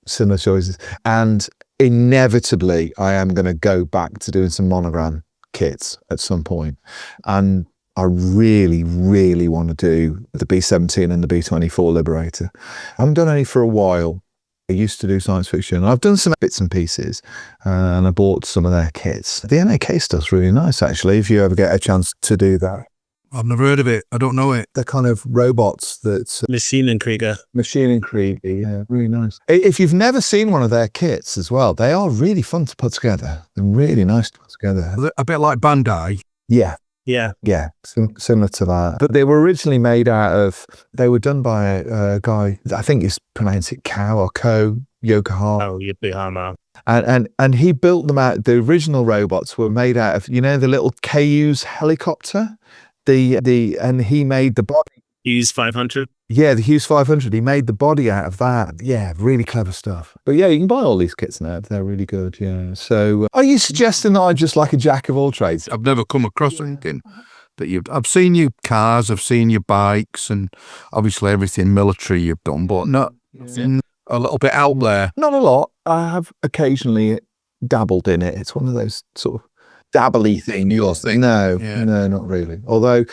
similar choices. And inevitably, I am going to go back to doing some monogram kits at some point. And I really, really want to do the B-17 and the B-24 Liberator. I haven't done any for a while. I used to do science fiction. I've done some bits and pieces, and I bought some of their kits. The NAK stuff's really nice, actually, if you ever get a chance to do that. I've never heard of it. I don't know it. They're kind of robots that... Maschinenkrieger. Maschinenkrieger, yeah, really nice. If you've never seen one of their kits as well, they are really fun to put together. They're really nice to put together. A bit like Bandai. Yeah. Yeah. Similar to that. But they were originally made out of, they were done by a guy, I think you pronounce it Cow or Co, Yokohama. Oh, Yokohama. And he built them out. The original robots were made out of, the little Ku-use helicopter? And he made the body. Hughes 500? Yeah, the Hughes 500. He made the body out of that. Yeah, really clever stuff. But yeah, you can buy all these kits now. They're really good, yeah. So are you suggesting that I'm just like a jack of all trades? I've never come across anything that I've seen your cars, I've seen your bikes, and obviously everything military you've done, but not a little bit out there. Not a lot. I have occasionally dabbled in it. It's one of those sort of dabbly things. Your thing? No, not really. Although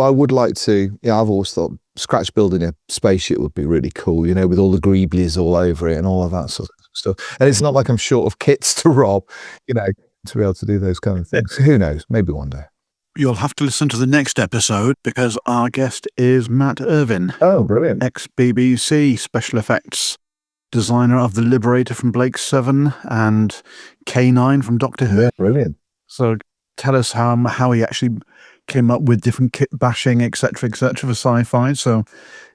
I would like to. Yeah, I've always thought scratch building a spaceship would be really cool. You know, with all the greeblies all over it and all of that sort of stuff. And it's not like I'm short of kits to rob. You know, to be able to do those kind of things. Who knows? Maybe one day. You'll have to listen to the next episode because our guest is Matt Irvin. Oh, brilliant. Ex-BBC special effects designer of the Liberator from Blake 7 and K9 from Doctor Who. Yeah, brilliant. So tell us how he actually came up with different kit bashing, etc., for sci-fi. So,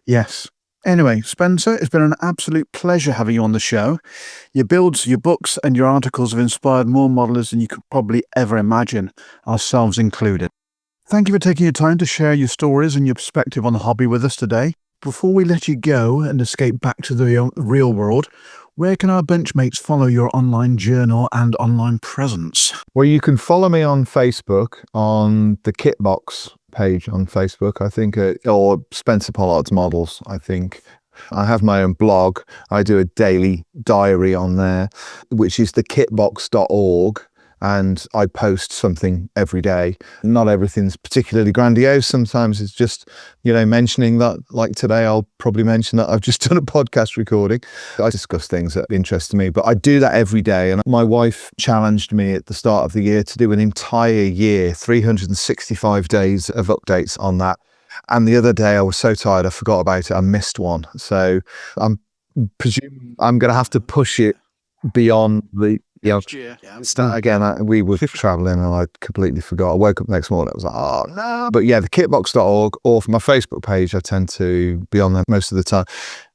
yes. Anyway, Spencer, it's been an absolute pleasure having you on the show. Your builds, your books, and your articles have inspired more modelers than you could probably ever imagine, ourselves included. Thank you for taking your time to share your stories and your perspective on the hobby with us today. Before we let you go and escape back to the real world, where can our benchmates follow your online journal and online presence? Well, you can follow me on Facebook, on the Kitbox page on Facebook, I think, or Spencer Pollard's Models, I think. I have my own blog. I do a daily diary on there, which is thekitbox.org. And I post something every day. Not everything's particularly grandiose. Sometimes it's just, mentioning that, like today, I'll probably mention that I've just done a podcast recording. I discuss things that interest me, but I do that every day. And my wife challenged me at the start of the year to do an entire year, 365 days of updates on that. And the other day I was so tired, I forgot about it. I missed one. So I'm presuming I'm going to have to push it beyond the start again. We were traveling and I completely forgot. I woke up next morning, I was like, oh no. But yeah, thekitbox.org, or for my Facebook page, I tend to be on there most of the time.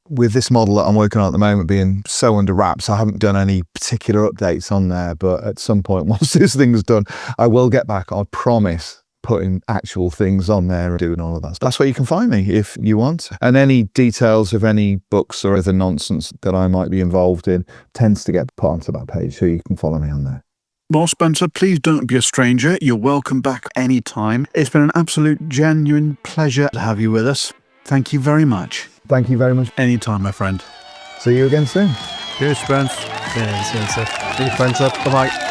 With this model that I'm working on at the moment being so under wraps, I haven't done any particular updates on there, but at some point, once this thing's done, I will get back, I promise, putting actual things on there and doing all of that. That's where you can find me if you want. And any details of any books or other nonsense that I might be involved in tends to get put onto that page, so you can follow me on there. Well, Spencer, please don't be a stranger. You're welcome back anytime. It's been an absolute, genuine pleasure to have you with us. Thank you very much. Thank you very much. Anytime, my friend. See you again soon. Cheers, Spence. Cheers, Spencer. See you, Spencer. Bye-bye.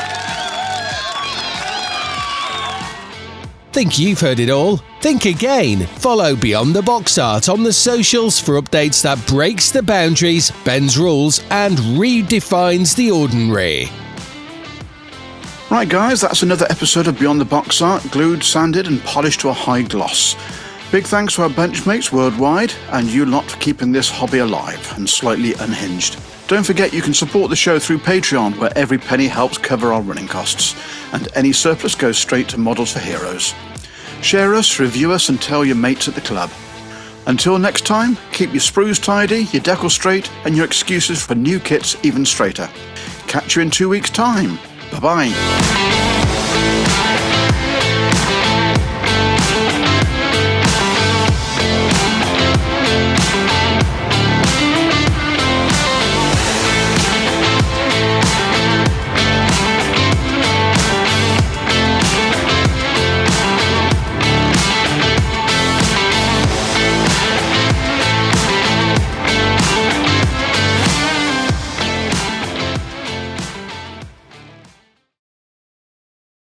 Think you've heard it all? Think again. Follow Beyond the Box Art on the socials for updates that breaks the boundaries, bends rules, and redefines the ordinary. Right, guys, that's another episode of Beyond the Box Art, glued, sanded, and polished to a high gloss. Big thanks to our benchmates worldwide, and you lot for keeping this hobby alive and slightly unhinged. Don't forget you can support the show through Patreon, where every penny helps cover our running costs, and any surplus goes straight to Models for Heroes. Share us, review us, and tell your mates at the club. Until next time, keep your sprues tidy, your decal straight, and your excuses for new kits even straighter. Catch you in 2 weeks' time. Bye-bye.